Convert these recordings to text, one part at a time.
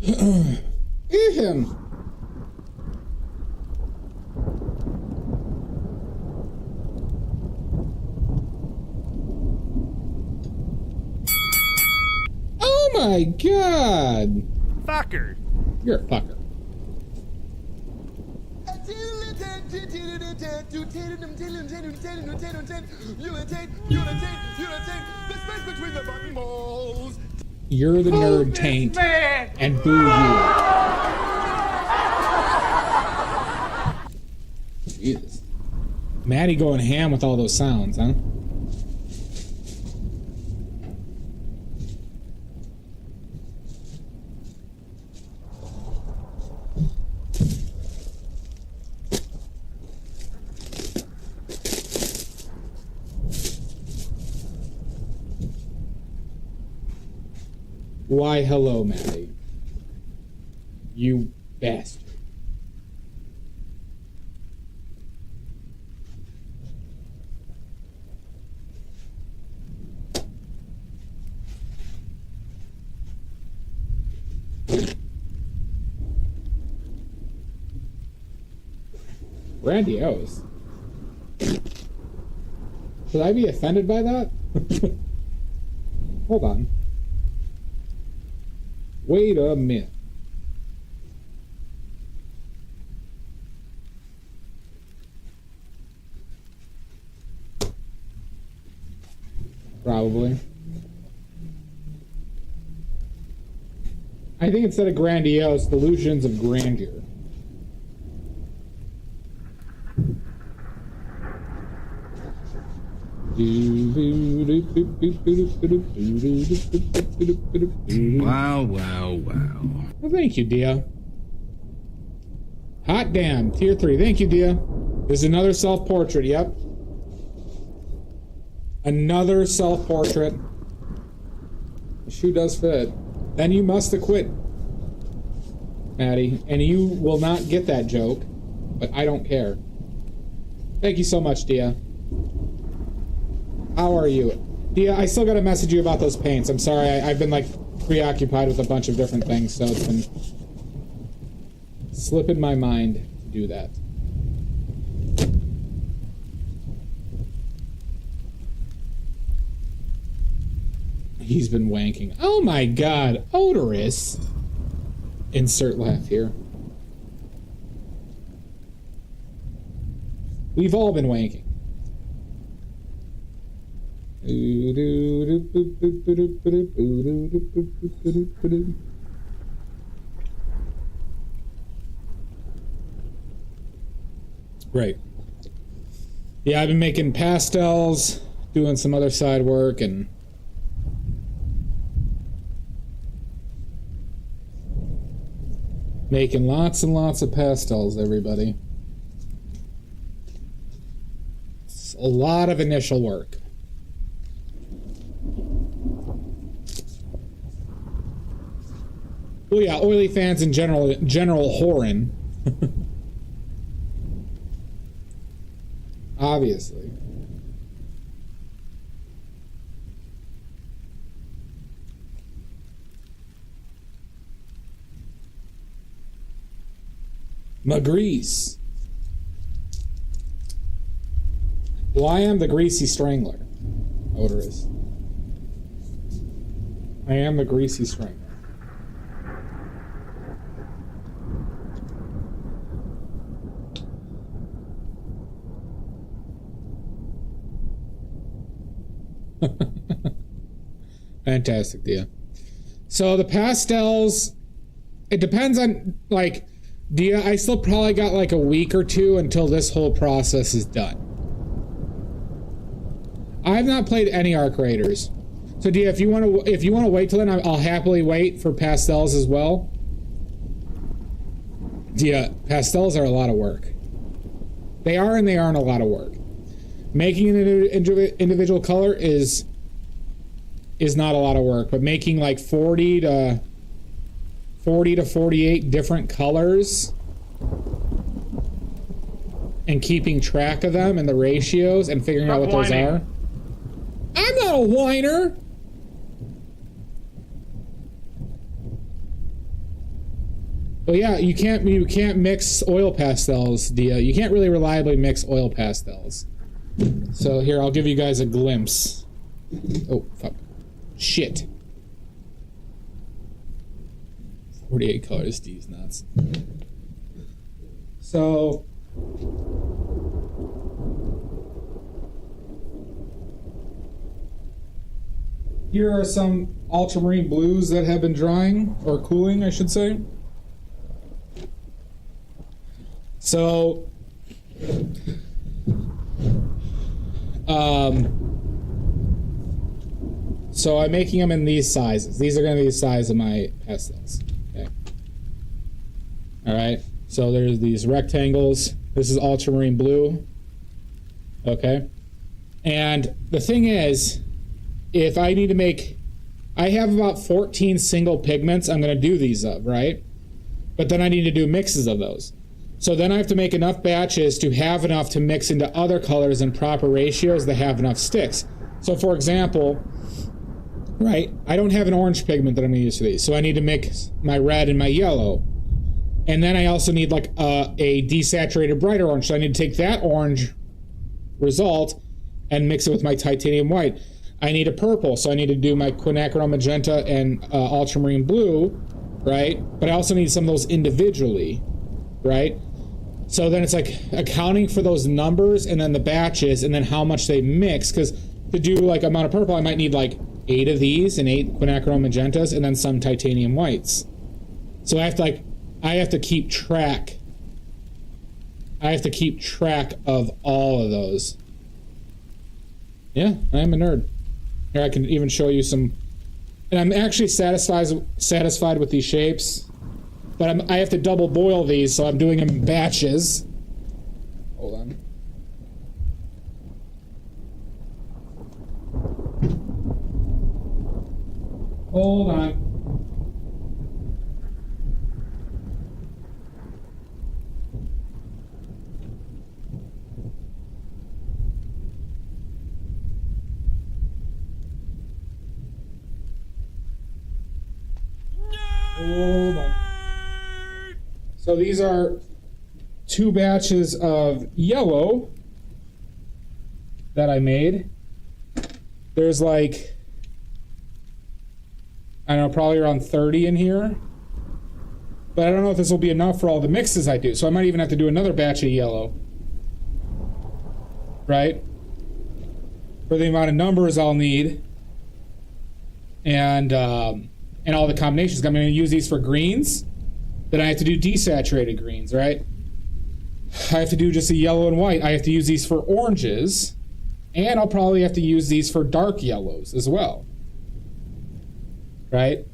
Him. Oh my god! Fucker! You're a fucker. You're the nerd taint, and boo you. Jesus. Maddie going ham with all those sounds, huh? Why, hello, Maddie. You bastard. Grandiose. Should I be offended by that? Hold on. Wait a minute. Probably. I think instead of grandiose, delusions of grandeur. Wow, wow, wow. Well, thank you, Dia. Hot damn, tier 3. Thank you, Dia. There's another self-portrait, yep. Another self-portrait. The shoe does fit. Then you must acquit, Maddie, and you will not get that joke, but I don't care. Thank you so much, Dia. How are you? Dia, I still gotta message you about those paints. I'm sorry, I've been like preoccupied with a bunch of different things, so it's been slipping my mind to do that. He's been wanking. Oh my god, odorous. Insert laugh here. We've all been wanking. Right. Yeah, I've been making pastels, doing some other side work, and making lots and lots of pastels, everybody. It's a lot of initial work. Oh yeah, oily fans in general whoring. Obviously. Magrease. Well, I am the greasy strangler. Odorous. I am the greasy strangler. Fantastic, Dia. So the pastels, it depends on, like, Dia, I still probably got like a week or two until this whole process is done. I've not played any Arc Raiders. So Dia, if you want to wait till then, I'll happily wait for pastels as well. Dia, pastels are a lot of work. They are and they aren't a lot of work. Making an individual color is not a lot of work, but making like 40 to 48 different colors and keeping track of them and the ratios and figuring out what those are. I'm not a whiner. Well, yeah, you can't mix oil pastels, Dia. You can't really reliably mix oil pastels. So here, I'll give you guys a glimpse. Oh, fuck. Shit. 48 colors, D's nuts. So... here are some ultramarine blues that have been drying, or cooling, I should say. So, so I'm making them in these sizes. These are going to be the size of my pastels. Okay. All right. So there's these rectangles. This is ultramarine blue. Okay. And the thing is, if I need to make, I have about 14 single pigments I'm going to do these of, right? But then I need to do mixes of those. So then I have to make enough batches to have enough to mix into other colors in proper ratios that have enough sticks. So for example, right, I don't have an orange pigment that I'm going to use for these. So I need to mix my red and my yellow. And then I also need like a desaturated brighter orange. So I need to take that orange result and mix it with my titanium white. I need a purple, so I need to do my quinacridone magenta and ultramarine blue, right? But I also need some of those individually, right? So then it's like accounting for those numbers and then the batches and then how much they mix. Because to do like amount of purple, I might need like 8 of these and 8 quinacridone magentas and then some titanium whites. So I have to keep track. I have to keep track of all of those. Yeah, I am a nerd. Here I can even show you some, and I'm actually satisfied with these shapes, but I have to double boil these, so I'm doing them in batches. Hold on. Hold on. Hold on. So these are 2 batches of yellow that I made. There's like, I don't know, probably around 30 in here. But I don't know if this will be enough for all the mixes I do. So I might even have to do another batch of yellow. Right? For the amount of numbers I'll need. And all the combinations. I'm going to use these for greens. Then I have to do desaturated greens, right? I have to do just a yellow and white. I have to use these for oranges. And I'll probably have to use these for dark yellows as well. Right?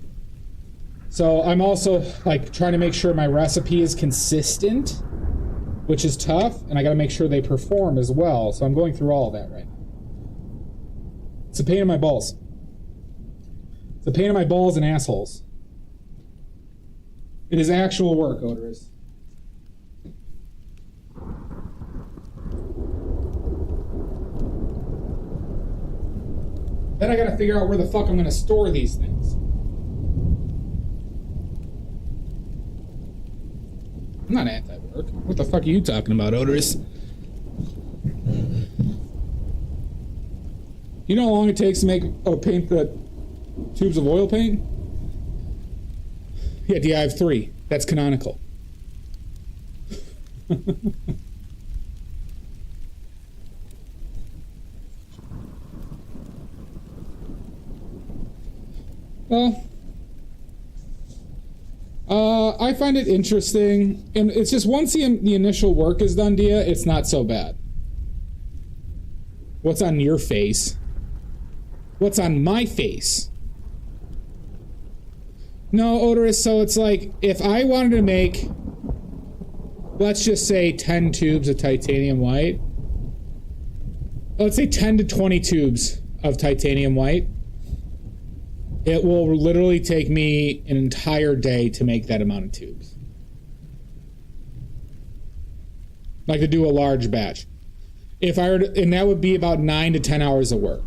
So I'm also like trying to make sure my recipe is consistent, which is tough. And I got to make sure they perform as well. So I'm going through all of that right now. It's a pain in my balls. It's a pain in my balls and assholes. It is actual work, Odorous. Then I gotta figure out where the fuck I'm gonna store these things. I'm not anti-work. What the fuck are you talking about, Odorous? You know how long it takes to make paint the tubes of oil paint? Yeah, I have 3. That's canonical. Well, I find it interesting, and it's just once the initial work is done, Dia, it's not so bad. What's on your face? What's on my face? No, Odorous, so it's like, if I wanted to make, let's just say 10 tubes of titanium white. Let's say 10 to 20 tubes of titanium white. It will literally take me an entire day to make that amount of tubes. Like to do a large batch. If I were to, and that would be about 9 to 10 hours of work.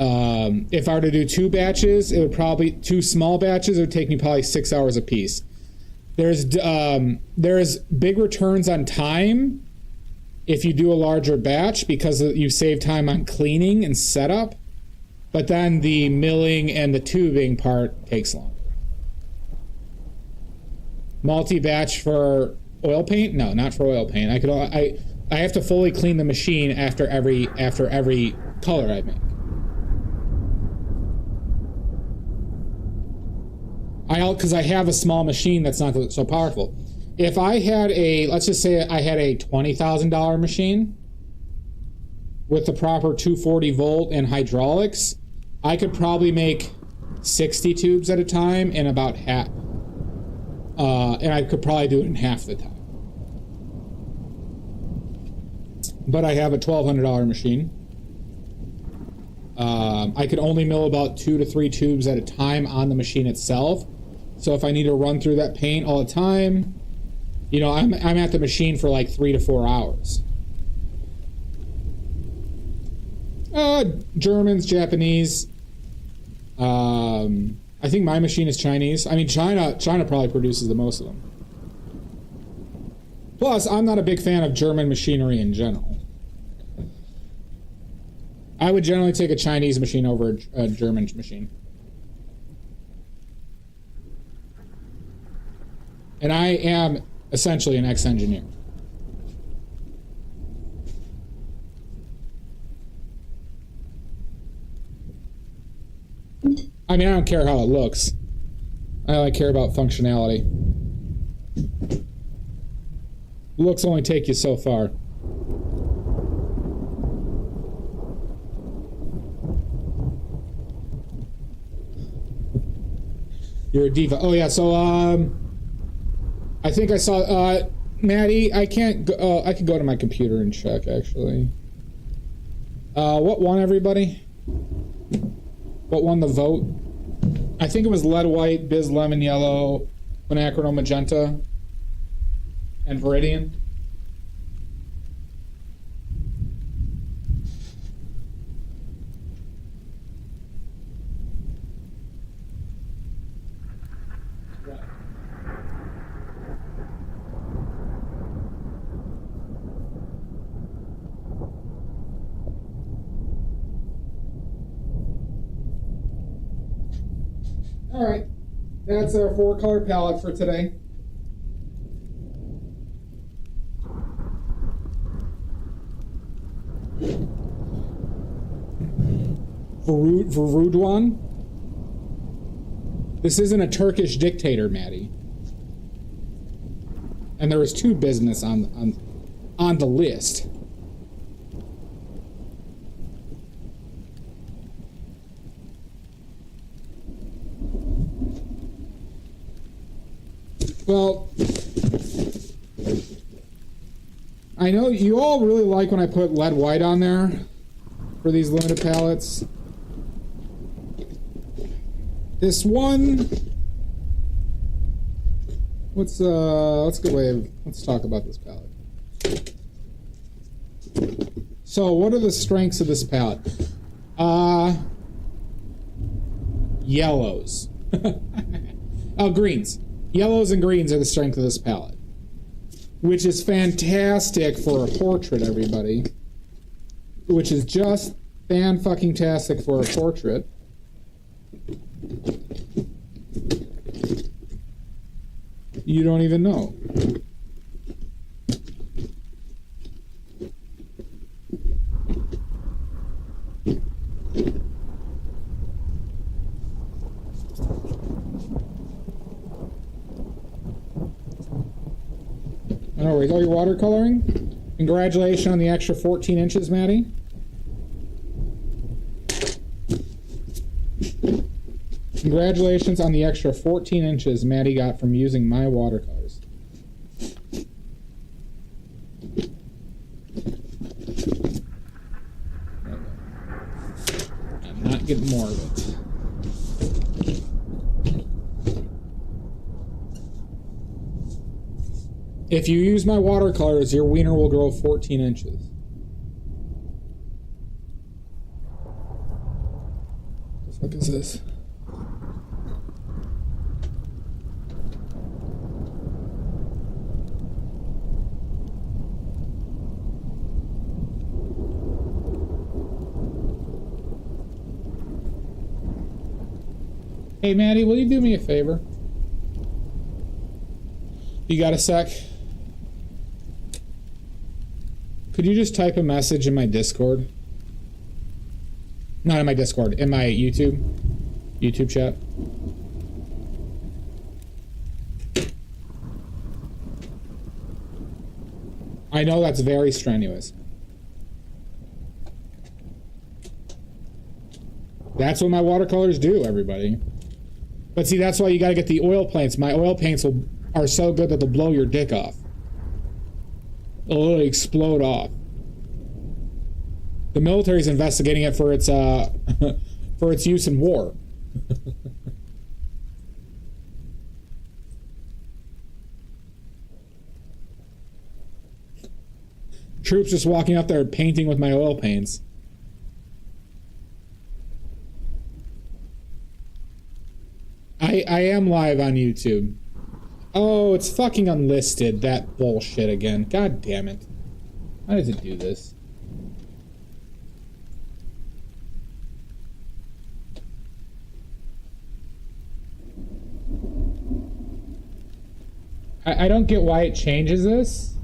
If I were to do 2 batches, it would probably 2 small batches. It would take me probably 6 hours a piece. There's big returns on time if you do a larger batch because you save time on cleaning and setup. But then the milling and the tubing part takes longer. Multi-batch for oil paint? No, not for oil paint. I have to fully clean the machine after every color I make. Because I have a small machine that's not so powerful. If I had let's just say I had a $20,000 machine with the proper 240 volt and hydraulics, I could probably make 60 tubes at a time in about half, and I could probably do it in half the time. But I have a $1,200 machine. I could only mill about 2 to 3 tubes at a time on the machine itself. So if I need to run through that paint all the time, you know, I'm at the machine for like 3 to 4 hours. Germans, Japanese. I think my machine is Chinese. I mean, China probably produces the most of them. Plus, I'm not a big fan of German machinery in general. I would generally take a Chinese machine over a German machine. And I am essentially an ex-engineer. I mean, I don't care how it looks. I only care about functionality. Looks only take you so far. You're a diva. Oh yeah, so I think I saw Maddie. I can't go. I could go to my computer and check actually. What won, everybody? What won the vote? I think it was Lead White, Biz Lemon Yellow, Quinacridone Magenta, and Viridian. All right, that's our 4-color palette for today. Varudwan. This isn't a Turkish dictator, Maddie. And there was 2 business on the list. Well, I know you all really like when I put lead white on there for these limited palettes. This one, let's talk about this palette. So, what are the strengths of this palette? Yellows. Oh, greens. Yellows and greens are the strength of this palette, which is fantastic for a portrait, everybody. Which is just fan-fucking-tastic for a portrait. You don't even know. No worries. Oh, you're watercoloring? Congratulations on the extra 14 inches, Maddie. Congratulations on the extra 14 inches Maddie got from using my watercolors. I'm not getting more of it. If you use my watercolors, your wiener will grow 14 inches. What is this? Hey, Maddie, will you do me a favor? You got a sec? Could you just type a message in my Discord? Not in my Discord, in my YouTube chat. I know that's very strenuous. That's what my watercolors do, everybody. But see, that's why you gotta get the oil paints. My oil paints are so good that they'll blow your dick off. It'll literally explode off. The military's investigating it for its for its use in war. Troops just walking up there painting with my oil paints. I am live on YouTube. Oh, it's fucking unlisted. That bullshit again. God damn it. How does it do this? I don't get why it changes this.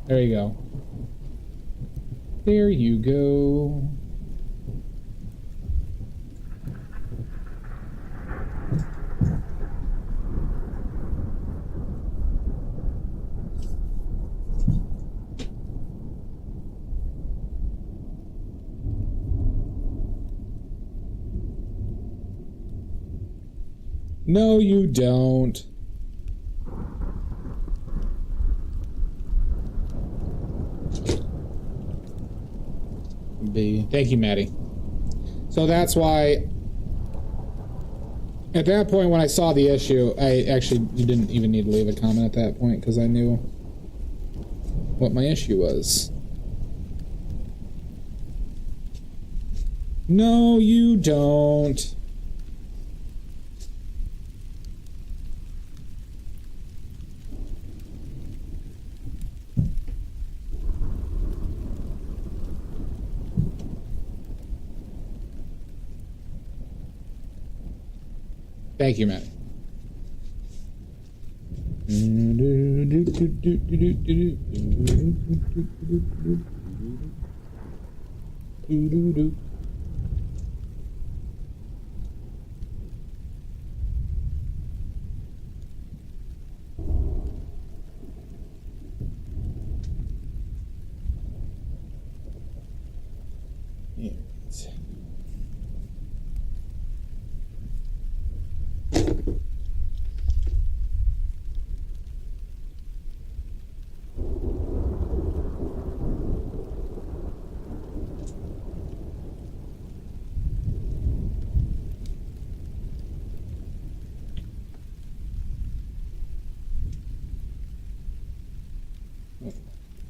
There you go. There you go. No, you don't. B. Thank you, Maddie. So that's why, at that point when I saw the issue, I actually didn't even need to leave a comment at that point because I knew what my issue was. No, you don't. Thank you, Matt.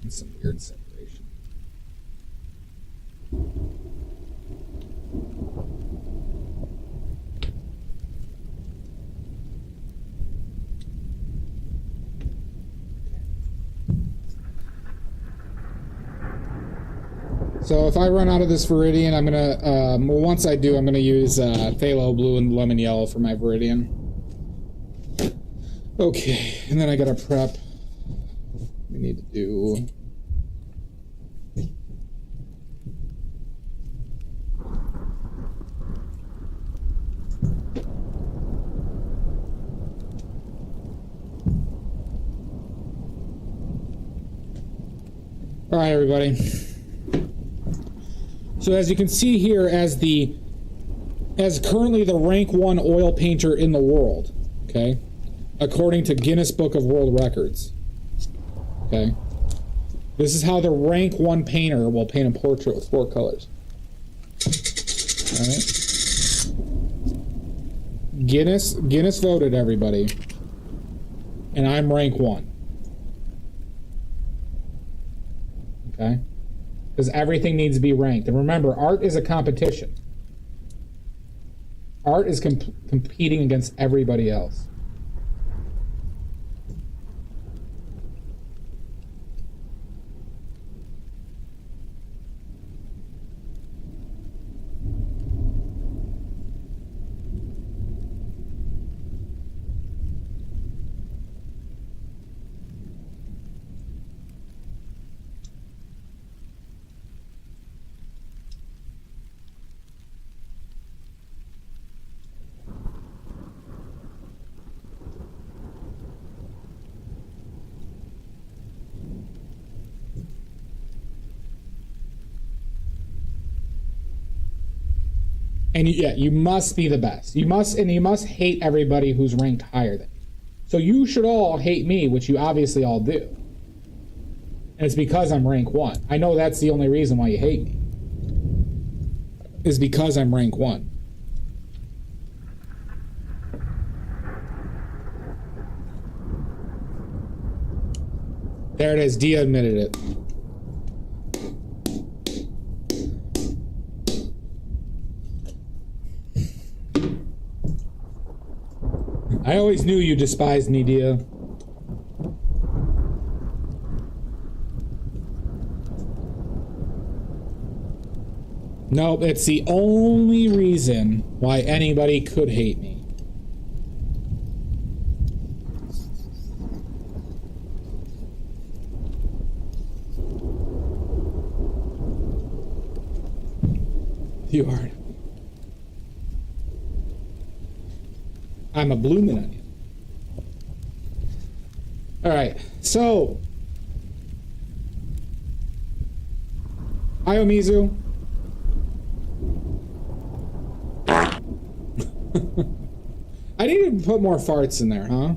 Some weird separation. So if I run out of this Viridian, I'm gonna, well, once I do, I'm gonna use phthalo blue and lemon yellow for my Viridian. Okay, and then I gotta prep. We need to do... All right, everybody. So as you can see here, as currently the rank 1 oil painter in the world, okay, according to Guinness Book of World Records, okay, this is how the rank 1 painter will paint a portrait with 4 colors. All right. Guinness voted, everybody, and I'm rank 1. Okay. Because everything needs to be ranked. And remember, art is a competition. Art is competing against everybody else. And yeah, you must be the best. You must hate everybody who's ranked higher than you. So you should all hate me, which you obviously all do. And it's because I'm rank 1. I know that's the only reason why you hate me. Is because I'm rank 1. There it is. Dia admitted it. I always knew you despised me, Dia. Nope, it's the only reason why anybody could hate me. You are. I'm a bloomin' onion. All right, so Iomizu. I need to put more farts in there, huh?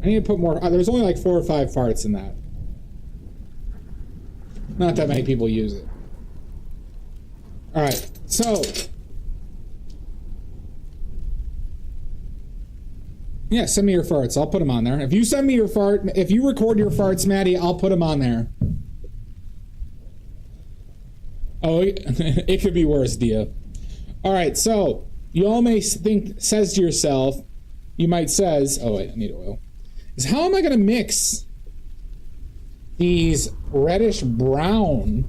I need to put more. There's only like 4 or 5 farts in that. Not that many people use it. All right, so. Yeah, send me your farts. I'll put them on there. If you send me your fart, if you record your farts, Maddie, I'll put them on there. Oh, it could be worse, Dia. All right, so you all may think, says to yourself, you might says, oh wait, I need oil. Is how am I going to mix these reddish brown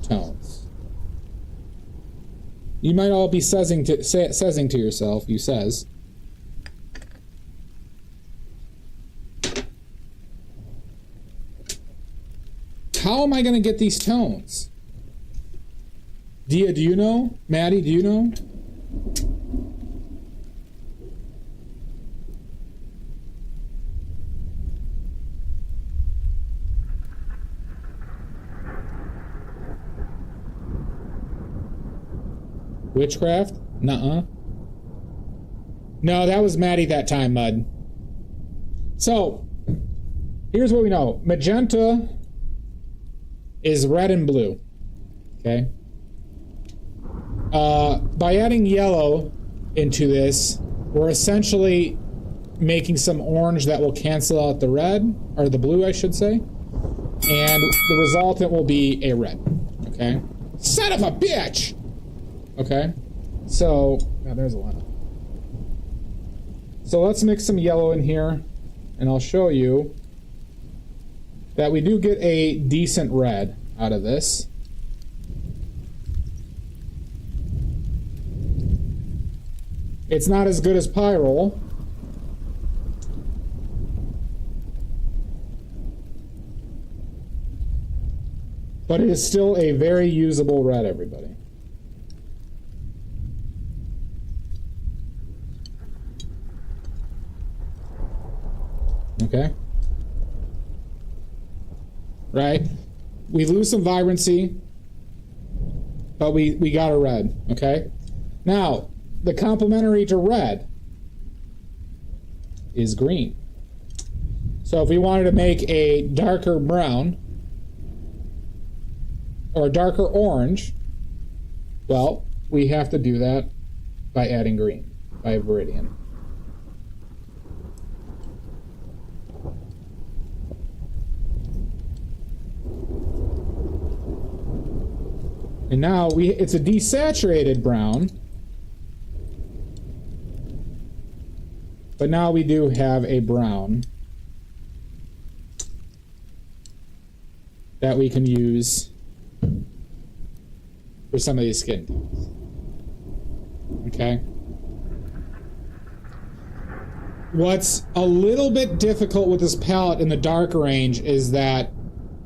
tones? You might all be saysing to yourself, you says. How am I going to get these tones? Dia, do you know? Maddie, do you know? Witchcraft? Nuh-uh. No, that was Maddie that time, Mud. So, here's what we know. Magenta is red and blue. Okay? By adding yellow into this, we're essentially making some orange that will cancel out the red, or the blue, I should say. And the resultant will be a red. Okay? Son of a bitch! Okay? So, now there's a lot. So let's mix some yellow in here, and I'll show you that we do get a decent red out of this. It's not as good as Pyrrole. But it is still a very usable red, everybody. Okay? Right? We lose some vibrancy, but we got a red, okay? Now, the complementary to red is green. So if we wanted to make a darker brown or a darker orange, well, we have to do that by adding green, by Viridian. And now it's a desaturated brown. But now we do have a brown that we can use for some of these skin tones. Okay? What's a little bit difficult with this palette in the dark range is that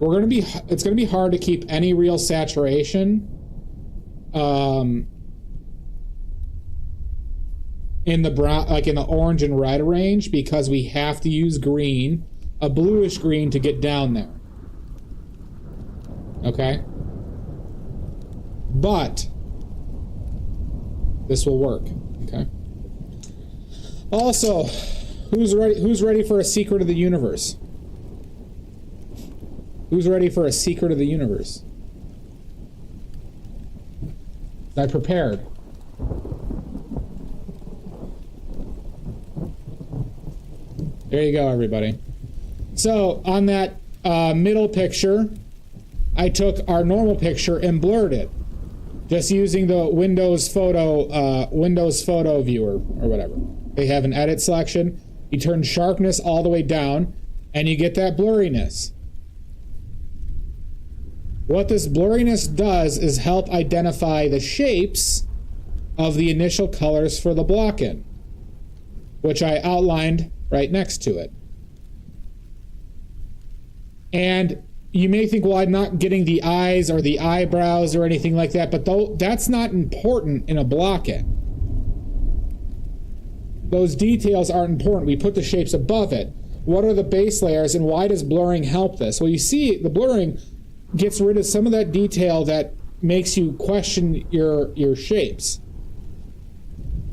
it's gonna be hard to keep any real saturation in the brown, like in the orange and red range, because we have to use green, a bluish green, to get down there. Okay? But this will work. Okay? Also, who's ready for a secret of the universe? Who's ready for a secret of the universe? I prepared. There you go, everybody. So, on that middle picture, I took our normal picture and blurred it. Just using the Windows Photo viewer, or whatever. They have an edit selection. You turn sharpness all the way down, and you get that blurriness. What this blurriness does is help identify the shapes of the initial colors for the block-in, which I outlined right next to it. And you may think, well, I'm not getting the eyes or the eyebrows or anything like that, but that's not important in a block-in. Those details aren't important. We put the shapes above it. What are the base layers, and why does blurring help this? Well, you see, the blurring gets rid of some of that detail that makes you question your shapes.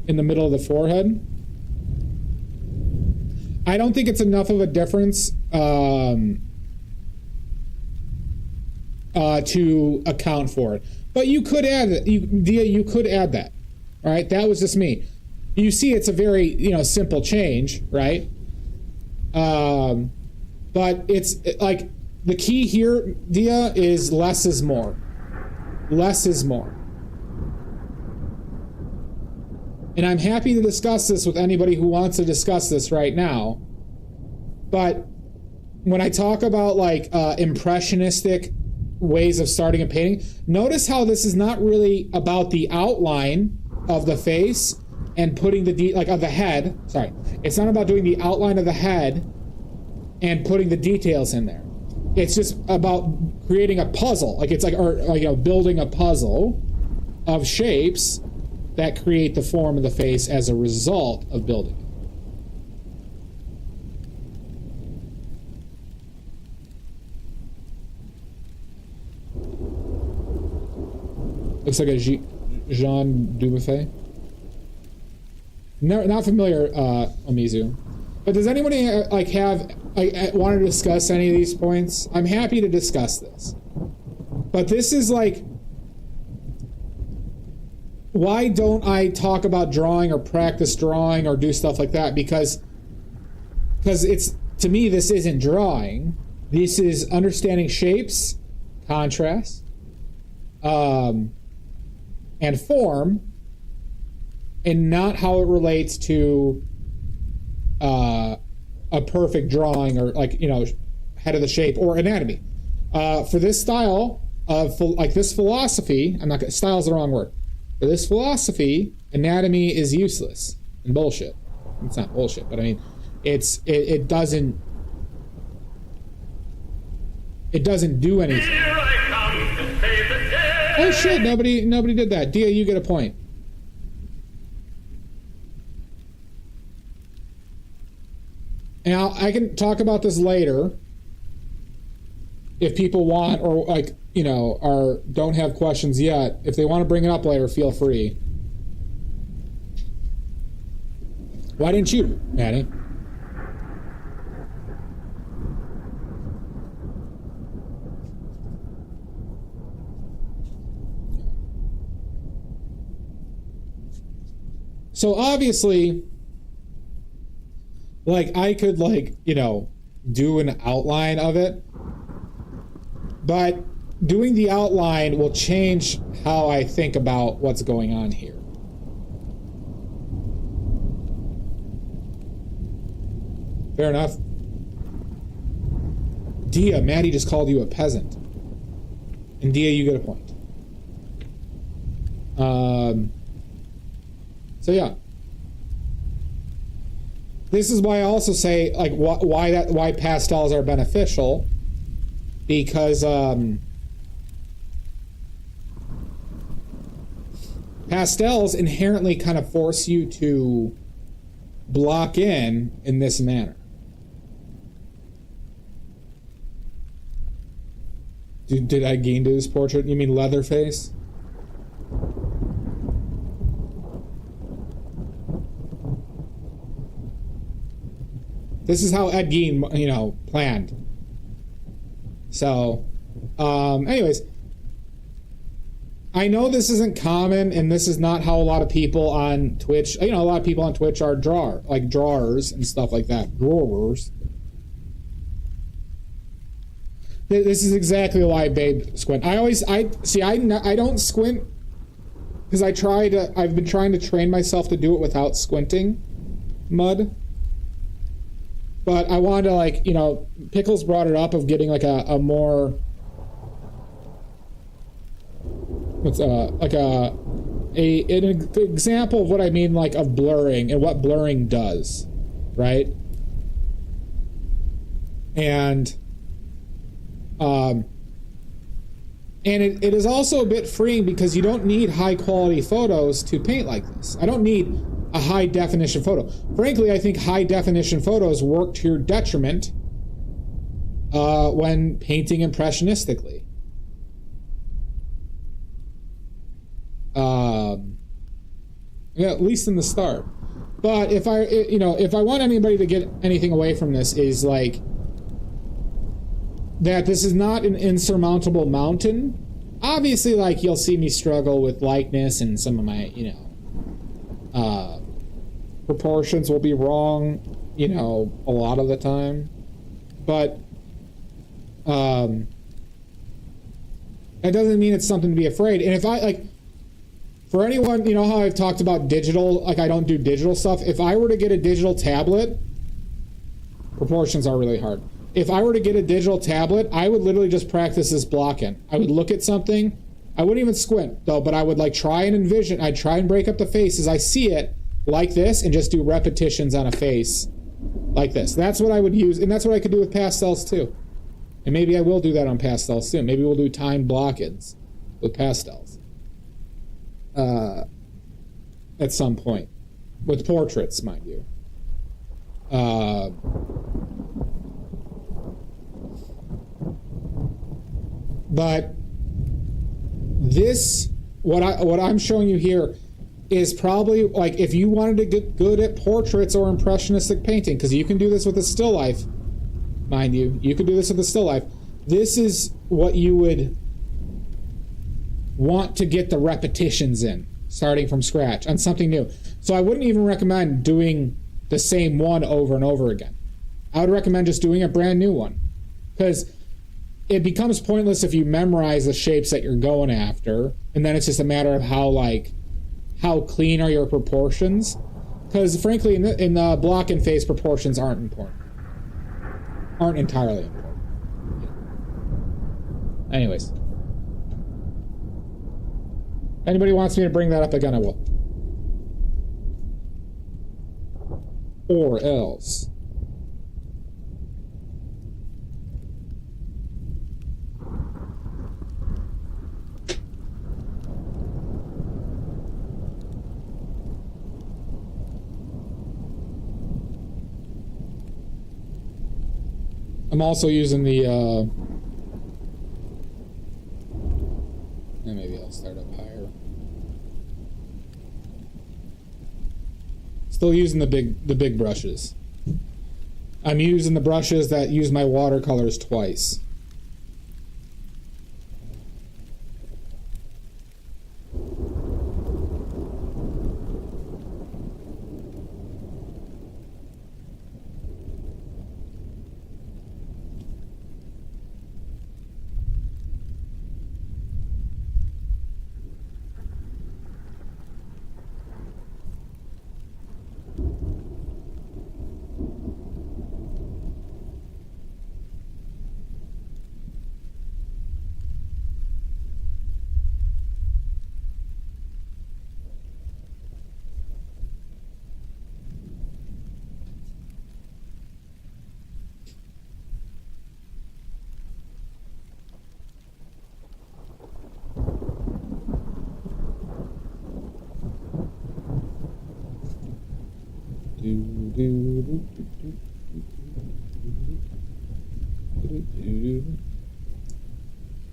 In the middle of the forehead, I don't think it's enough of a difference to account for it. But you could add it. You could add that. All right, that was just me. You see, it's a very simple change, right? But it's like the key here, Dia, is less is more. Less is more. And I'm happy to discuss this with anybody who wants to discuss this right now. But when I talk about like impressionistic ways of starting a painting, notice how this is not really about the outline of the face and putting of the head. Sorry, it's not about doing the outline of the head and putting the details in there. It's just about creating a puzzle. Building a puzzle of shapes that create the form of the face as a result of building it. Looks like a Jean Dubuffet. No, not familiar, Omizu. But does anybody want to discuss any of these points? I'm happy to discuss this. But this is like, why don't I talk about drawing or practice drawing or do stuff like that? Because it's, to me, this isn't drawing. This is understanding shapes, contrast, and form, and not how it relates to a perfect drawing or head of the shape or anatomy. For this style of this philosophy, style is the wrong word. For this philosophy, anatomy is useless and bullshit. It's not bullshit, but I mean, it doesn't do anything. Here I come to save the day. Oh shit! Nobody did that. Dia, you get a point. And I can talk about this later if people want, or don't have questions yet. If they want to bring it up later, feel free. Why didn't you, Maddie? So obviously, I could do an outline of it, but doing the outline will change how I think about what's going on here. Fair enough. Dia, Maddie just called you a peasant. And Dia, you get a point. So yeah. This is why I also say, like, why pastels are beneficial. Because, pastels inherently kind of force you to block in this manner. Did I gain to his portrait? You mean Leatherface? This is how Ed Gein, you know, planned. So, anyways, I know this isn't common, and this is not how a lot of people on Twitch, you know, a lot of people on Twitch are drawers and stuff like that. Drawers. This is exactly why Babe squint. I don't squint because I've been trying to train myself to do it without squinting, Mud. But I wanted to, like, you know, Pickles brought it up of getting like a more, an example of what I mean, like, of blurring and what blurring does, right? And it is also a bit freeing because you don't need high quality photos to paint like this. I don't need a high definition photo. Frankly, I think high definition photos work to your detriment when painting impressionistically. Yeah, at least in the start. But if I want anybody to get anything away from this, is like that this is not an insurmountable mountain. Obviously, like, you'll see me struggle with likeness, and some of my, you know, proportions will be wrong, you know, a lot of the time. But that doesn't mean it's something to be afraid. And if I, like, for anyone, you know how I've talked about digital, like, I don't do digital stuff. If I were to get a digital tablet, proportions are really hard. If I were to get a digital tablet, I would literally just practice this blocking. I would look at something. I wouldn't even squint, though, but I would, like, try and envision. I'd try and break up the face as I see it, like this, and just do repetitions on a face like this. That's what I would use, and that's what I could do with pastels, too. And maybe I will do that on pastels, soon. Maybe we'll do timed block-ins with pastels. At some point. With portraits, mind you. But this, what I'm showing you here, is probably, like, if you wanted to get good at portraits or impressionistic painting, because you can do this with a still life, mind you, you can do this with a still life. This is what you would want to get the repetitions in, starting from scratch on something new. So I wouldn't even recommend doing the same one over and over again. I would recommend just doing a brand new one, because it becomes pointless if you memorize the shapes that you're going after, and then it's just a matter of how clean are your proportions. Because frankly, in the block and face, proportions aren't entirely important. Anyways, anybody wants me to bring that up again, I will. Or else. I'm also using the, maybe I'll start up higher. Still using the big brushes. I'm using the brushes that use my watercolors twice.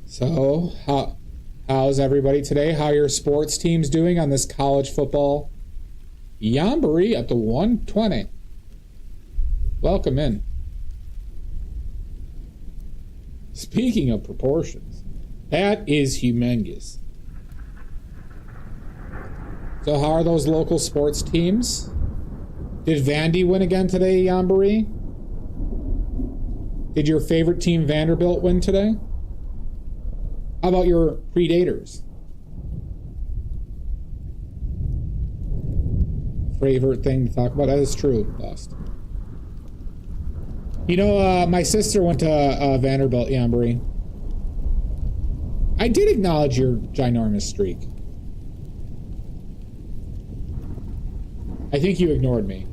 So, how's everybody today? How are your sports teams doing on this college football Jamboree at the 120? Welcome in. Speaking of proportions, that is humongous. So how are those local sports teams? Did Vandy win again today, Jamboree? Did your favorite team, Vanderbilt, win today? How about your Predators? Favorite thing to talk about? That is true, Lost. You know, my sister went to Vanderbilt, Jamboree. I did acknowledge your ginormous streak. I think you ignored me.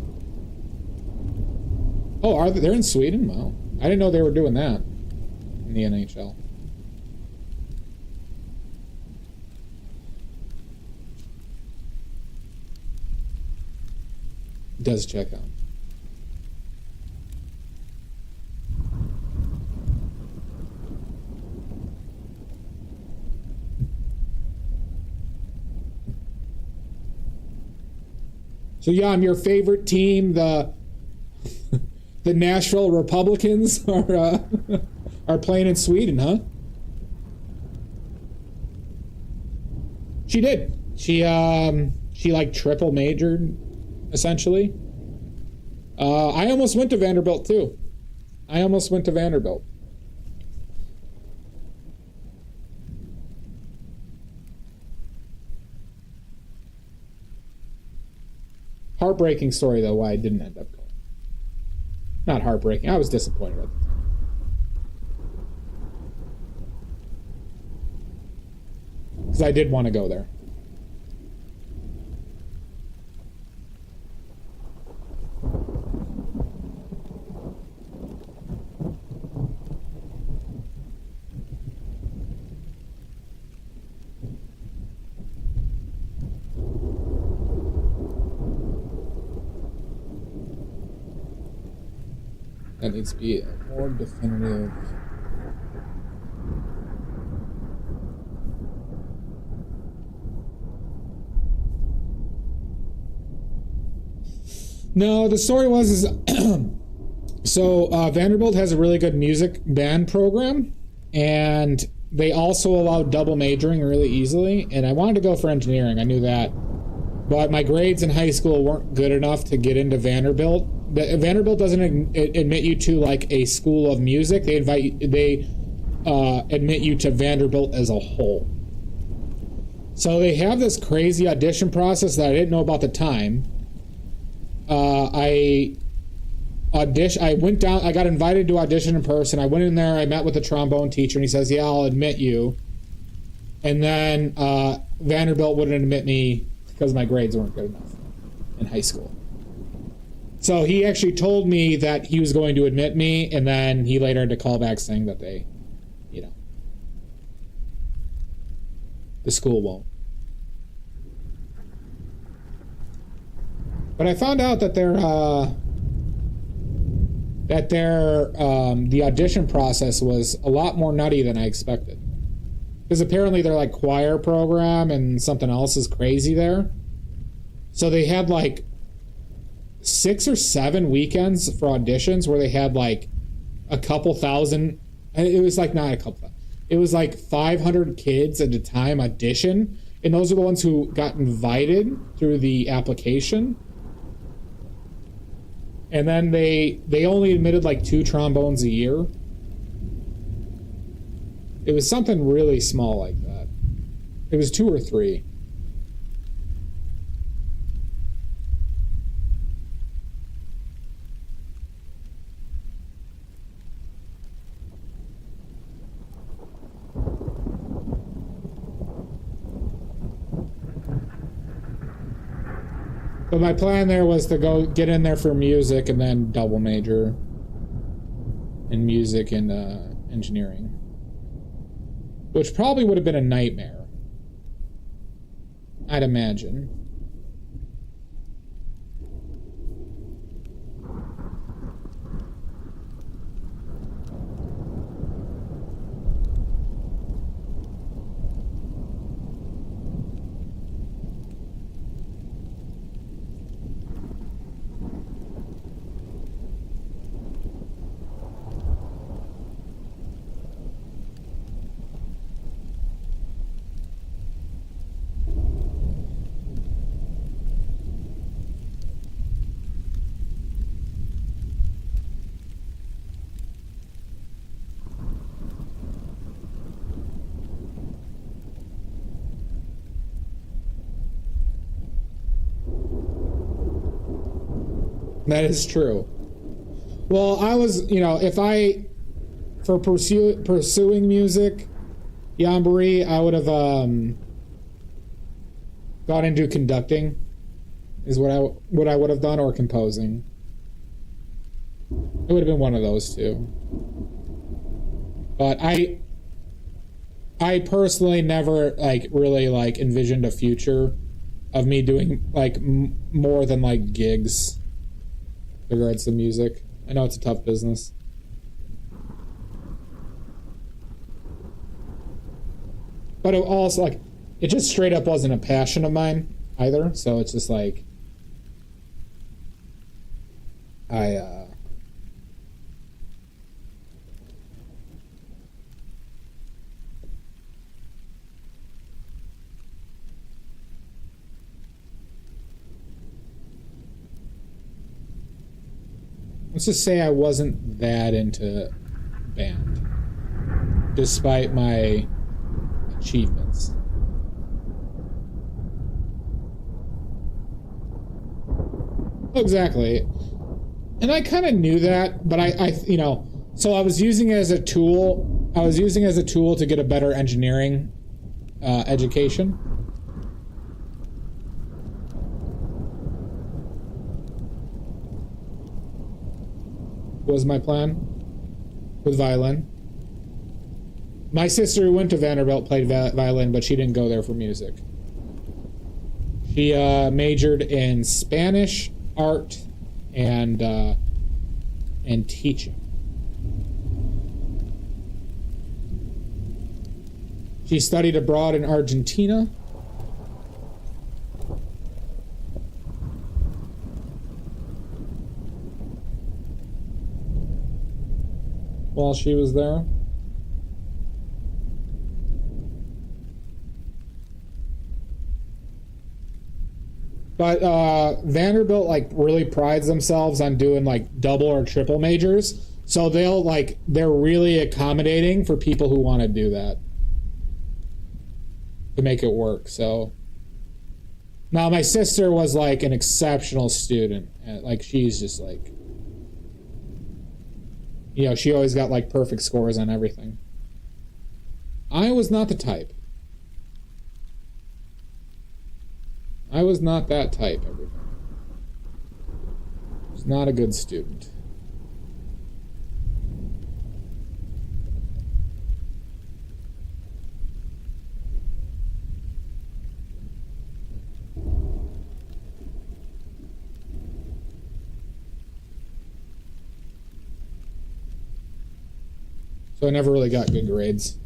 Oh, are they? They're in Sweden? Wow. I didn't know they were doing that in the NHL. It does check out. So yeah, I'm your favorite team, the Nashville Republicans are playing in Sweden, huh? She did. She like triple majored, essentially. I almost went to Vanderbilt too. Heartbreaking story, though, why I didn't end up going. Not heartbreaking. I was disappointed at the time. Because I did want to go there. That needs to be a more definitive. No, the story was so Vanderbilt has a really good music band program, and they also allow double majoring really easily. And I wanted to go for engineering. I knew that, but my grades in high school weren't good enough to get into Vanderbilt. Vanderbilt doesn't admit you to like a school of music. They admit you to Vanderbilt as a whole. So they have this crazy audition process that I didn't know about the time. I went down. I got invited to audition in person. I went in there. I met with the trombone teacher, and he says, "Yeah, I'll admit you." And then Vanderbilt wouldn't admit me because my grades weren't good enough in high school. So he actually told me that he was going to admit me, and then he later had to call back saying that they, the school won't. But I found out that the audition process was a lot more nutty than I expected. Because apparently they're like choir program and something else is crazy there. So they had like 6 or 7 weekends for auditions where they had like a couple thousand. It was like not a couple thousand. It was like 500 kids at a time audition, and those are the ones who got invited through the application. And then they only admitted like 2 trombones a year. It was something really small like that. It was 2 or 3. But my plan there was to go get in there for music and then double major in music and engineering. Which probably would have been a nightmare, I'd imagine. That is true. Well, I was, for pursuing music, Yambari, I would have got into conducting, is what I would have done, or composing. It would have been one of those two. But I personally never really envisioned a future of me doing more than gigs in regards to music. I know it's a tough business. But it also it just straight up wasn't a passion of mine either, so it's just let's just say I wasn't that into band, despite my achievements. Exactly. And I kind of knew that, but so I was using it as a tool. I was using it as a tool to get a better engineering education. Was my plan with violin. My sister went to Vanderbilt, played violin, but she didn't go there for music. She majored in Spanish, art, and teaching. She studied abroad in Argentina. While she was there. But Vanderbilt really prides themselves on doing double or triple majors. So they're really accommodating for people who want to do that. To make it work. So now my sister was an exceptional student. She's just she always got perfect scores on everything. I was not the type. I was not that type, everybody. I was not a good student. So I never really got good grades.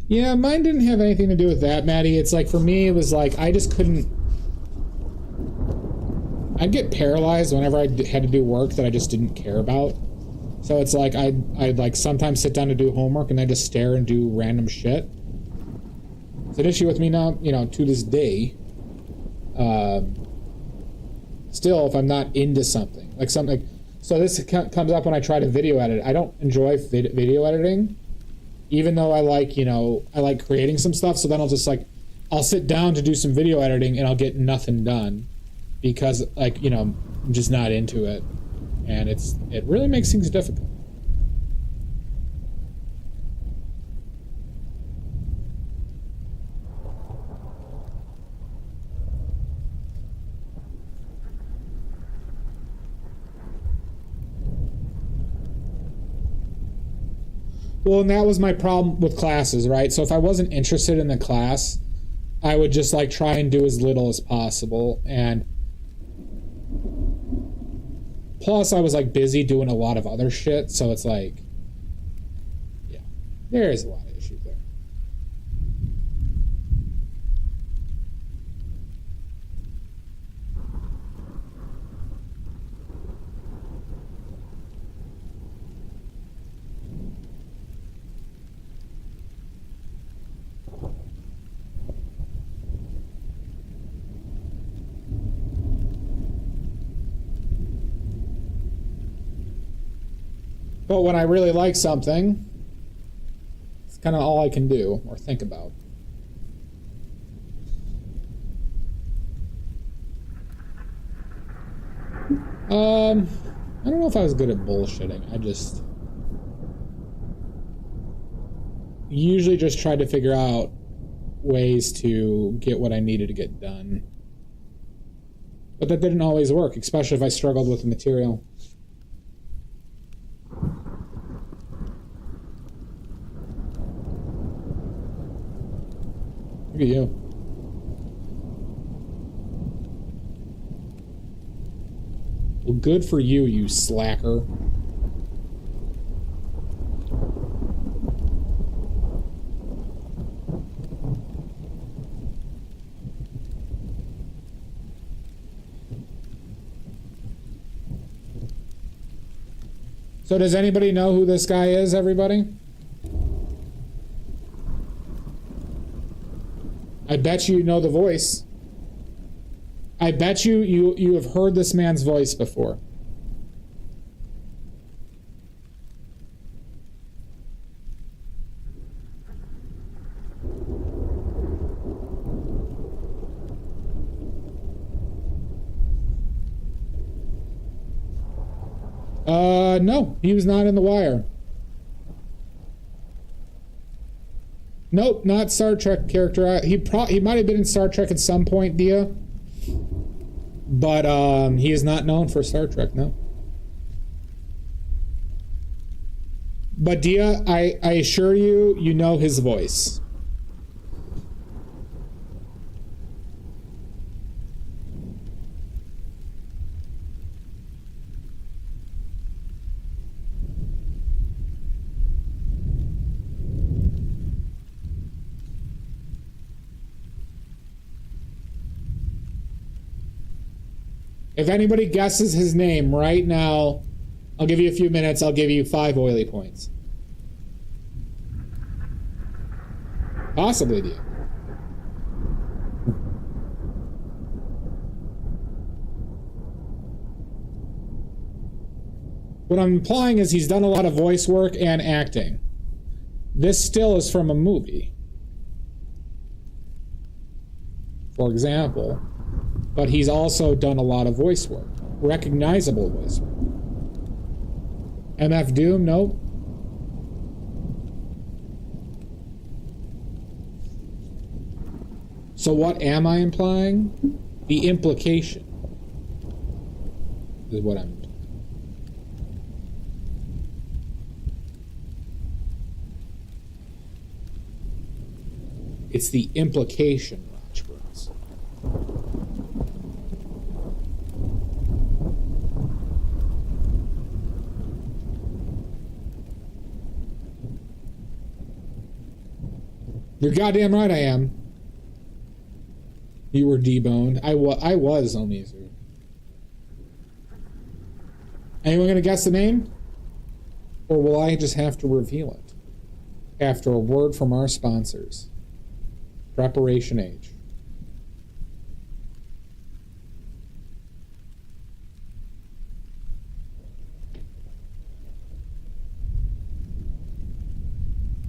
Yeah, mine didn't have anything to do with that, Maddie. It's for me, it was I just couldn't. I'd get paralyzed whenever I had to do work that I just didn't care about. So it's I'd sometimes sit down to do homework and I just stare and do random shit. It's an issue with me now, to this day. Still, if I'm not into something, so this comes up when I try to video edit. I don't enjoy video editing, even though I like creating some stuff. So then I'll just I'll sit down to do some video editing and I'll get nothing done. Because I'm just not into it, and it really makes things difficult. Well, and that was my problem with classes, right? So if I wasn't interested in the class, I would just try and do as little as possible, and plus, I was busy doing a lot of other shit, so it's yeah, there is a lot of issues there. But when I really like something, it's kind of all I can do or think about. I don't know if I was good at bullshitting. I just usually just tried to figure out ways to get what I needed to get done. But that didn't always work, especially if I struggled with the material. Look at you. Well, good for you, you slacker. So does anybody know who this guy is, everybody? I bet you know the voice. I bet you have heard this man's voice before. No, he was not in The Wire. Nope, not Star Trek character. He might have been in Star Trek at some point, Dia. But he is not known for Star Trek, no. But Dia, I assure you, you know his voice. If anybody guesses his name right now, I'll give you a few minutes. I'll give you 5 oily points. Possibly, Dia. What I'm implying is he's done a lot of voice work and acting. This still is from a movie, for example. But he's also done a lot of voice work. Recognizable voice work. MF Doom? Nope. So what am I implying? The implication is what I'm implying. It's the implication, Rajbros. You're goddamn right I am. You were deboned. I was Omizu. Anyone gonna guess the name? Or will I just have to reveal it? After a word from our sponsors. Preparation Age.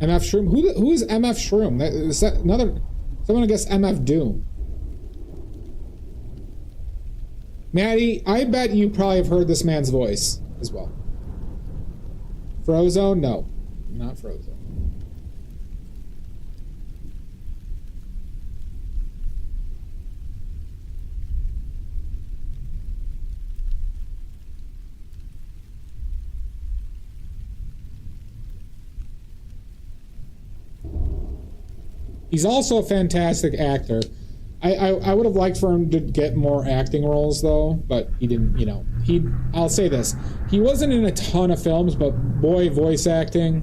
MF Shroom? Who is MF Shroom? Is that another... Someone guess MF Doom. Maddie, I bet you probably have heard this man's voice as well. Frozone? No. Not Frozone. He's also a fantastic actor. I would have liked for him to get more acting roles, though, but he didn't, you know. I'll say this. He wasn't in a ton of films, but boy, voice acting,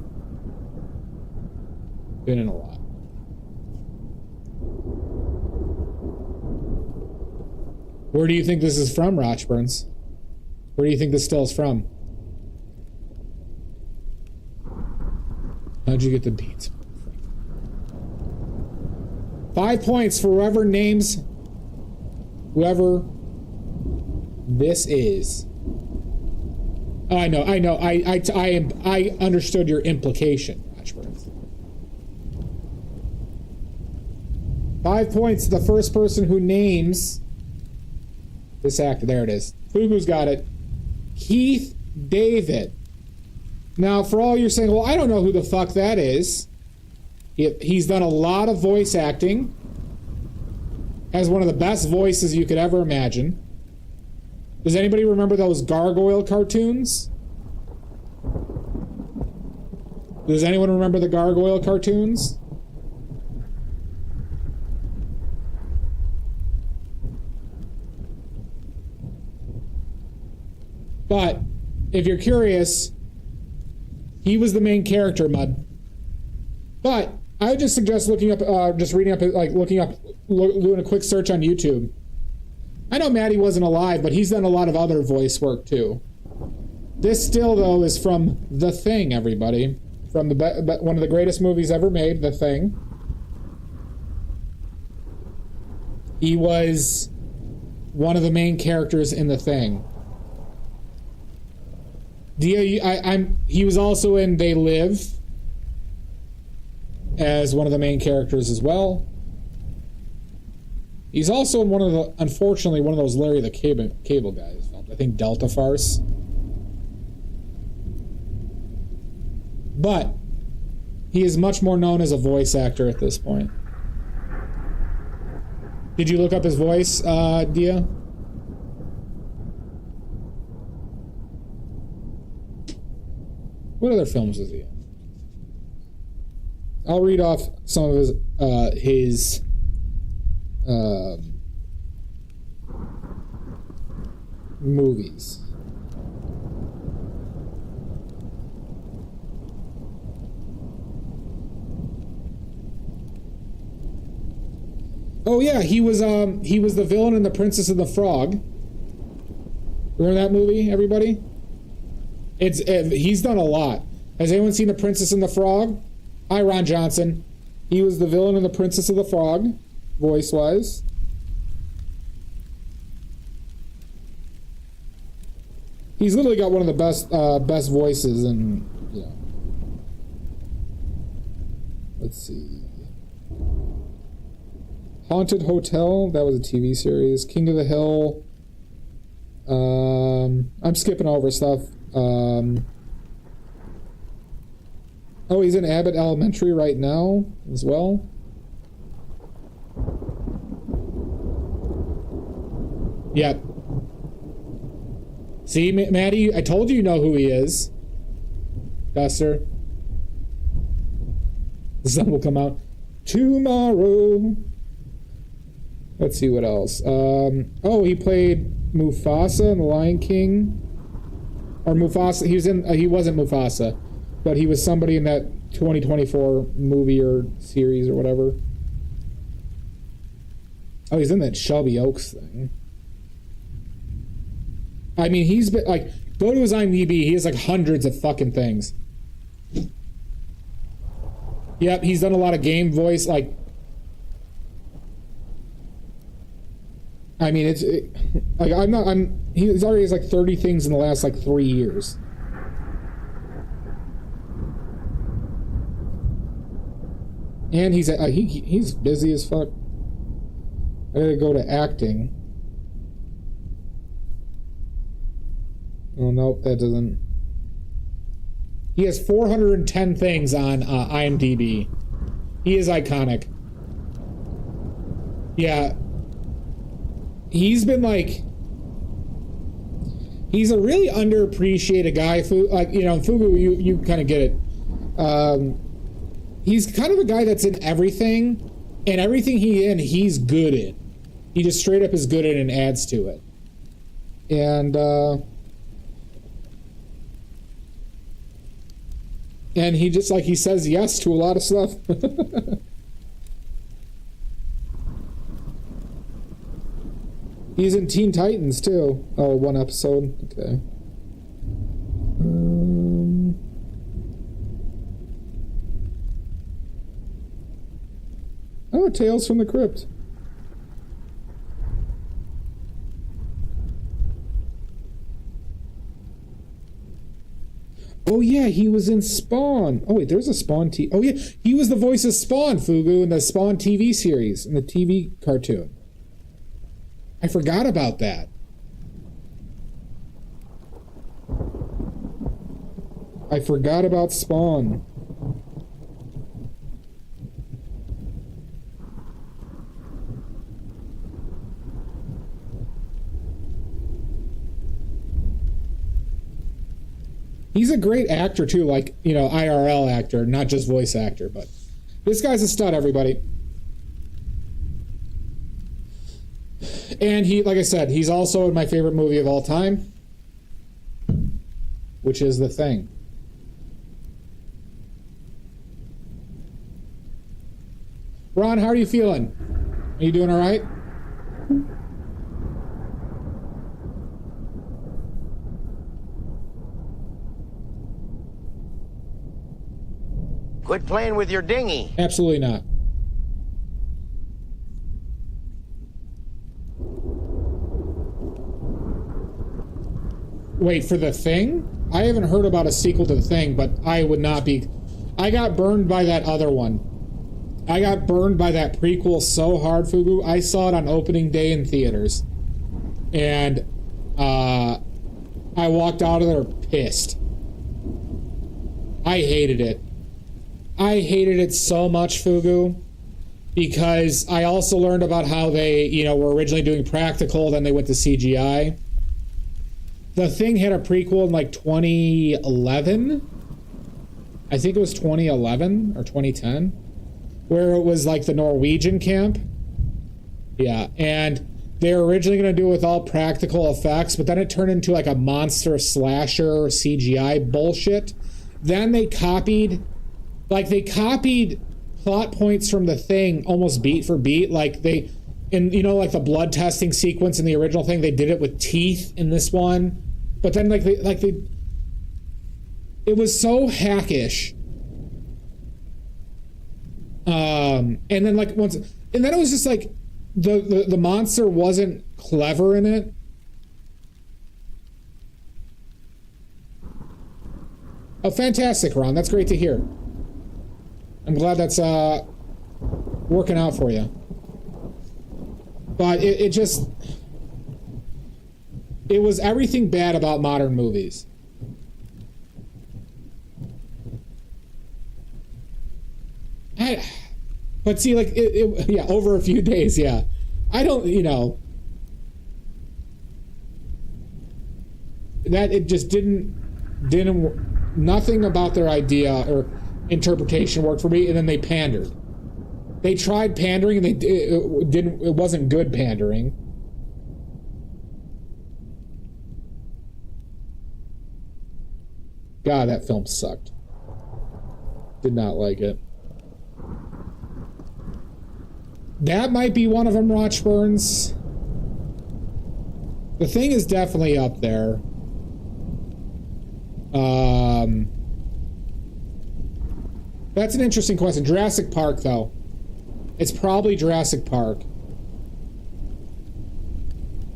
been in a lot. Where do you think this is from, Rochburns? Where do you think this still is from? How'd you get the beats? 5 points for whoever names whoever this is. I know. I understood your implication, Watchworth. 5 points to the first person who names this actor. There it is. Fugu's got it. Keith David. Now, for all you're saying, well, I don't know who the fuck that is. He's done a lot of voice acting. Has one of the best voices you could ever imagine. Does anybody remember those gargoyle cartoons? Does anyone remember the gargoyle cartoons? But if you're curious, he was the main character, Mud. But I would just suggest looking up, doing a quick search on YouTube. I know Maddie wasn't alive, but he's done a lot of other voice work too. This still, though, is from The Thing, everybody. From one of the greatest movies ever made, The Thing. He was one of the main characters in The Thing. He was also in They Live as one of the main characters as well. He's also in unfortunately, one of those Larry the Cable Guys films. I think Delta Farce. But he is much more known as a voice actor at this point. Did you look up his voice, Dia? What other films is he in? I'll read off some of his movies. Oh yeah, he was the villain in The Princess and the Frog. Remember that movie, everybody? He's done a lot. Has anyone seen The Princess and the Frog? Hi, Ron Johnson. He was the villain in The Princess and the Frog, voice-wise. He's literally got one of the best voices, and yeah. Let's see. Haunted Hotel, that was a TV series. King of the Hill. I'm skipping over stuff. Oh, he's in Abbott Elementary right now as well. Yep. See, Maddie, I told you know who he is. Duster. The sun will come out tomorrow. Let's see what else. Oh, he played Mufasa in The Lion King. Or Mufasa. He wasn't Mufasa, but he was somebody in that 2024 movie or series or whatever. Oh, he's in that Shelby Oaks thing. I mean, he's been like, go to his IMDb. He has like hundreds of fucking things. Yep, he's done a lot of game voice. Like, I mean, he's already has like 30 things in the last like 3 years. And he's busy as fuck. I gotta go to acting. Oh, nope, that doesn't. He has 410 things on IMDb. He is iconic. Yeah. He's been like... He's a really underappreciated guy. Like, you know, Fugu, you kind of get it. He's kind of a guy that's in everything, and everything he's good in. He just straight up is good in and adds to it. And he just, like, he says yes to a lot of stuff. He's in Teen Titans, too. Oh, one episode. Okay. Oh, Tales from the Crypt. Oh yeah, he was in Spawn. Oh wait, there's a Spawn Oh yeah, he was the voice of Spawn, Fugu, in the Spawn TV series, in the TV cartoon. I forgot about that. I forgot about Spawn. He's a great actor too, like, you know, IRL actor, not just voice actor, but this guy's a stud, everybody. And he, like I said, he's also in my favorite movie of all time, which is The Thing. Ron, how are you feeling? Are you doing all right? Quit playing with your dinghy. Absolutely not. Wait, for The Thing? I haven't heard about a sequel to The Thing, but I would not be... I got burned by that other one. I got burned by that prequel so hard, Fugu. I saw it on opening day in theaters. And I walked out of there pissed. I hated it. I hated it so much, Fugu, because I also learned about how they, you know, were originally doing practical, then they went to CGI. The Thing had a prequel in like 2011. I think it was 2011 or 2010, where it was like the Norwegian camp. Yeah, and they were originally going to do it with all practical effects, but then it turned into like a monster slasher CGI bullshit. Then they copied plot points from The Thing almost beat for beat. Like they, in, you know, like the blood testing sequence in the original Thing, they did it with teeth in this one. But then it was so hackish. And then like once, and then it was just like the monster wasn't clever in it. Oh, fantastic, Ron. That's great to hear. I'm glad that's working out for you. But it just... It was everything bad about modern movies. But see, like, yeah, over a few days, yeah. I don't, you know... That it just didn't nothing about their idea or interpretation worked for me, and then they pandered. They tried pandering, and it wasn't good pandering. God, that film sucked. Did not like it. That might be one of them, Rochburns. The Thing is definitely up there. That's an interesting question. Jurassic Park, though. It's probably Jurassic Park.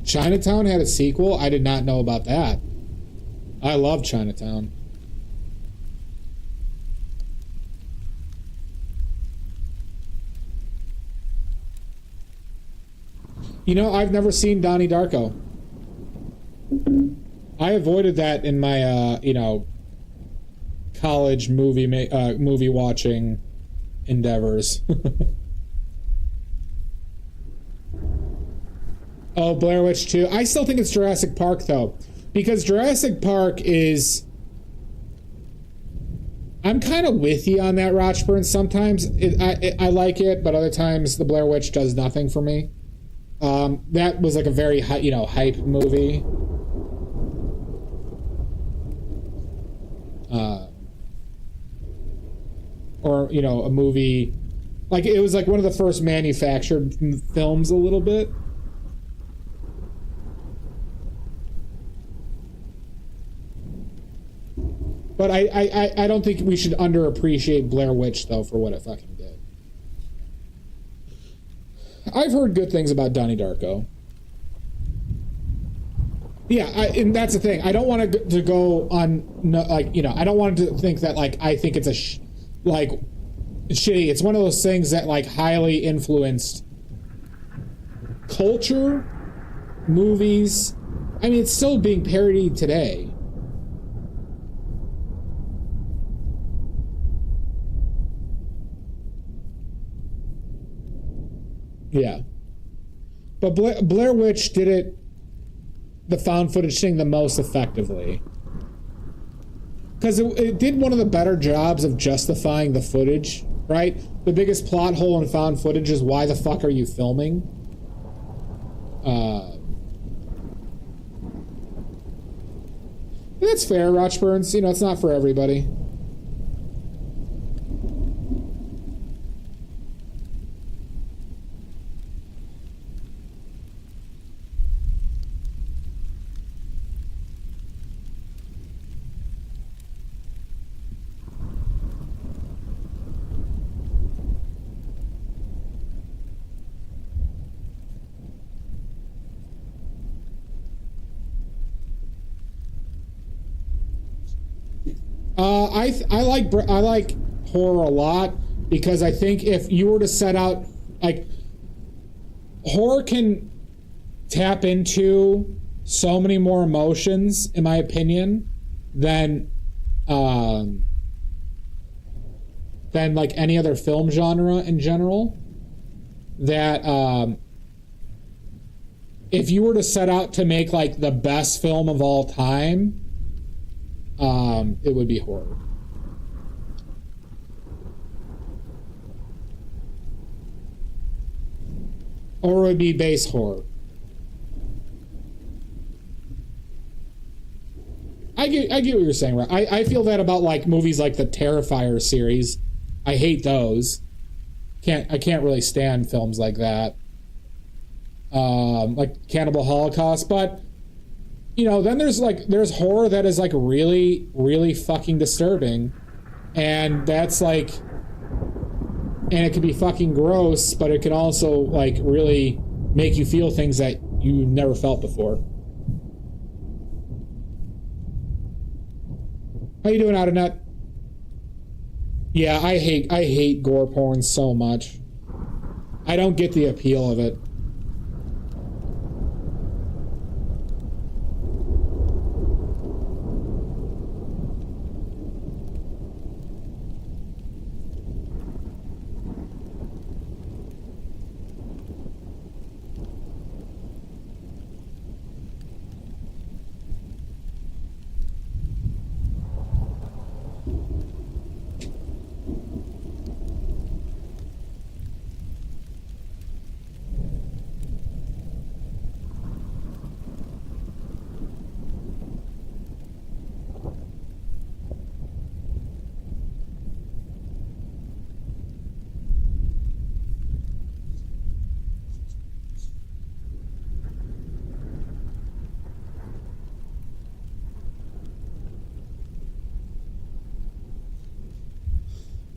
Chinatown had a sequel? I did not know about that. I love Chinatown. You know, I've never seen Donnie Darko. I avoided that in my, you know, college movie watching endeavors. Oh, Blair Witch 2. I still think it's Jurassic Park, though. Because Jurassic Park is... I'm kind of with you on that, Rochburn. Sometimes I like it, but other times the Blair Witch does nothing for me. That was like a very, you know, hype movie. Or, you know, a movie... Like, it was like one of the first manufactured films a little bit. But I don't think we should underappreciate Blair Witch, though, for what it fucking did. I've heard good things about Donnie Darko. Yeah, and that's the thing. I don't want to go on, like, you know, I don't want to think that, like, I think it's like, shitty. It's one of those things that, like, highly influenced culture, movies. I mean, it's still being parodied today. Yeah. But Blair Witch did it, the found footage thing, the most effectively. Because it did one of the better jobs of justifying the footage, right? The biggest plot hole in found footage is, why the fuck are you filming? That's fair, Rochburns. You know, it's not for everybody. I like horror a lot, because I think if you were to set out, like, horror can tap into so many more emotions, in my opinion, than like any other film genre in general. That if you were to set out to make, like, the best film of all time, it would be horror. Or it would be base horror. I get what you're saying, right? I feel that about, like, movies like the Terrifier series. I hate those. I can't really stand films like that. Like Cannibal Holocaust, but, you know, then there's horror that is, like, really, really fucking disturbing, and that's, like, and it can be fucking gross, but it can also, like, really make you feel things that you never felt before. How you doing, Outernet? Yeah, I hate gore porn so much. I don't get the appeal of it.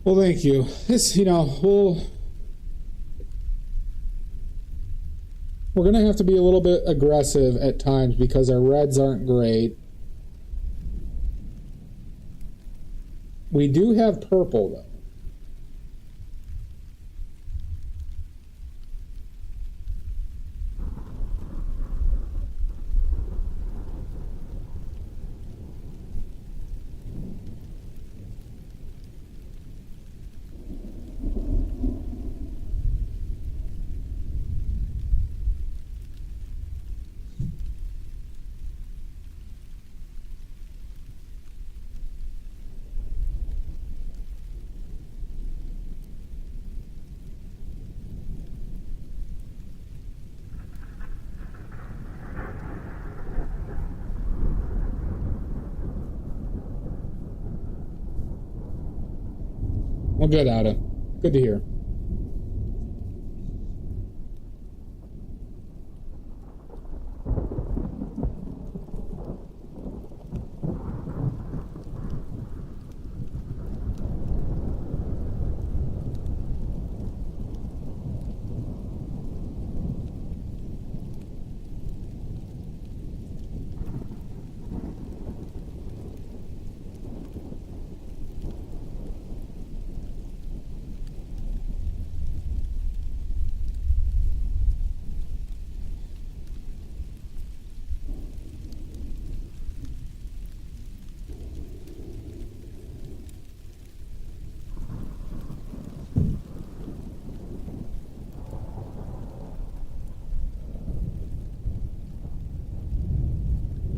Well, thank you. This, you know, we're going to have to be a little bit aggressive at times because our reds aren't great. We do have purple, though. Well, good, Ada. Good to hear.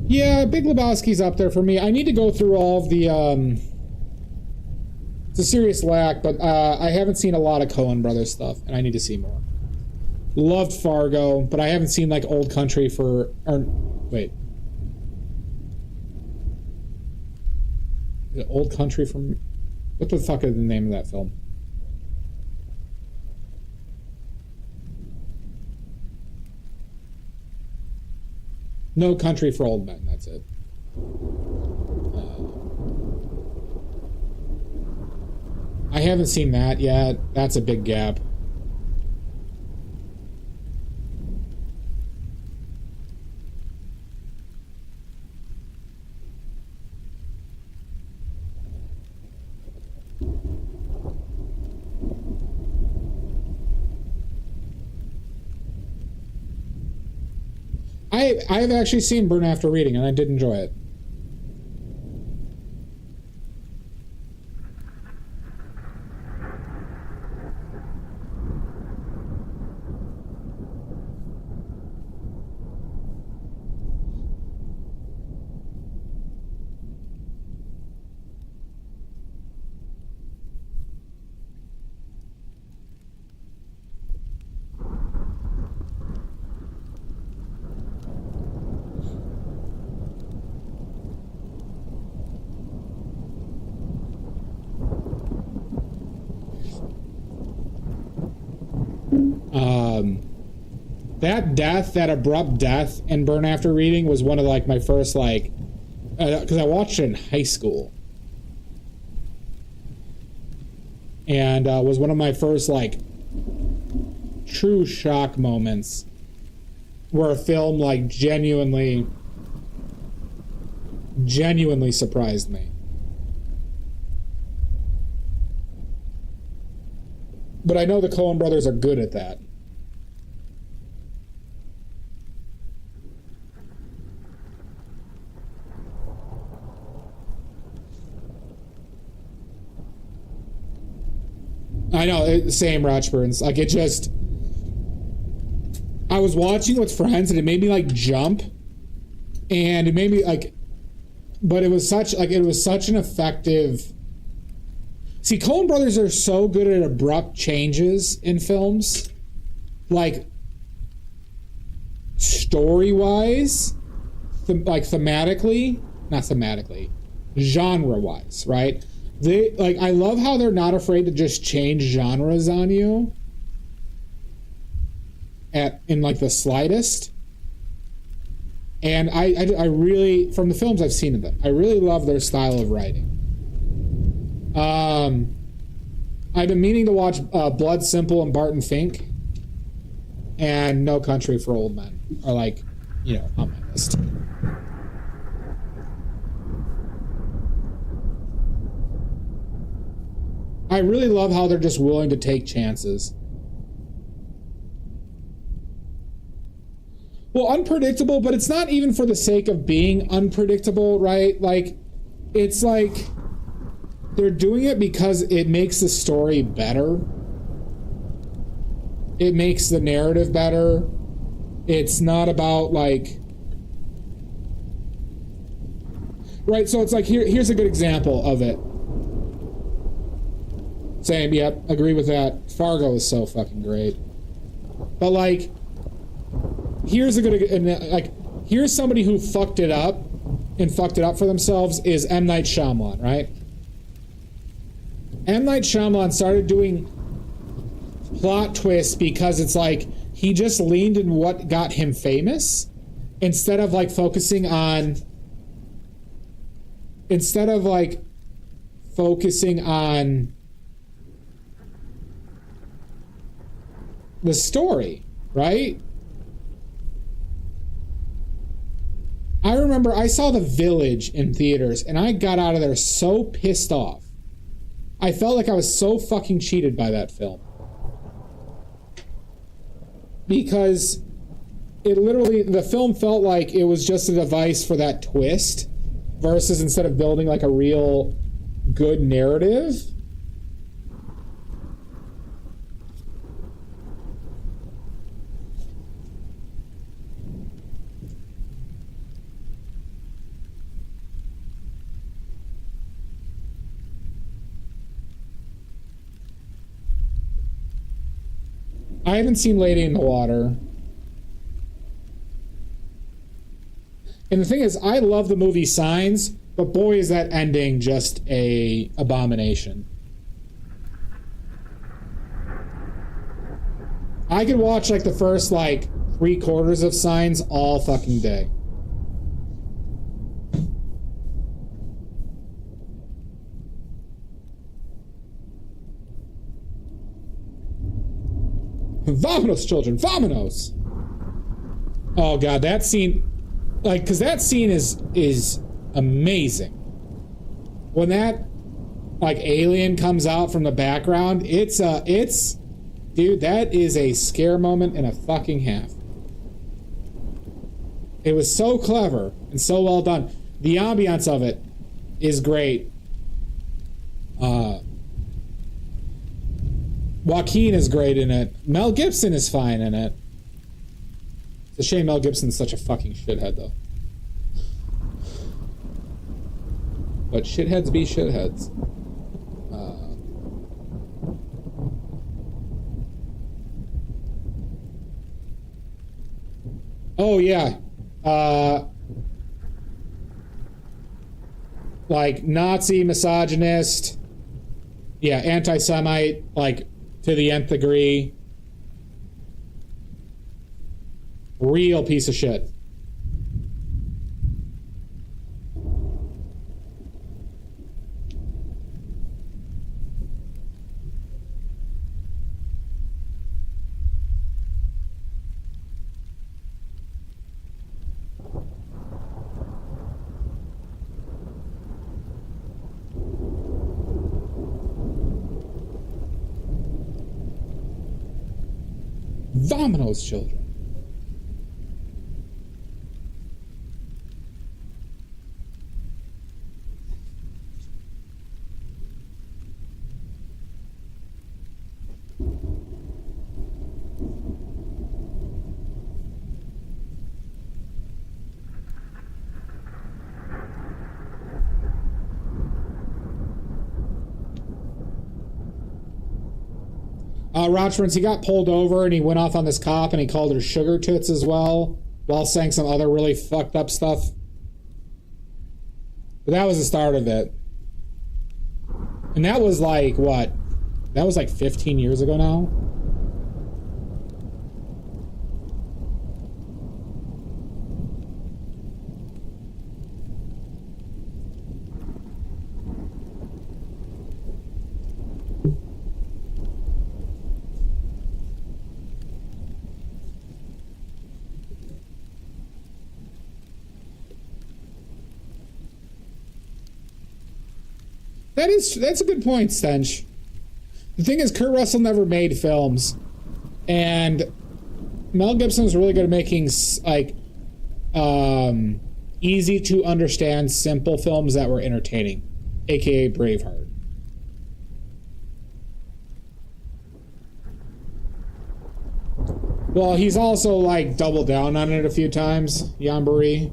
Yeah, Big Lebowski's up there for me. I need to go through all of the, it's a serious lack, but I haven't seen a lot of Coen Brothers stuff, and I need to see more. Loved Fargo, but I haven't seen, like, Old Country for, or, wait. Is it Old Country from, what the fuck is the name of that film? No Country for Old Men, that's it. I haven't seen that yet. That's a big gap. I've actually seen Burn After Reading, and I did enjoy it. That abrupt death in Burn After Reading was one of, like, my first, like, because I watched it in high school, and was one of my first, like, true shock moments where a film, like, genuinely surprised me. But I know the Coen brothers are good at that. I know, same Ratchburns. Like, it just... I was watching with friends, and it made me, like, jump. And it made me, like... But it was such an effective... See, Coen brothers are so good at abrupt changes in films. Like, story-wise, thematically, not thematically, genre-wise, right? They, like, I love how they're not afraid to just change genres on you in like the slightest. And I really, from the films I've seen of them, I really love their style of writing. I've been meaning to watch Blood Simple and Barton Fink, and No Country for Old Men are, like, you know, on my list. I really love how they're just willing to take chances. Well, unpredictable, but it's not even for the sake of being unpredictable, right? Like, it's like they're doing it because it makes the story better. It makes the narrative better. It's not about, like... Right, so it's like, here's a good example of it. Same, yep, agree with that. Fargo is so fucking great. But, like, here's a good, like, here's somebody who fucked it up for themselves is M. Night Shyamalan, right? M. Night Shyamalan started doing plot twists because it's like he just leaned in what got him famous instead of, like, focusing on the story, right? I remember I saw The Village in theaters, and I got out of there so pissed off. I felt like I was so fucking cheated by that film. Because it literally, the film felt like it was just a device for that twist, versus instead of building, like, a real good narrative. I haven't seen Lady in the Water. And the thing is, I love the movie Signs, but boy, is that ending just a abomination. I could watch like the first like 3/4 of Signs all fucking day. Vamonos, children, vamonos! Oh god, that scene, like, because that scene is amazing. When that like alien comes out from the background, it's dude, that is a scare moment and a fucking half. It was so clever and so well done. The ambiance of it is great. Joaquin is great in it. Mel Gibson is fine in it. It's a shame Mel Gibson's such a fucking shithead, though. But shitheads be shitheads. Oh, yeah. Like, Nazi, misogynist. Yeah, anti-Semite, like, to the nth degree. Real piece of shit. Vamonos, children. Rochburns, he got pulled over and he went off on this cop and he called her sugar tits as well, while saying some other really fucked up stuff. But that was the start of it. And that was like, what? That was like 15 years ago now? That's a good point, Stench. The thing is, Kurt Russell never made films, and Mel Gibson was really good at making like easy to understand, simple films that were entertaining, aka Braveheart. Well, he's also like doubled down on it a few times, Yambari.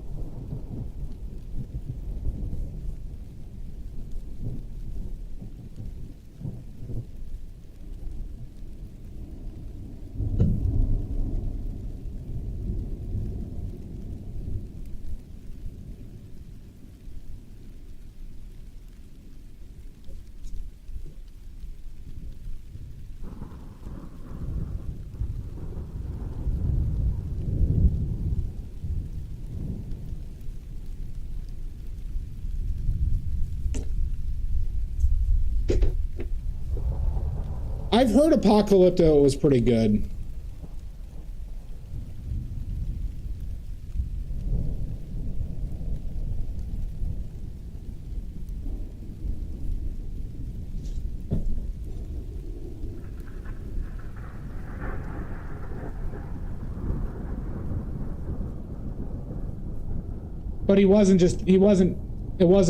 I've heard Apocalypto was pretty good. But it wasn't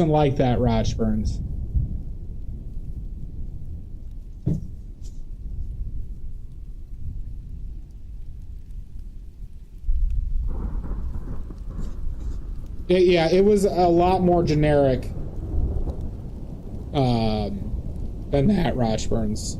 like that, Rochburns. Yeah, it was a lot more generic than that, Rochburns.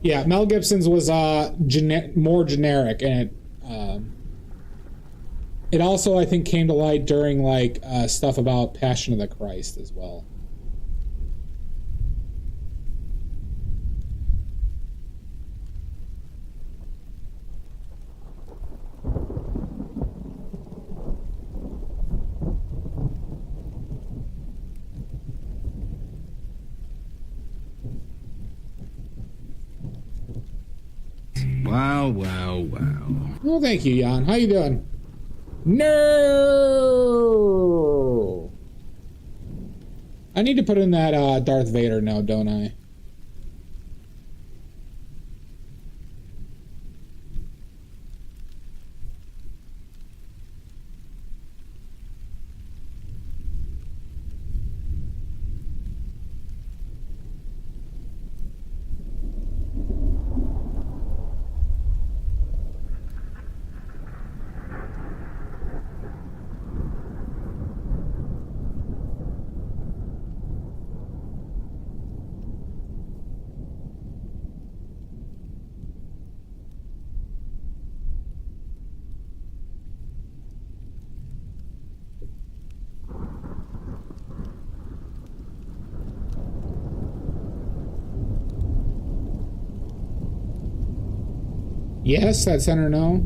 Yeah, Mel Gibson's was more generic, and it also, I think, came to light during like stuff about Passion of the Christ as well. Wow, wow, wow. Well, thank you, Jan. How you doing? No! I need to put in that Darth Vader now, don't I? Yes, that center no.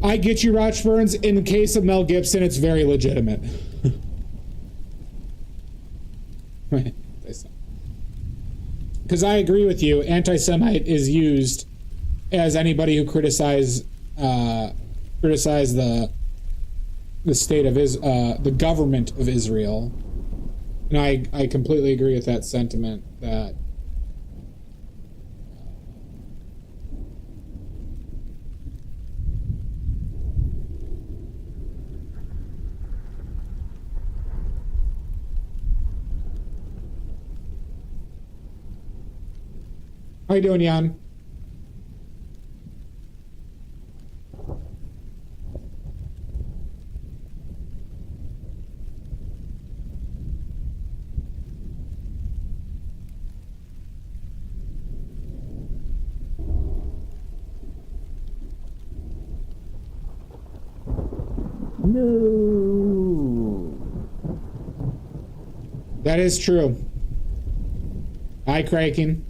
I get you, Roch Burns. In the case of Mel Gibson, it's very legitimate. Because I agree with you, anti-Semite is used as anybody who criticize the state of the government of Israel. And I completely agree with that sentiment that How you doing, Jan? No. That is true. Hi, Kraken.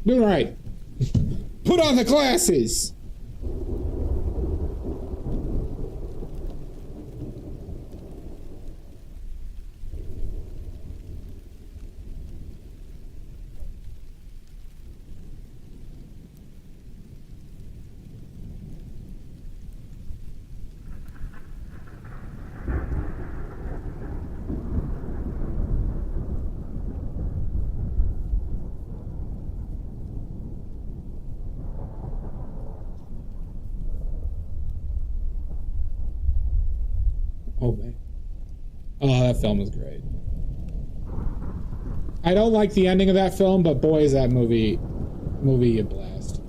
Doing right. Put on the glasses. Oh, man. Oh, that film was great. I don't like the ending of that film, but boy, is that movie a blast.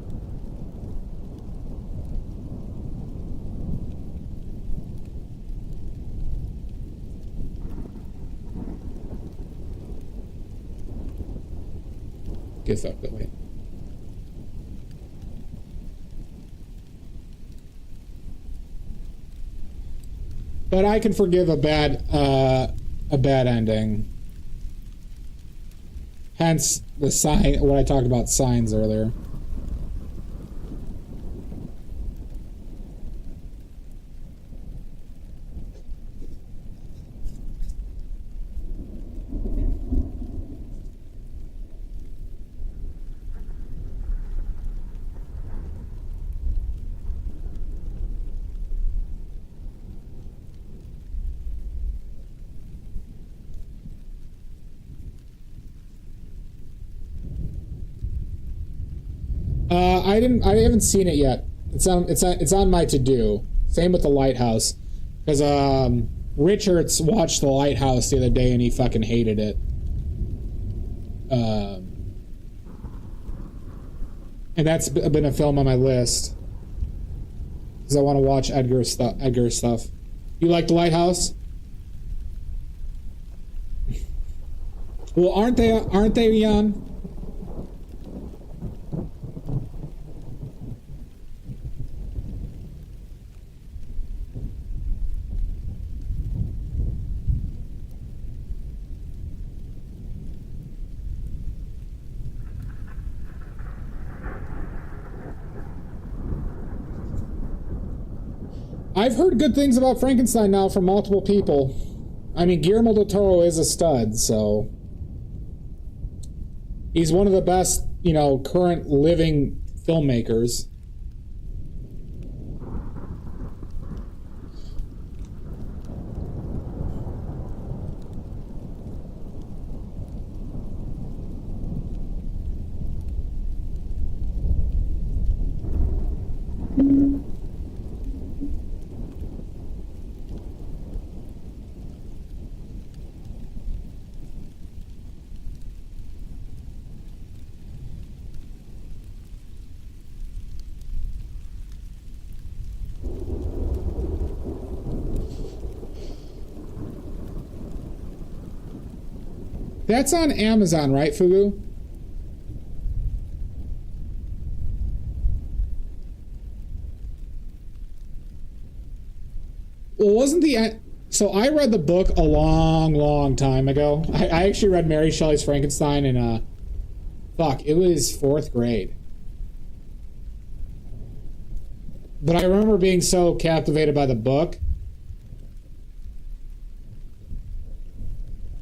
Get fucked that way. But I can forgive a bad ending. Hence the sign, what I talked about signs earlier. I haven't seen it yet. It's on my to-do. Same with The Lighthouse. Because Richards watched The Lighthouse the other day and he fucking hated it. And that's been a film on my list. Because I want to watch Edgar stuff. You like The Lighthouse? Well, aren't they, Jan? I've heard good things about Frankenstein now from multiple people. I mean, Guillermo del Toro is a stud, so he's one of the best, you know, current living filmmakers. That's on Amazon, right, Fugu? Well, wasn't the... So I read the book a long time ago. I actually read Mary Shelley's Frankenstein in, fuck, it was 4th grade. But I remember being so captivated by the book.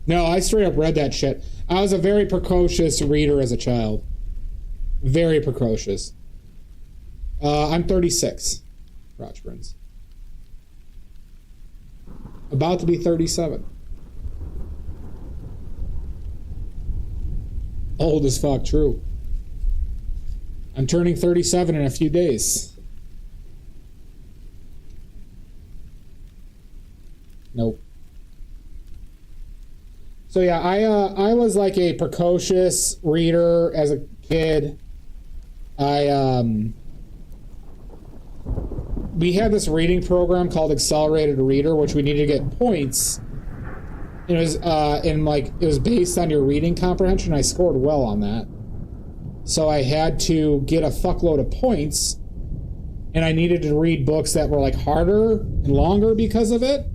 No, I straight up read that shit. I was a very precocious reader as a child. Very precocious. I'm 36, Rochburns. About to be 37. Old as fuck, true. I'm turning 37 in a few days. Nope. So yeah, I was like a precocious reader as a kid. We had this reading program called Accelerated Reader, which we needed to get points. It was it was based on your reading comprehension. I scored well on that, so I had to get a fuckload of points, and I needed to read books that were like harder and longer because of it.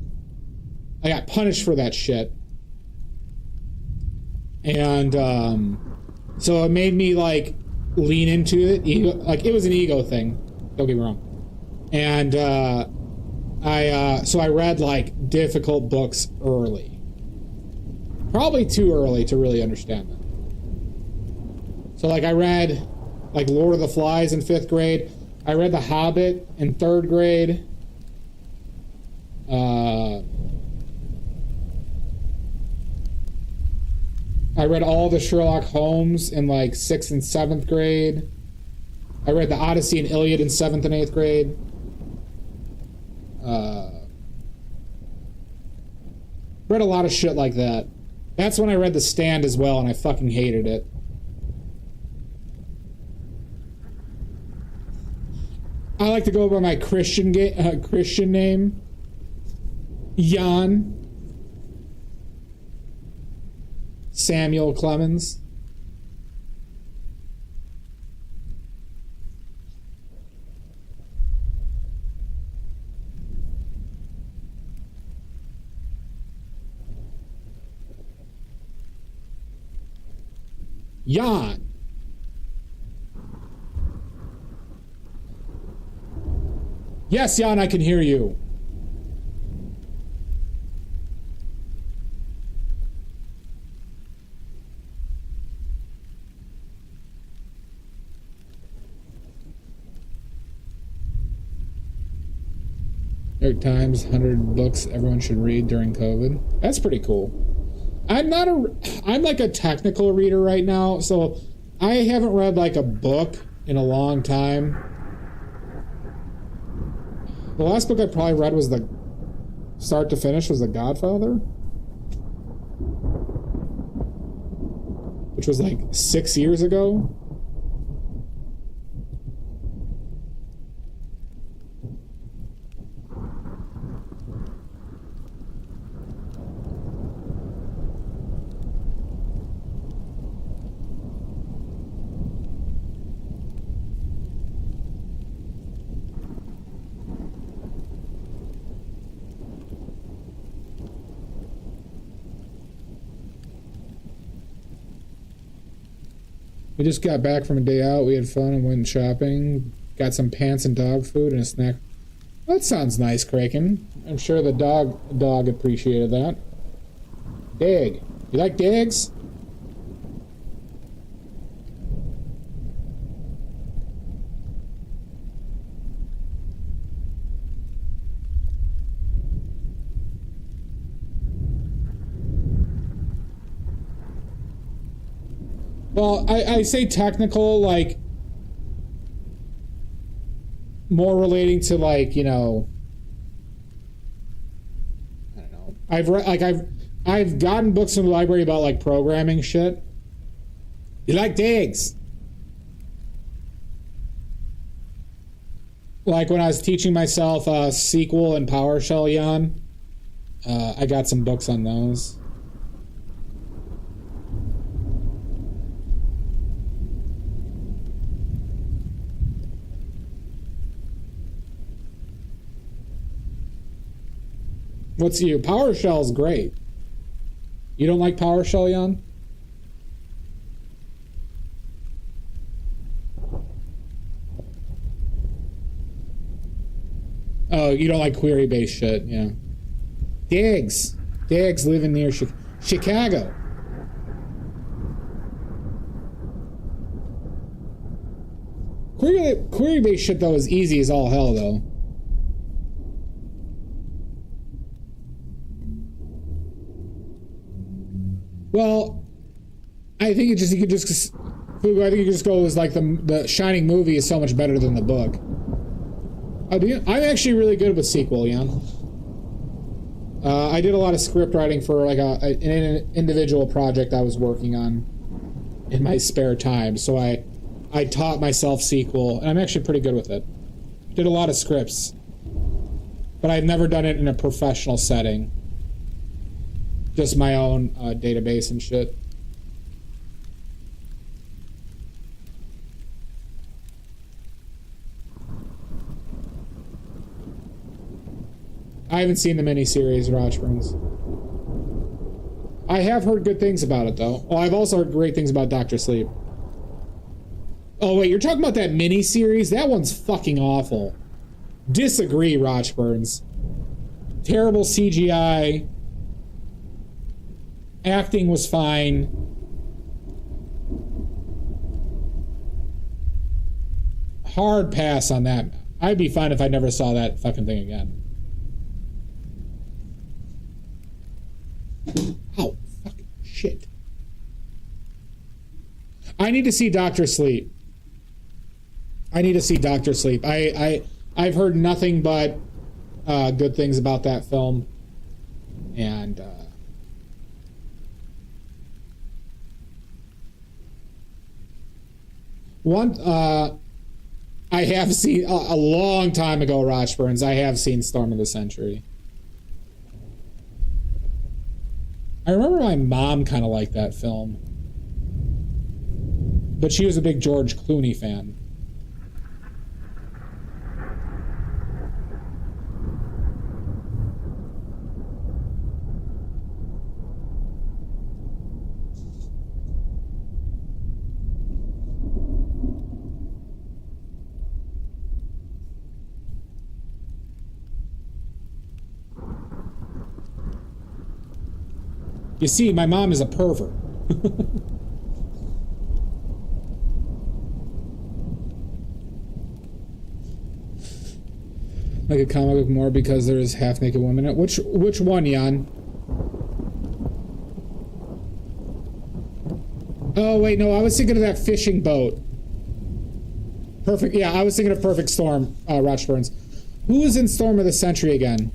I got punished for that shit. And so it made me like lean into it. Like it was an ego thing. Don't get me wrong. And so I read like difficult books early. Probably too early to really understand them. So like I read like Lord of the Flies in 5th grade. I read The Hobbit in 3rd grade. I read all the Sherlock Holmes in like 6th and 7th grade. I read the Odyssey and Iliad in 7th and 8th grade. Read a lot of shit like that. That's when I read The Stand as well, and I fucking hated it. I like to go by my Christian name, Jan Samuel Clemens. Jan. Yes, Jan, I can hear you. New York Times, 100 books everyone should read during COVID. That's pretty cool. I'm like a technical reader right now, so I haven't read like a book in a long time. The last book I probably read was the start to finish was The Godfather, which was like 6 years ago. We just got back from a day out. We had fun and went shopping. Got some pants and dog food and a snack. That sounds nice, Kraken. I'm sure the dog appreciated that. Dig. You like digs? Well, I say technical, like, more relating to, like, you know, I don't know. I've gotten books in the library about, like, programming shit. You like digs? Like when I was teaching myself SQL and PowerShell, Jan, I got some books on those. What's you? PowerShell is great. You don't like PowerShell, Jan? Oh, you don't like query-based shit, yeah. Diggs living near Chicago. Query-based shit, though, is easy as all hell, though. Well, I think you could just go as like the Shining movie is so much better than the book. Oh, do you? I'm actually really good with SQL, Jan. I did a lot of script writing for like an individual project I was working on in my spare time, so I taught myself SQL, and I'm actually pretty good with it. Did a lot of scripts, but I've never done it in a professional setting. Just my own database and shit. I haven't seen the miniseries, Rochburns. I have heard good things about it, though. Oh, I've also heard great things about Dr. Sleep. Oh, wait, you're talking about that miniseries? That one's fucking awful. Disagree, Rochburns. Terrible CGI. Acting was fine. Hard pass on that. I'd be fine if I never saw that fucking thing again. Oh, fucking shit. I need to see Dr. Sleep. I've heard nothing but good things about that film. And, I have seen a long time ago, Rochburns. I have seen Storm of the Century. I remember my mom kind of liked that film, but she was a big George Clooney fan. You see, my mom is a pervert. Like a comic book more because there's half-naked women in it. Which one, Jan? Oh, wait, no, I was thinking of that fishing boat. Perfect, yeah, I was thinking of Perfect Storm, Rochburns. Who is in Storm of the Century again?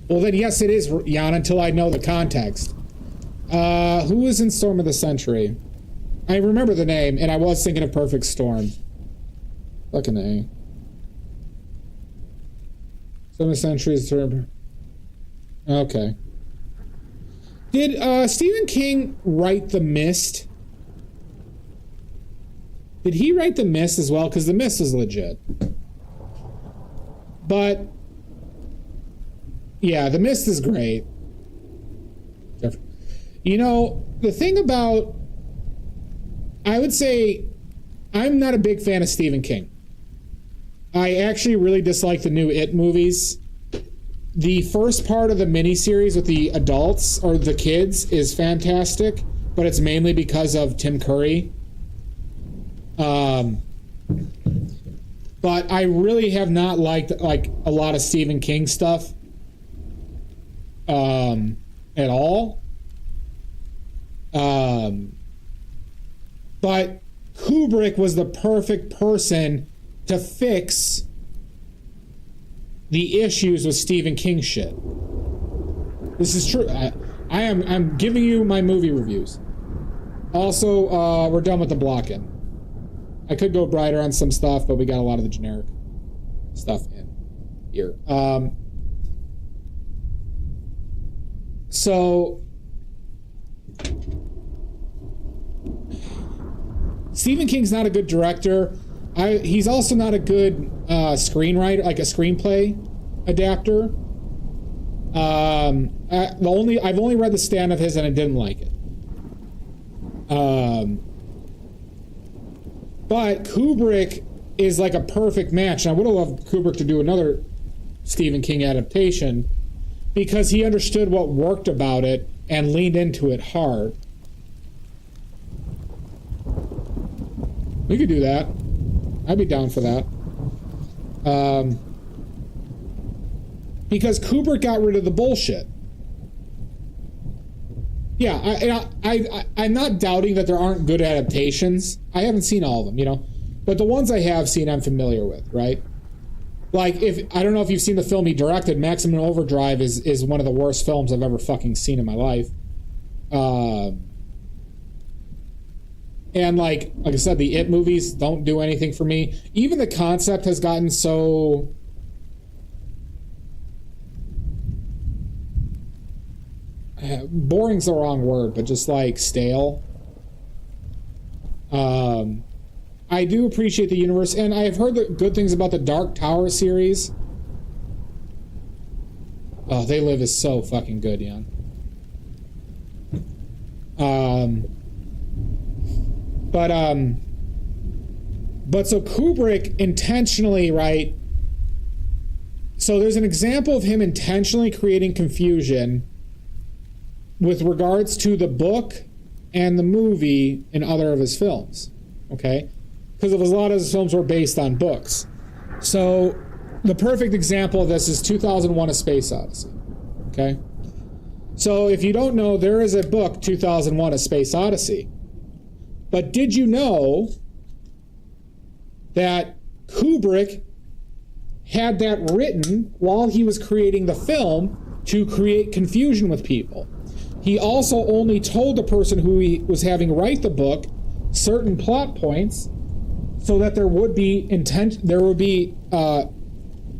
Well, then, yes, it is, Jan, until I know the context. Who is in Storm of the Century? I remember the name, and I was thinking of Perfect Storm. Fucking A. Storm of the Century is term. Okay. Did Stephen King write The Mist? Did he write The Mist as well? Because The Mist is legit. But yeah, The Mist is great. You know, the thing about I would say I'm not a big fan of Stephen King. I actually really dislike the new It movies. The first part of the miniseries with the adults or the kids is fantastic, but it's mainly because of Tim Curry. But I really have not liked like a lot of Stephen King stuff at all. But Kubrick was the perfect person to fix the issues with Stephen King shit. This is true. I'm giving you my movie reviews. Also, we're done with the block-in. I could go brighter on some stuff, but we got a lot of the generic stuff in here. So Stephen King's not a good director. He's also not a good screenwriter, like a screenplay adapter. I've only read The Stand of his and I didn't like it. But Kubrick is like a perfect match. And I would have loved Kubrick to do another Stephen King adaptation because he understood what worked about it and leaned into it hard. We could do that. I'd be down for that. Because Kubrick got rid of the bullshit. Yeah, I'm not doubting that there aren't good adaptations. I haven't seen all of them, you know. But the ones I have seen, I'm familiar with, right? Like, I don't know if you've seen the film he directed, Maximum Overdrive is one of the worst films I've ever fucking seen in my life. And like I said, the It movies don't do anything for me. Even the concept has gotten so... boring's the wrong word, but just like stale. I do appreciate the universe, and I've heard the good things about the Dark Tower series. Oh, They Live is so fucking good, Jan. But so Kubrick intentionally, right? So there's an example of him intentionally creating confusion with regards to the book and the movie in other of his films, okay? Because a lot of his films were based on books. So the perfect example of this is 2001: A Space Odyssey, okay? So if you don't know, there is a book, 2001: A Space Odyssey. But did you know that Kubrick had that written while he was creating the film to create confusion with people? He also only told the person who he was having write the book certain plot points so that there would be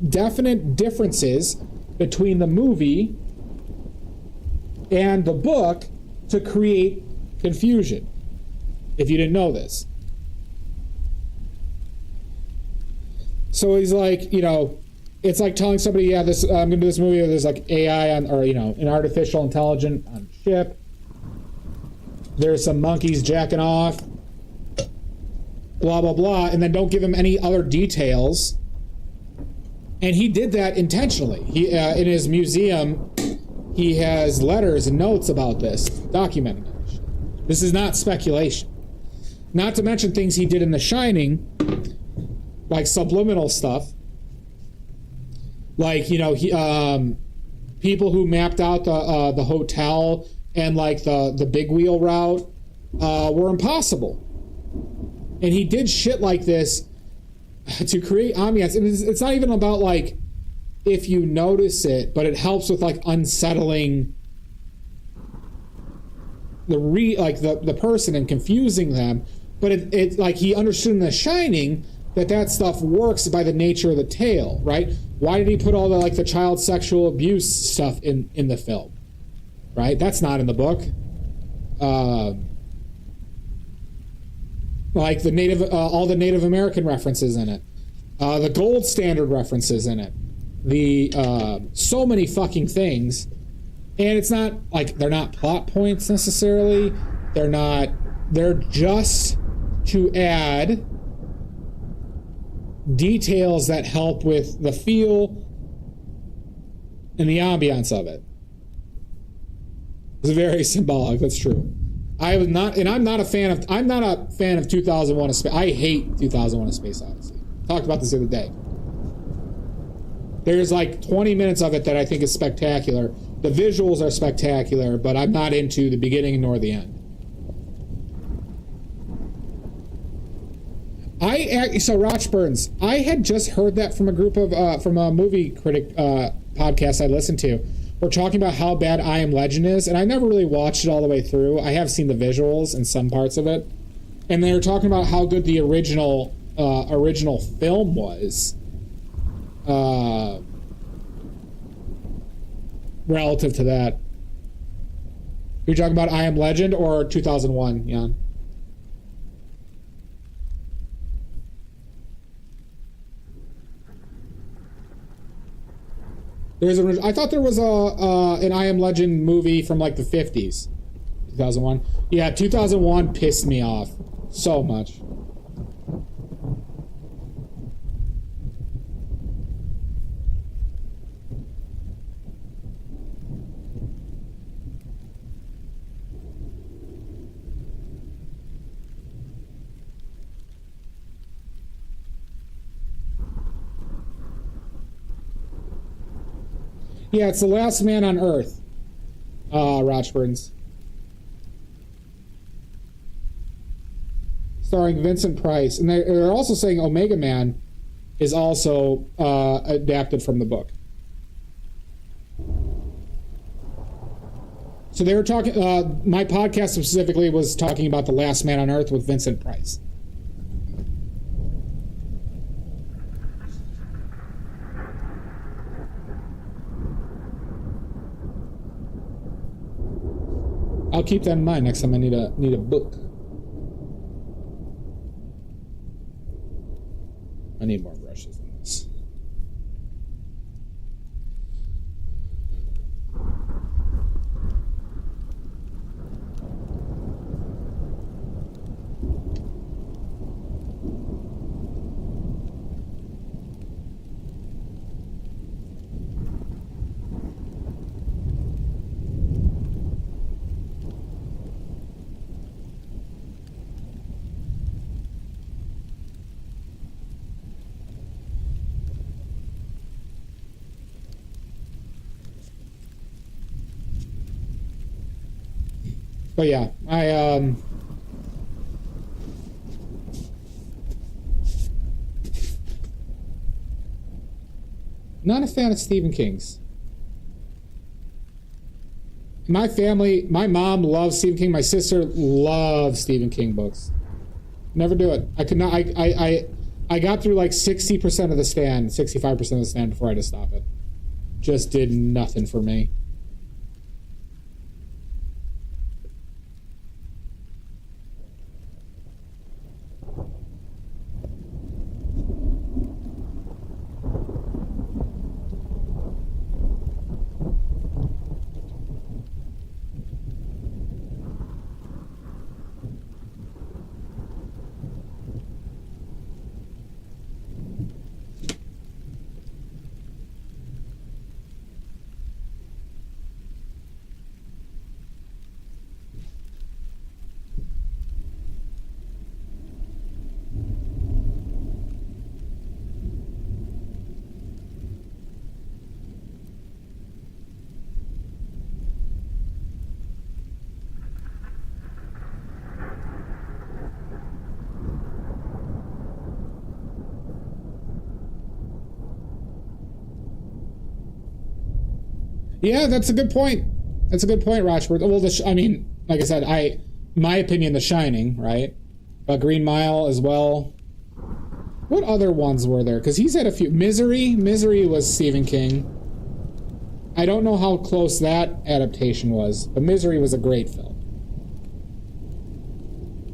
definite differences between the movie and the book to create confusion. If you didn't know this. So he's like, you know, it's like telling somebody, yeah, this I'm gonna do this movie where there's like AI on, or you know, an artificial intelligence on a ship. There's some monkeys jacking off. Blah blah blah, and then don't give him any other details. And he did that intentionally. He in his museum, he has letters and notes about this, documenting it. This is not speculation. Not to mention things he did in The Shining, like subliminal stuff. Like, you know, he, people who mapped out the hotel and like the big wheel route were impossible. And he did shit like this to create ambiance. And it's not even about like if you notice it, but it helps with like unsettling the person and confusing them. But it like he understood in The Shining that stuff works by the nature of the tale, right? Why did he put all the child sexual abuse stuff in the film, right? That's not in the book. Like the all the Native American references in it, the gold standard references in it, the so many fucking things, and it's not like they're not plot points necessarily. They're just to add details that help with the feel and the ambiance of it. It's very symbolic. That's true. I'm not a fan of 2001: A Space. I hate 2001: A Space Odyssey. Talked about this the other day. There's like 20 minutes of it that I think is spectacular. The visuals are spectacular, but I'm not into the beginning nor the end. So Roch Burns, I had just heard that from a group of from a movie critic podcast I listened to. We're talking about how bad I Am Legend is, and I never really watched it all the way through. I have seen the visuals and some parts of it, and they were talking about how good the original film was, relative to that. You're talking about I Am Legend or 2001, Jan? I thought there was an I Am Legend movie from like the 50s. 2001. Yeah, 2001 pissed me off so much. Yeah, it's The Last Man on Earth, Roch Burns. Starring Vincent Price. And they're also saying Omega Man is also adapted from the book. So they were talking, my podcast specifically was talking about The Last Man on Earth with Vincent Price. I'll keep that in mind next time I need a book. I need more brushes than this. But yeah, not a fan of Stephen King's. My family, my mom loves Stephen King. My sister loves Stephen King books. Never do it. I could not. I got through like 60% of the stand, 65% of the stand before I had to stop it. Just did nothing for me. Yeah, that's a good point. That's a good point, Rochford. Well, I mean, like I said, my opinion, The Shining, right? But Green Mile as well. What other ones were there? Because he's had a few. Misery was Stephen King. I don't know how close that adaptation was, but Misery was a great film.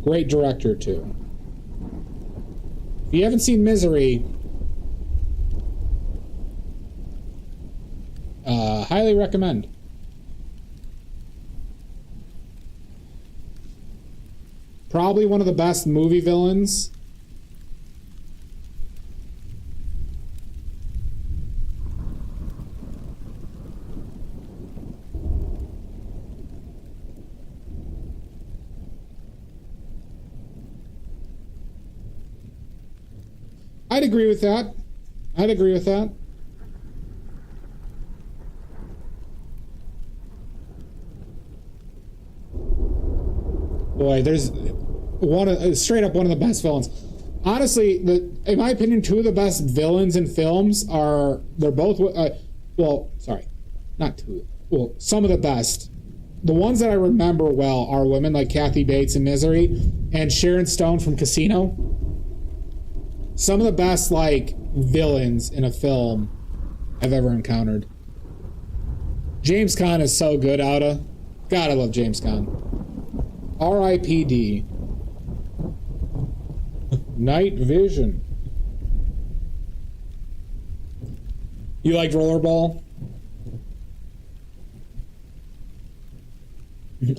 Great director, too. If you haven't seen Misery, highly recommend. Probably one of the best movie villains. I'd agree with that. I'd agree with that. Boy, there's straight up one of the best villains. Honestly, in my opinion, two of the best villains in films are, they're both, well, sorry, not two, well, some of the best. The ones that I remember well are women like Kathy Bates in Misery and Sharon Stone from Casino. Some of the best, like, villains in a film I've ever encountered. James Caan is so good, Outa. God, I love James Caan. R.I.P.D. Night Vision. You liked Rollerball?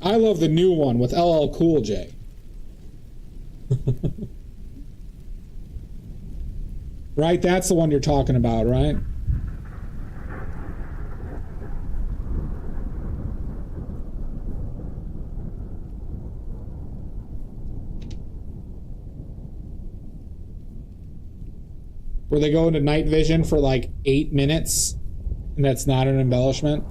I love the new one with LL Cool J. Right? That's the one you're talking about, right? Where they go into night vision for like 8 minutes, and that's not an embellishment.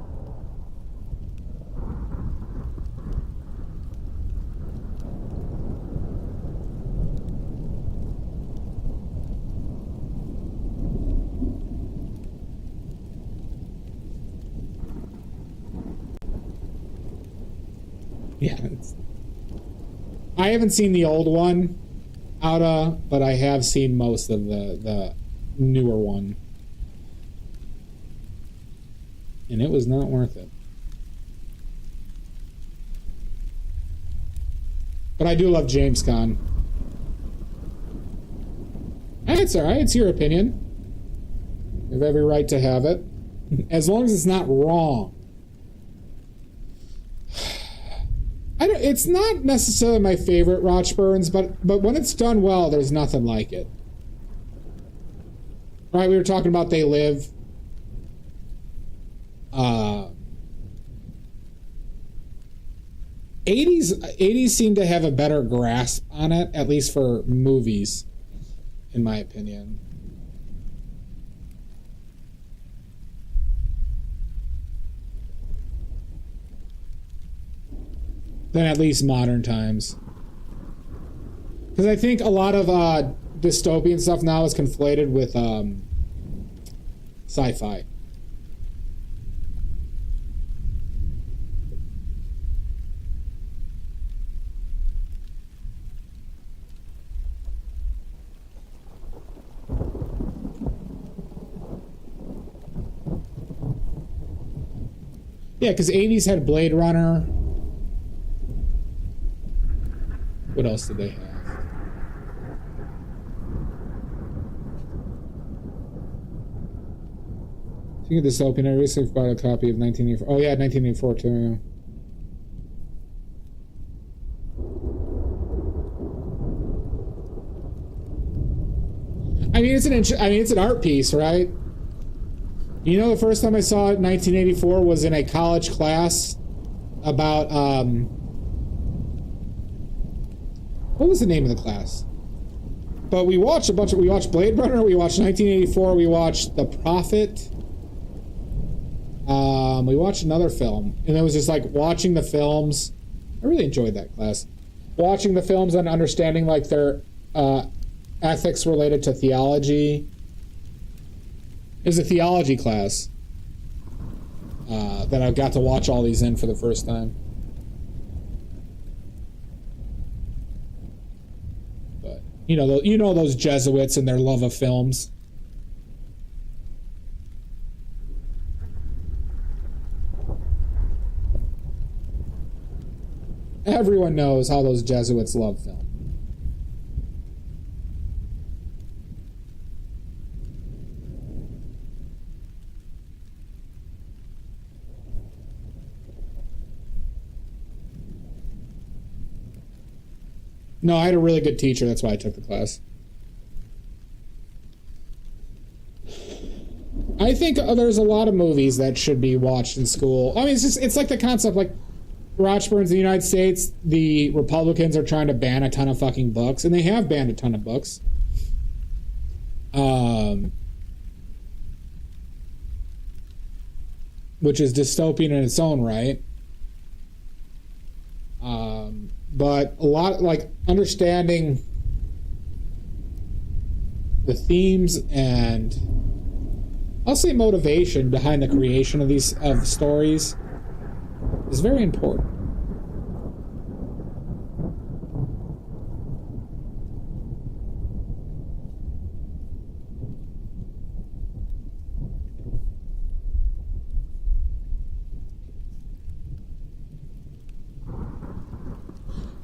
Yeah, I haven't seen the old one, Outa, but I have seen most of the newer one, and it was not worth it. But I do love James Caan. It's alright, it's your opinion. You have every right to have it, as long as it's not wrong. It's not necessarily my favorite Roch Burns, but when it's done well, there's nothing like it. Right, we were talking about They Live. 80s seem to have a better grasp on it, at least for movies, in my opinion. Than at least modern times. Because I think a lot of dystopian stuff now is conflated with sci-fi. Yeah, because 80s had Blade Runner. What else did they have? Speaking of dystopian, I recently bought a copy of 1984. Oh yeah, 1984 too. Yeah. I mean, it's an art piece, right? You know, the first time I saw it, 1984, was in a college class about what was the name of the class? But we watched we watched Blade Runner, we watched 1984, we watched The Prophet. We watched another film, and it was just like watching the films. I really enjoyed that class. Watching the films and understanding like their ethics related to theology. It was a theology class that I got to watch all these in for the first time. But you know those Jesuits and their love of films. Everyone knows how those Jesuits love film. No, I had a really good teacher. That's why I took the class. I think there's a lot of movies that should be watched in school. I mean, it's like the concept, like Rochburn's in the United States, the Republicans are trying to ban a ton of fucking books, and they have banned a ton of books. Which is dystopian in its own right. But a lot, like, understanding the themes and I'll say motivation behind the creation of these stories is very important.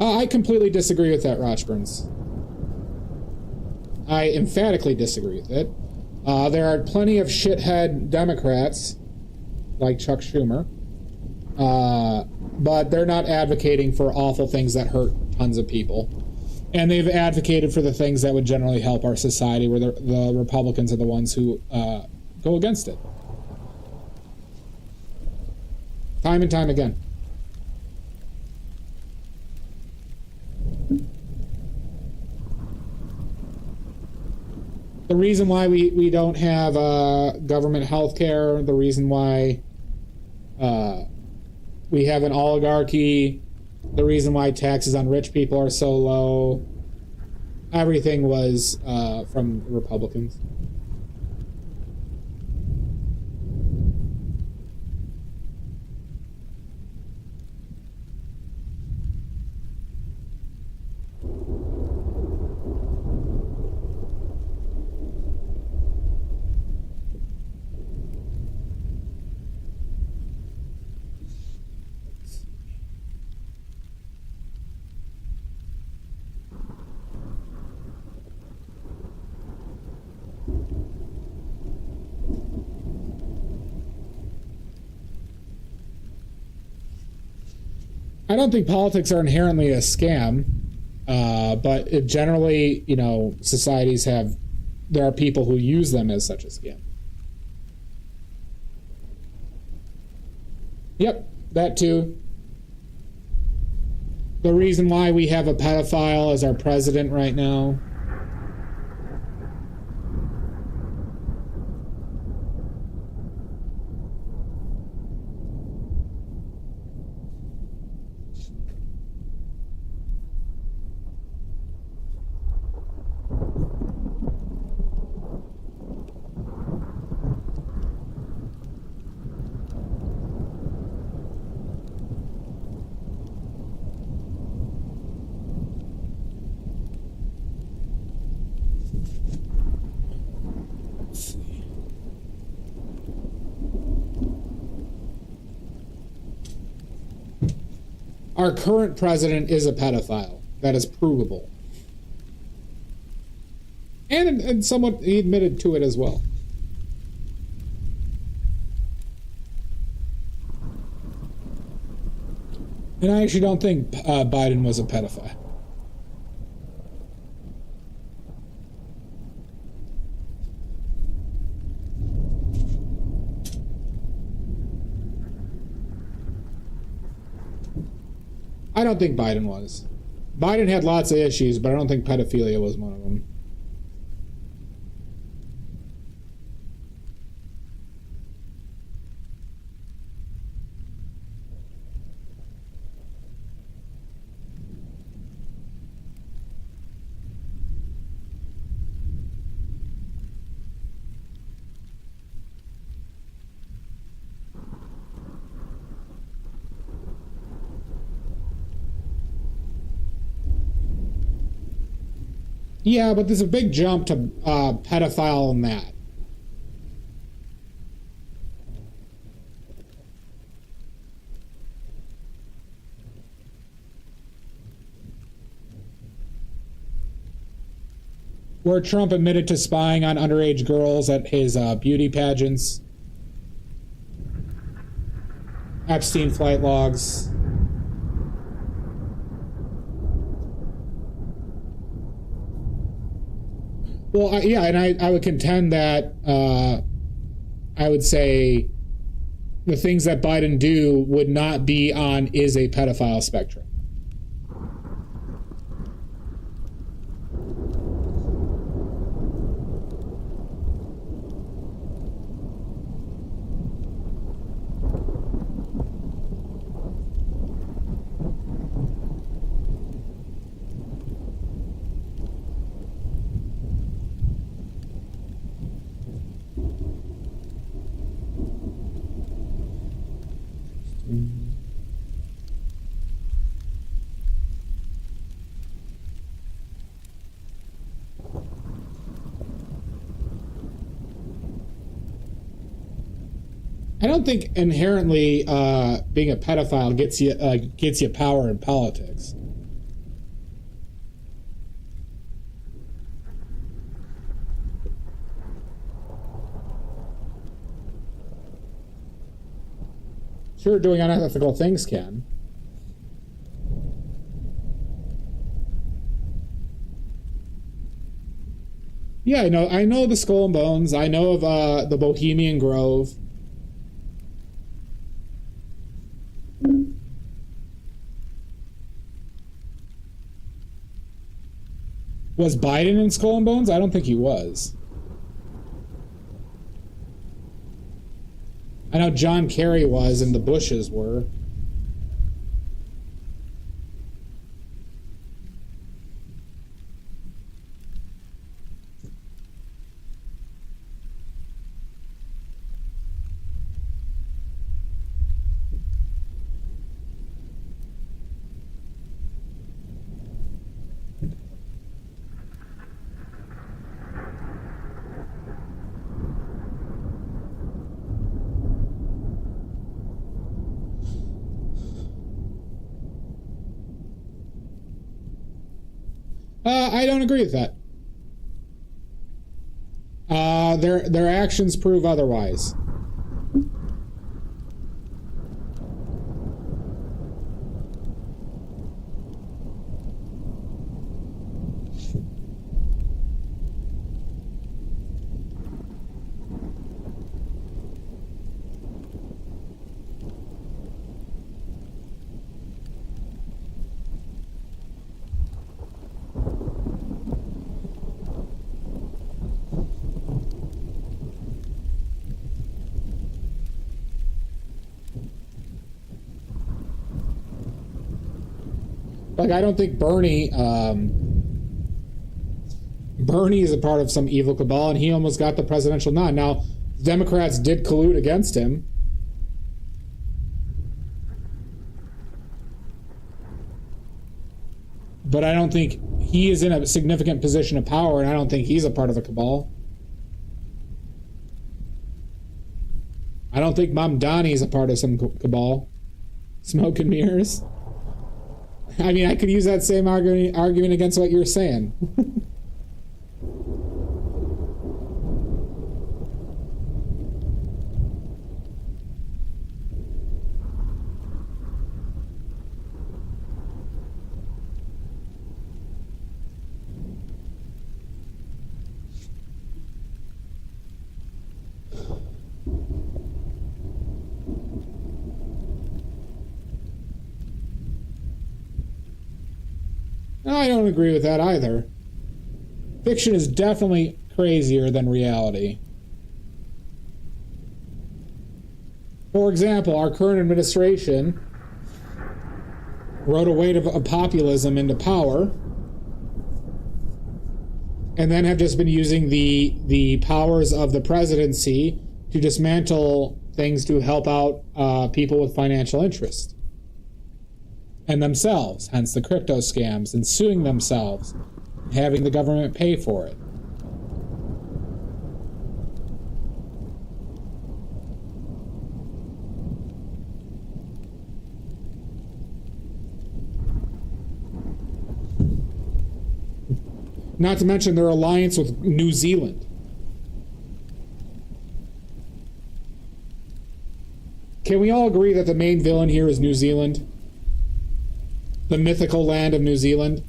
I completely disagree with that, Rochburns. I emphatically disagree with it. There are plenty of shithead Democrats, like Chuck Schumer, but they're not advocating for awful things that hurt tons of people. And they've advocated for the things that would generally help our society, where the Republicans are the ones who go against it. Time and time again. The reason why we don't have government health care, the reason why we have an oligarchy, the reason why taxes on rich people are so low, everything was from Republicans. I don't think politics are inherently a scam, but it generally, you know, societies have, there are people who use them as such a scam. Yep, that too. The reason why we have a pedophile as our president right now. Our current president is a pedophile. That is provable. And somewhat, he admitted to it as well. And I actually don't think Biden was a pedophile. I don't think Biden was. Biden had lots of issues, but I don't think pedophilia was one of them. Yeah, but there's a big jump to pedophile and that. Where Trump admitted to spying on underage girls at his beauty pageants. Epstein flight logs. Well, yeah, and I would contend that I would say the things that Biden do would not be on is a pedophile spectrum. I don't think inherently being a pedophile gets you power in politics. Sure, doing unethical things can. Yeah, I know the Skull and Bones. I know of the Bohemian Grove. Was Biden in Skull and Bones? I don't think he was. I know John Kerry was, and the Bushes were. I don't agree with that. Their actions prove otherwise. Like, I don't think Bernie is a part of some evil cabal, and he almost got the presidential nod. Now, Democrats did collude against him. But I don't think he is in a significant position of power, and I don't think he's a part of the cabal. I don't think Mom Donnie's a part of some cabal. Smoke and mirrors. I mean, I could use that same argument against what you're saying. No, I don't agree with that either. Fiction is definitely crazier than reality. For example, our current administration rode a wave of populism into power, and then have just been using the powers of the presidency to dismantle things to help out people with financial interest. And themselves, hence the crypto scams, and suing themselves, having the government pay for it. Not to mention their alliance with New Zealand. Can we all agree that the main villain here is New Zealand? The mythical land of New Zealand?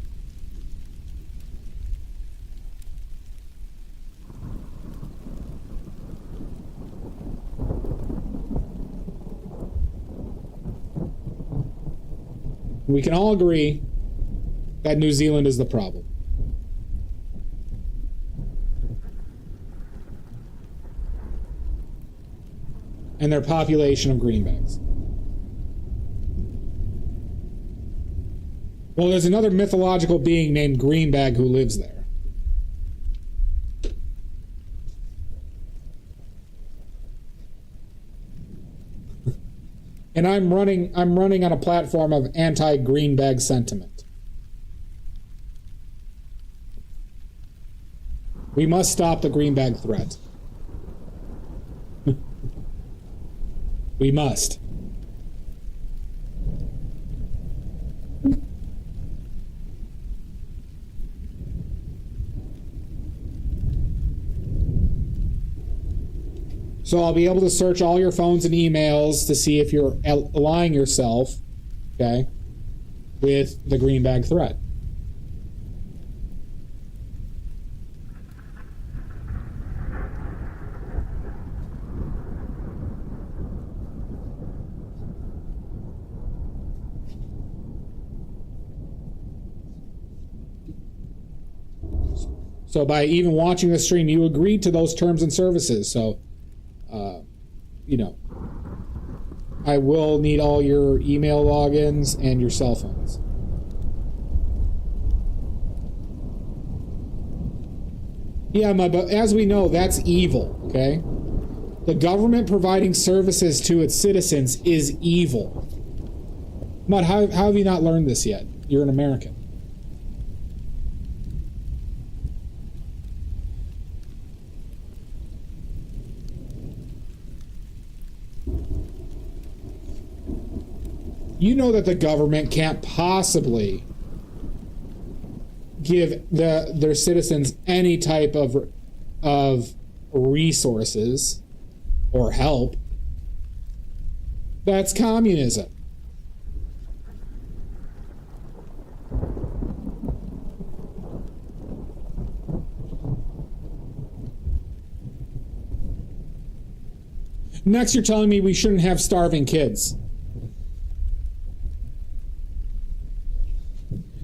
We can all agree that New Zealand is the problem. And their population of greenbacks. Well, there's another mythological being named Greenbag who lives there. And I'm running on a platform of anti-greenbag sentiment. We must stop the greenbag threat. We must. So I'll be able to search all your phones and emails to see if you're aligning yourself, okay, with the greenbag threat. So by even watching the stream, you agreed to those terms and services. So, you know, I will need all your email logins and your cell phones. Yeah, but as we know, that's evil, okay? The government providing services to its citizens is evil. Mud, how have you not learned this yet? You're an American. You know that the government can't possibly give their citizens any type of resources or help. That's communism. Next, you're telling me we shouldn't have starving kids.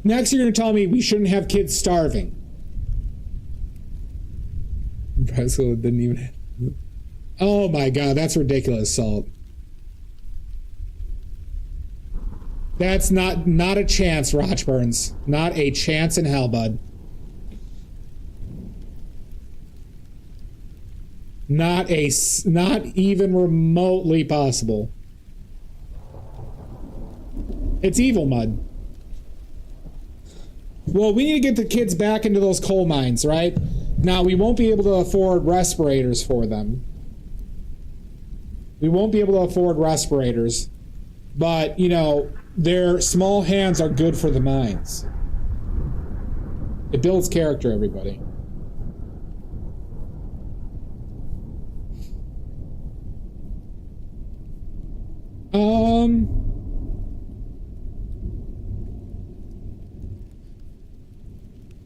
Next, you're going to tell me we shouldn't have kids starving. Brazil didn't even have... Oh my God, that's ridiculous, Salt. That's not a chance, Rochburns. Not a chance in hell, bud. Not even remotely possible. It's evil, Mud. Well, we need to get the kids back into those coal mines, right? Now, we won't be able to afford respirators for them. We won't be able to afford respirators. But, you know, their small hands are good for the mines. It builds character, everybody.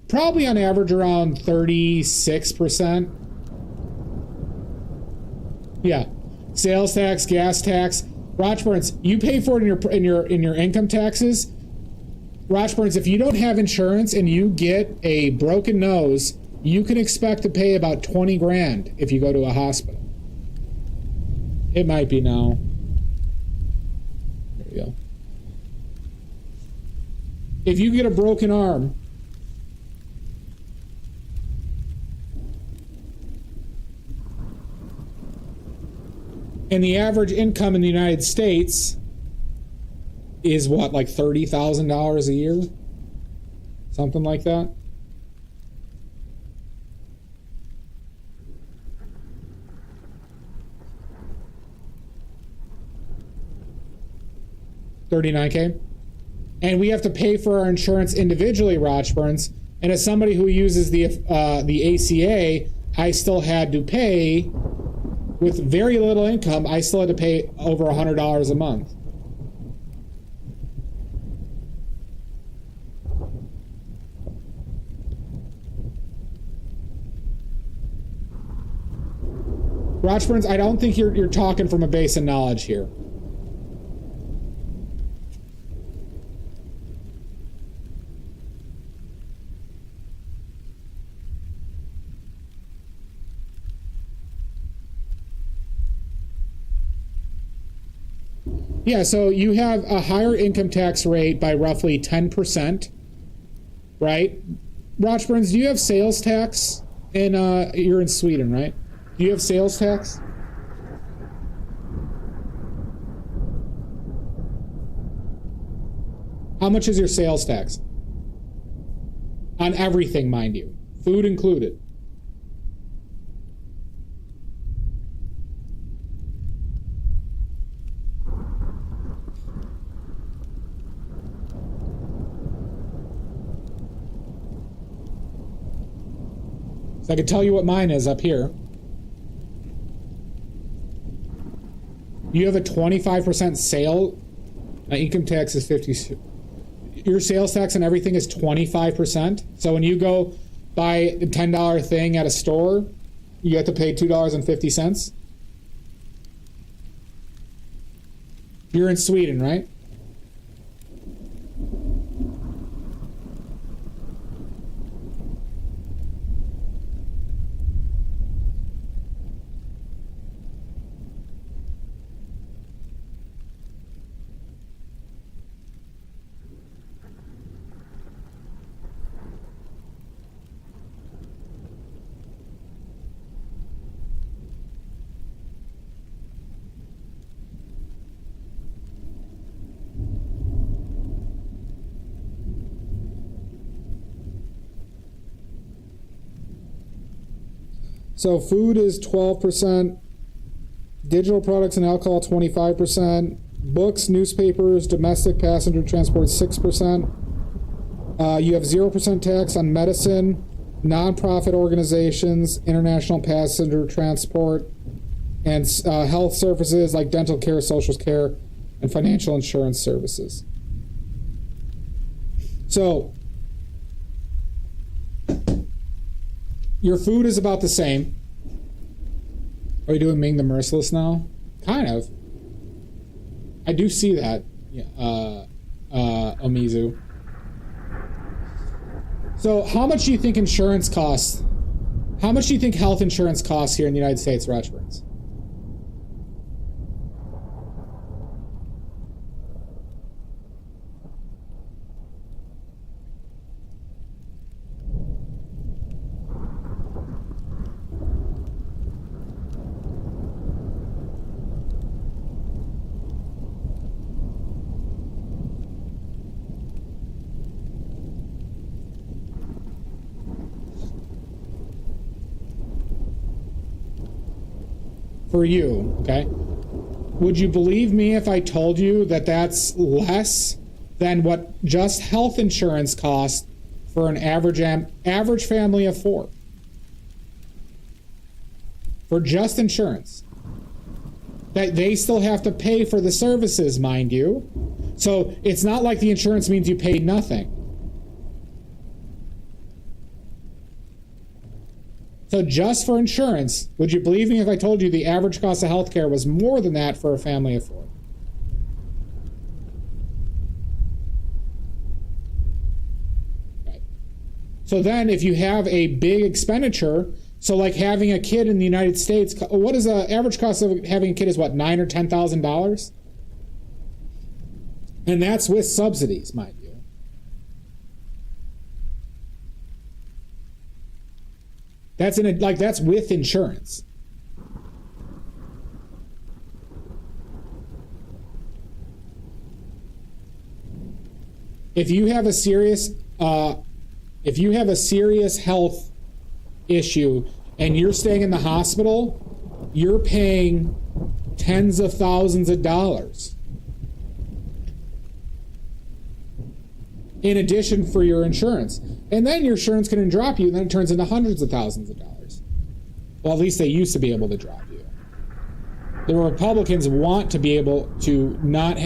Probably on average around 36%. Yeah. Sales tax, gas tax. Rochburns, you pay for it in your income taxes. Rochburns, if you don't have insurance and you get a broken nose, you can expect to pay about 20 grand if you go to a hospital. It might be now. There we go. If you get a broken arm, and the average income in the United States is what, like $30,000 a year? Something like that? $39K? And we have to pay for our insurance individually, Rochburns. And as somebody who uses the ACA, I still had to pay, with very little income, I still had to pay over $100 a month. Rochburns, I don't think you're talking from a base of knowledge here. Yeah, so you have a higher income tax rate by roughly 10%, right? Rochburns, do you have sales tax in, you're in Sweden, right? Do you have sales tax? How much is your sales tax? On everything, mind you. Food included. So I can tell you what mine is up here. You have a 25% sale. Income tax is 50. Your sales tax and everything is 25%. So when you go buy a $10 thing at a store, you have to pay $2.50. You're in Sweden, right? So food is 12%, digital products and alcohol 25%, books, newspapers, domestic passenger transport 6%. You have 0% tax on medicine, nonprofit organizations, international passenger transport, and health services like dental care, social care, and financial insurance services. So your food is about the same. Are you doing Ming the Merciless now? Kind of. I do see that, Omizu. So how much do you think insurance costs? How much do you think health insurance costs here in the United States, Rushburns? For you, okay? Would you believe me if I told you that that's less than what just health insurance costs for an average family of 4? For just insurance. That they still have to pay for the services, mind you. So it's not like the insurance means you paid nothing. So just for insurance, would you believe me if I told you the average cost of healthcare was more than that for a family of 4? Right. So then if you have a big expenditure, so like having a kid in the United States, what is the average cost of having a kid is what, $9,000 or $10,000? And that's with subsidies, mind you. That's that's with insurance. If you have a serious health issue and you're staying in the hospital, you're paying tens of thousands of dollars in addition for your insurance. And then your insurance can drop you, and then it turns into hundreds of thousands of dollars. Well, at least they used to be able to drop you. The Republicans want to be able to not,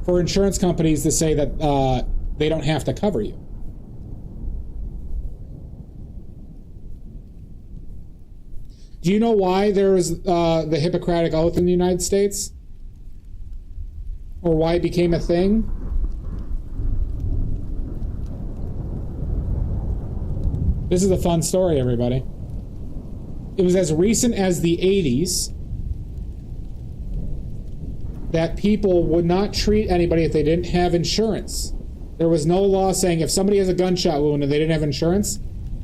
for insurance companies to say that they don't have to cover you. Do you know why there is the Hippocratic Oath in the United States? Or why it became a thing? This is a fun story, everybody. It was as recent as the 80s that people would not treat anybody if they didn't have insurance. There was no law saying if somebody has a gunshot wound and they didn't have insurance,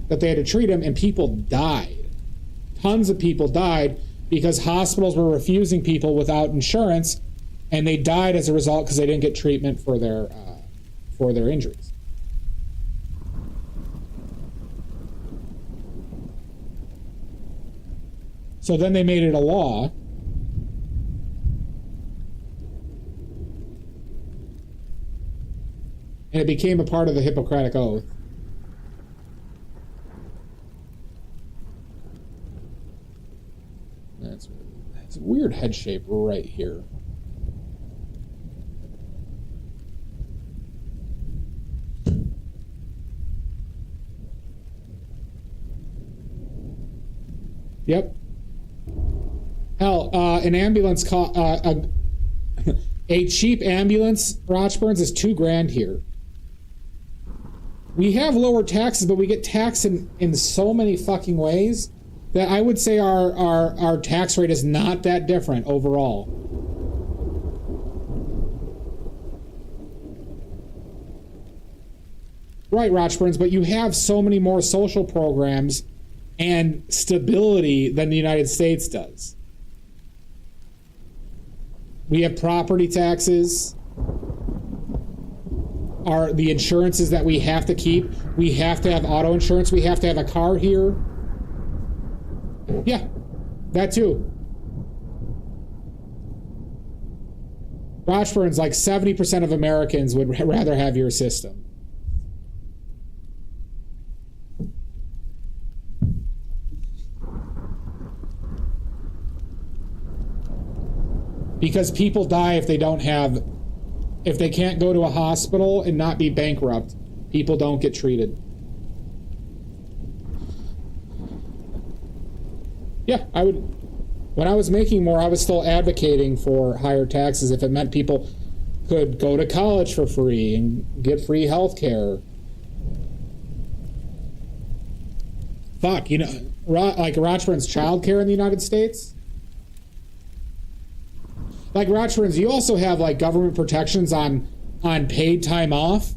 that they had to treat them, and people died. Tons of people died because hospitals were refusing people without insurance, and they died as a result because they didn't get treatment for their injuries. So then they made it a law. And it became a part of the Hippocratic Oath. That's a weird head shape right here. Yep. Hell, an ambulance a cheap ambulance, Rochburns, is $2,000 here. We have lower taxes, but we get taxed in so many fucking ways that I would say our tax rate is not that different overall. Right, Rochburns, but you have so many more social programs and stability than the United States does. We have property taxes. The insurances that we have to keep. We have to have auto insurance. We have to have a car here. Yeah, that too. Rochburn's like 70% of Americans would rather have your system. Because people die if they can't go to a hospital and not be bankrupt. People don't get treated. Yeah, when I was making more, I was still advocating for higher taxes if it meant people could go to college for free and get free health care. Fuck, like Rochburn's child care in the United States? Like Rochburns, you also have like government protections on paid time off.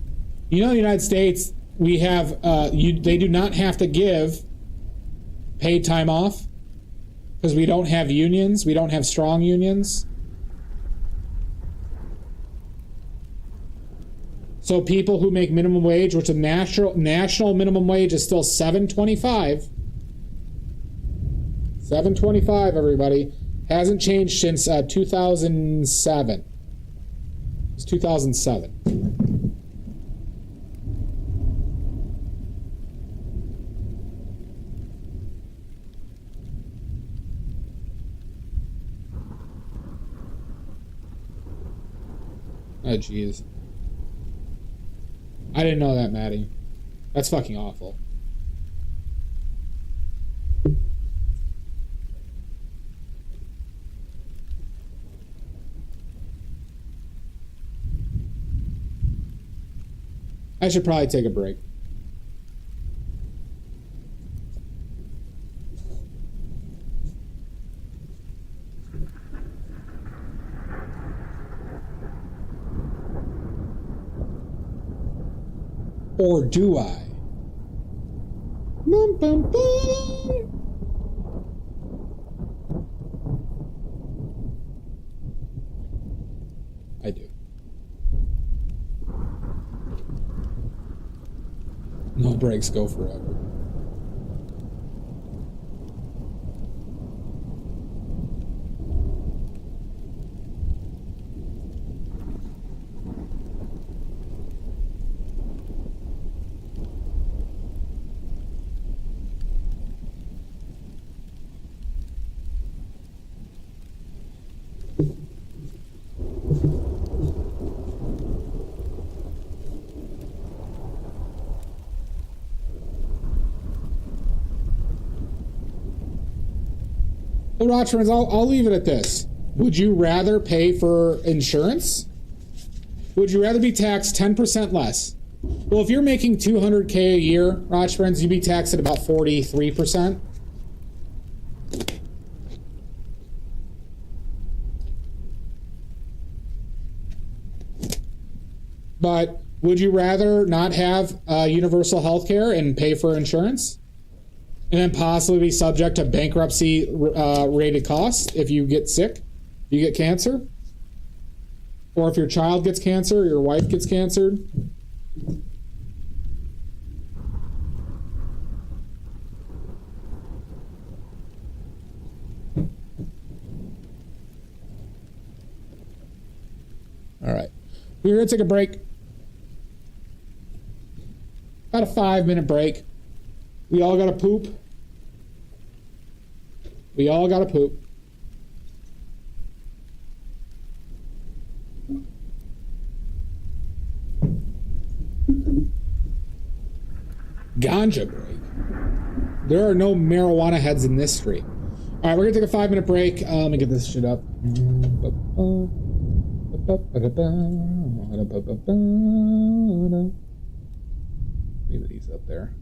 In the United States, we have they do not have to give paid time off because we don't have unions. We don't have strong unions. So people who make minimum wage, which the national minimum wage is still $7.25. $7.25, everybody. Hasn't changed since 2007. It's 2007. Oh, jeez. I didn't know that, Maddie. That's fucking awful. I should probably take a break. Or do I? Bum, bum, bum. I do. No breaks go forever. Well, Rochford, I'll leave it at this. Would you rather pay for insurance? Would you rather be taxed 10% less? Well, if you're making $200K a year, Rochford, you'd be taxed at about 43%. But would you rather not have universal health care and pay for insurance? And then possibly be subject to bankruptcy rated costs if you get sick, you get cancer? Or if your child gets cancer, or your wife gets cancer? All right. We're going to take a break. About a 5-minute break. We all got to poop. We all got to poop. Ganja break. There are no marijuana heads in this street. All right, we're going to take a 5-minute break. Let me get this shit up. Leave these up there.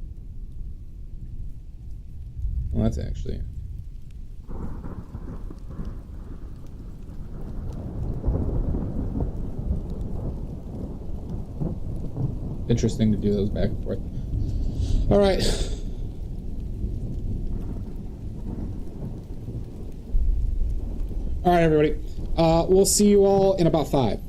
Well, that's actually... interesting to do those back and forth. All right. All right, everybody. We'll see you all in about 5.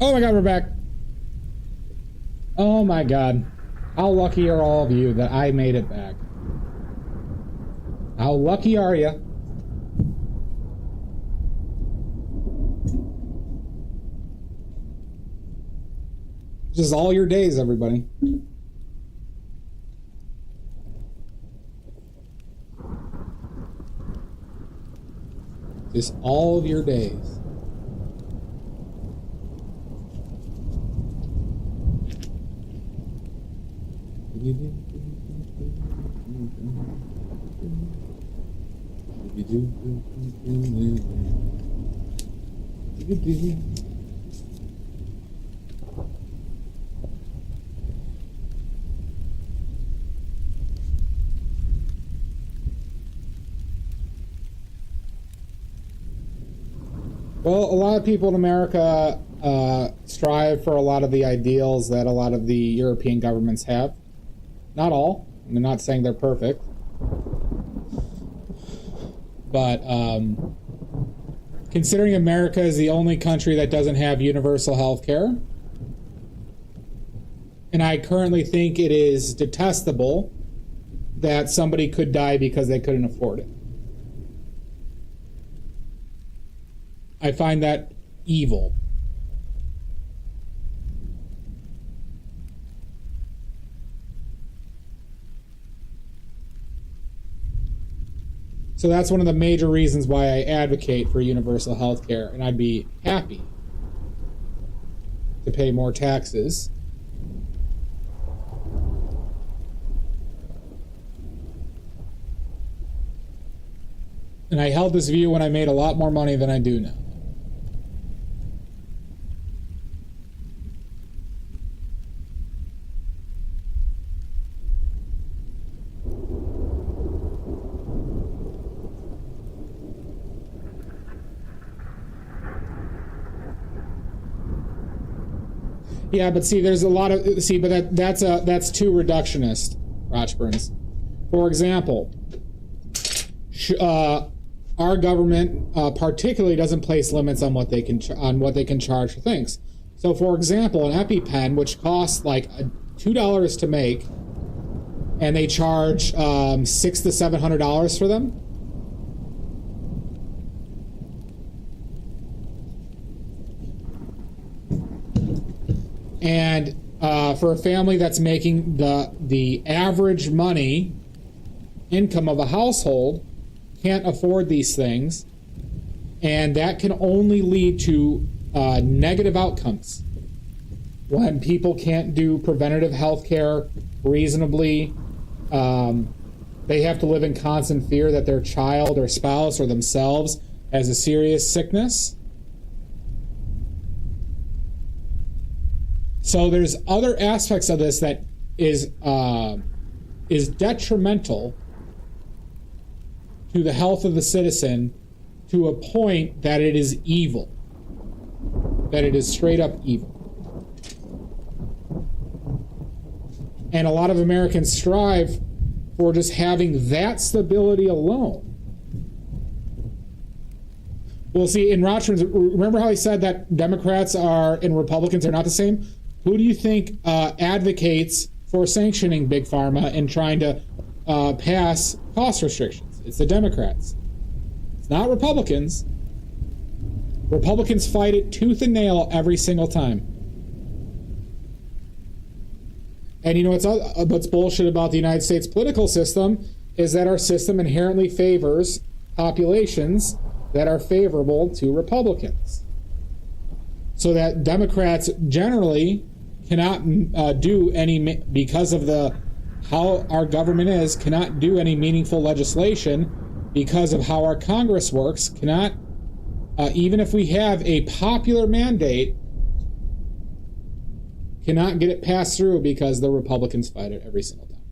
Oh my god, we're back. Oh my god. How lucky are all of you that I made it back? How lucky are you? Just all your days, everybody. Just all of your days. Well, a lot of people in America strive for a lot of the ideals that a lot of the European governments have. Not all. I'm not saying they're perfect. But considering America is the only country that doesn't have universal health care, and I currently think it is detestable that somebody could die because they couldn't afford it. I find that evil. So that's one of the major reasons why I advocate for universal health care, and I'd be happy to pay more taxes. And I held this view when I made a lot more money than I do now. Yeah, but see, there's a lot of but that's too reductionist, Rochburns. For example, our government particularly doesn't place limits on what they can charge for things. So, for example, an EpiPen, which costs like $2 to make, and they charge $600 to $700 for them. And for a family that's making the average money income of a household, can't afford these things, and that can only lead to negative outcomes. When people can't do preventative health care reasonably, they have to live in constant fear that their child or spouse or themselves has a serious sickness. So there's other aspects of this that is detrimental to the health of the citizen to a point that it is evil. That it is straight up evil. And a lot of Americans strive for just having that stability alone. Well, see, in Rochford, remember how he said that Democrats and Republicans are not the same? Who do you think advocates for sanctioning Big Pharma and trying to pass cost restrictions? It's the Democrats. It's not Republicans. Republicans fight it tooth and nail every single time. And you know what's bullshit about the United States political system is that our system inherently favors populations that are favorable to Republicans. So that Democrats generally cannot do any, because of how our government is, cannot do any meaningful legislation because of how our Congress works, cannot, even if we have a popular mandate, cannot get it passed through because the Republicans fight it every single time.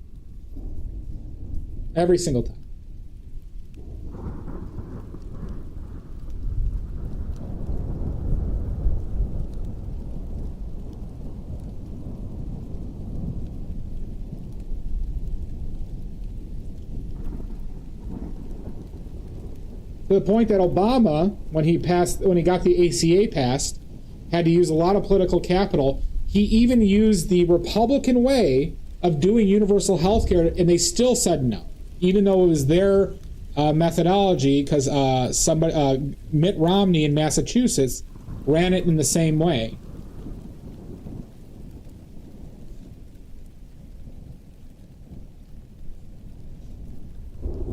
Every single time. To the point that Obama, when he got the ACA passed, had to use a lot of political capital. He even used the Republican way of doing universal health care, and they still said no, even though it was their methodology, because Mitt Romney in Massachusetts ran it in the same way.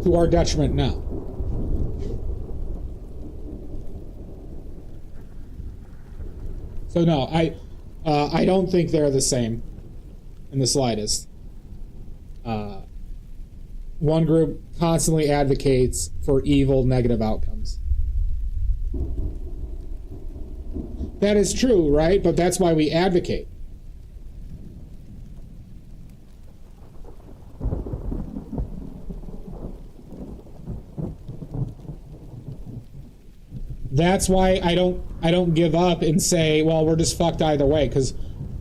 To our detriment now. So no, I don't think they're the same in the slightest. One group constantly advocates for evil, negative outcomes. That is true, right? But that's why we advocate. That's why I don't give up and say, well, we're just fucked either way, because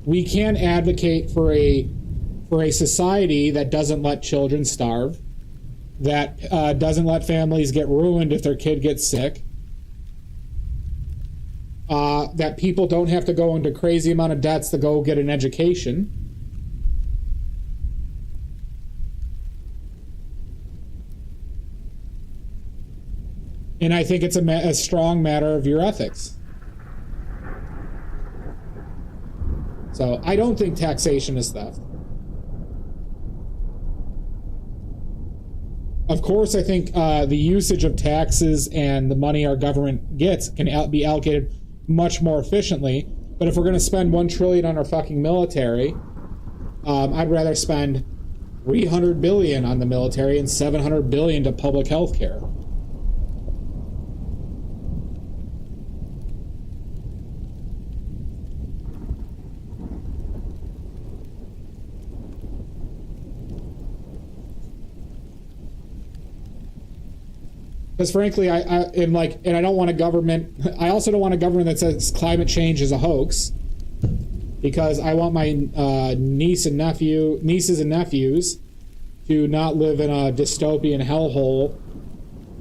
we can advocate for a society that doesn't let children starve, that doesn't let families get ruined if their kid gets sick, that people don't have to go into crazy amount of debts to go get an education. And I think it's a strong matter of your ethics. So I don't think taxation is theft. Of course, I think the usage of taxes and the money our government gets can be allocated much more efficiently. But if we're going to spend $1 trillion on our fucking military, I'd rather spend $300 billion on the military and $700 billion to public health care. Because frankly, I am and I don't want a government. I also don't want a government that says climate change is a hoax. Because I want my nieces and nephews to not live in a dystopian hellhole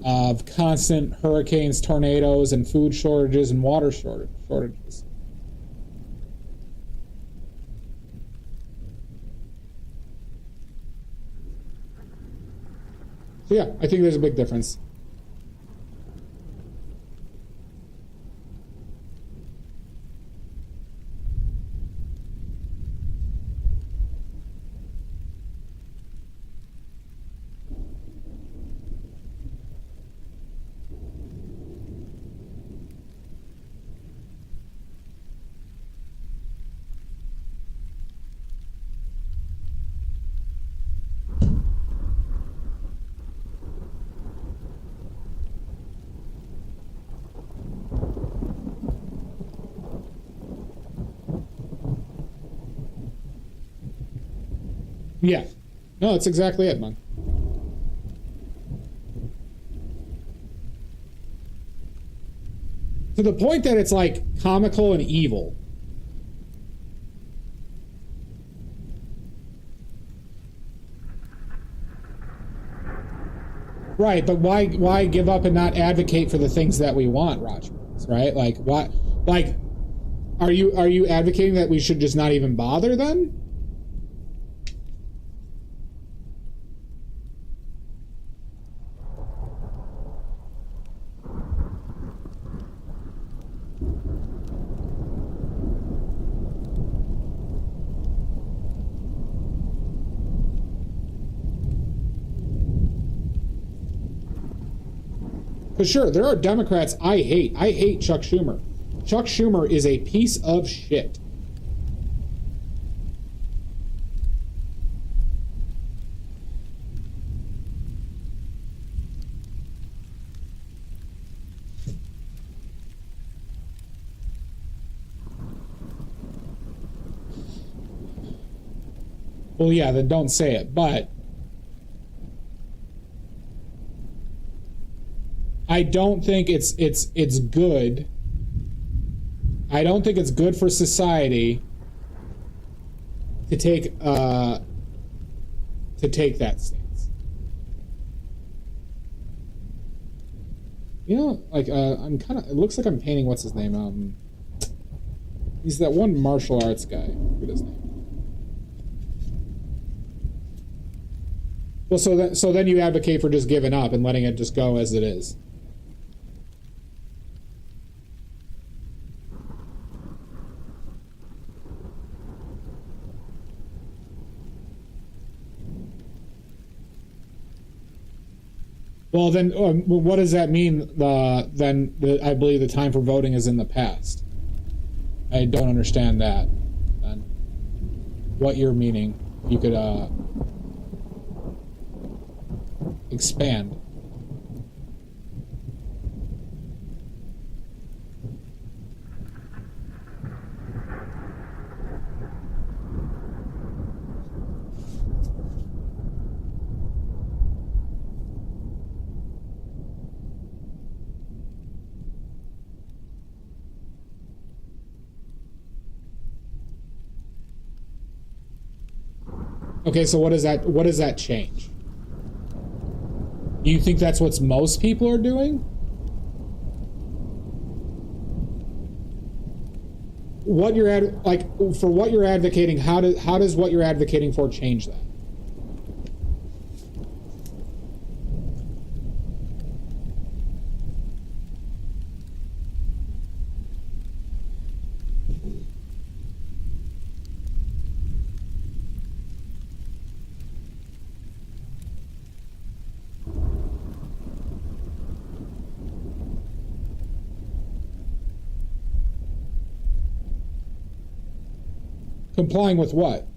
of constant hurricanes, tornadoes, and food shortages and water shortages. So yeah, I think there's a big difference. Yeah. No, that's exactly it, man. To the point that it's like comical and evil. Right, but why give up and not advocate for the things that we want, Roger? Right? Like why are you advocating that we should just not even bother then? Because sure, there are Democrats I hate. I hate Chuck Schumer. Chuck Schumer is a piece of shit. Well, yeah, then don't say it, but I don't think it's good. I don't think it's good for society to take that stance. You know, like I'm kind of. It looks like I'm painting what's his name. He's that one martial arts guy. Look at his name. Well, so then you advocate for just giving up and letting it just go as it is. Well, then, what does that mean? I believe the time for voting is in the past. I don't understand that. Then, what you're meaning? You could expand. Okay, so what does that change? You think that's what most people are doing? What you're for what you're advocating, how does what you're advocating for change that? Complying with what?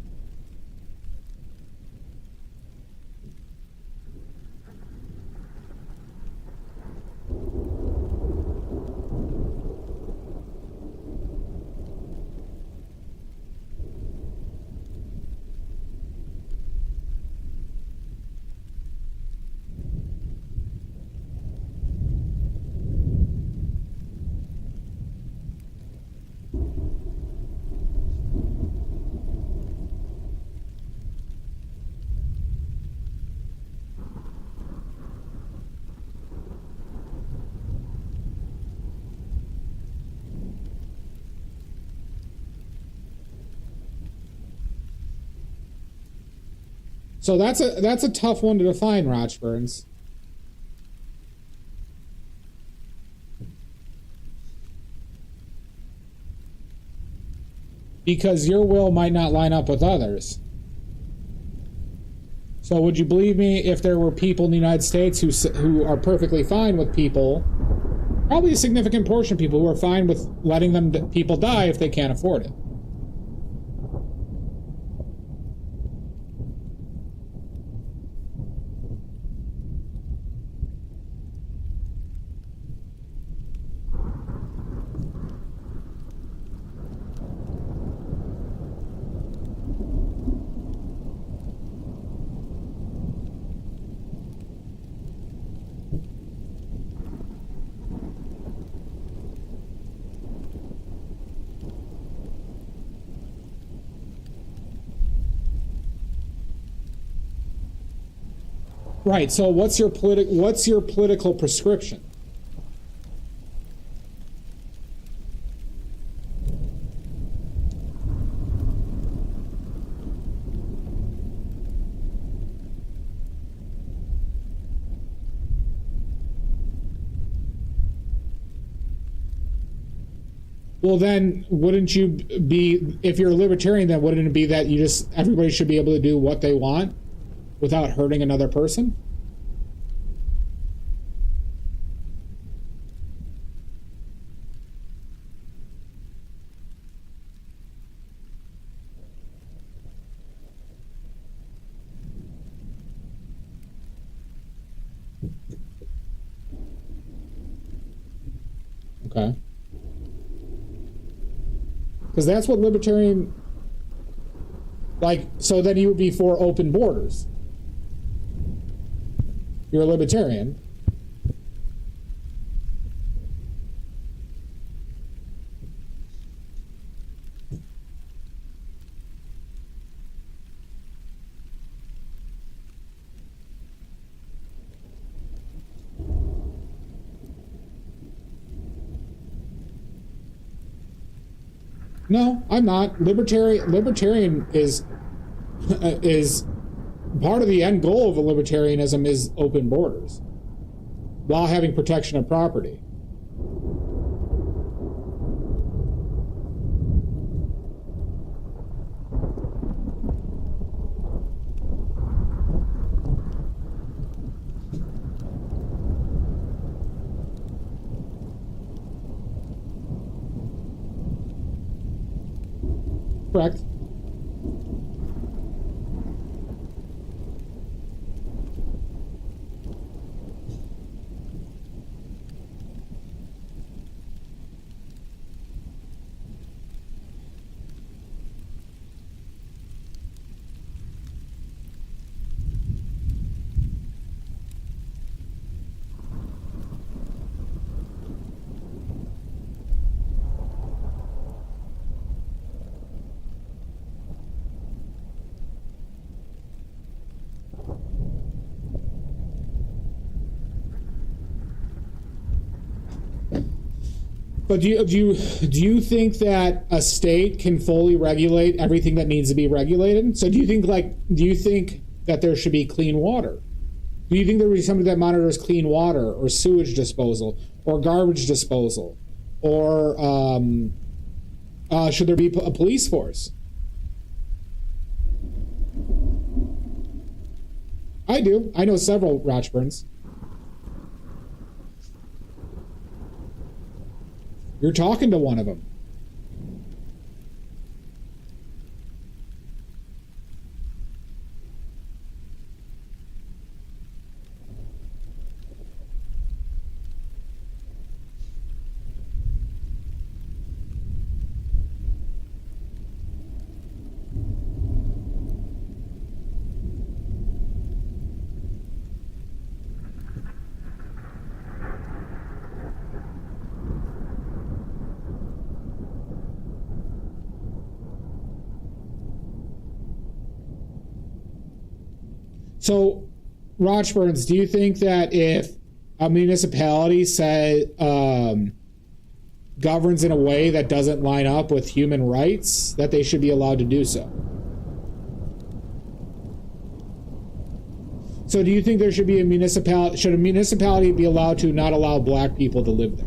So that's a tough one to define, Rochburns. Because your will might not line up with others. So would you believe me if there were people in the United States who are perfectly fine with people, probably a significant portion of people who are fine with letting people die if they can't afford it? Right. So what's your political prescription? Well, then wouldn't you be, if you're a libertarian, then wouldn't it be that everybody should be able to do what they want without hurting another person? Okay. Because that's what libertarian, so then you would be for open borders. You're a libertarian. No, I'm not. Libertarian is is part of the end goal of a libertarianism is open borders while having protection of property. Correct. But do you think that a state can fully regulate everything that needs to be regulated? So do you think that there should be clean water? Do you think there would be somebody that monitors clean water or sewage disposal or garbage disposal, or should there be a police force? I do. I know several Rochburns. You're talking to one of them. So, Rochburns, do you think that if a municipality governs in a way that doesn't line up with human rights, that they should be allowed to do so? So do you think there should be should a municipality be allowed to not allow black people to live there?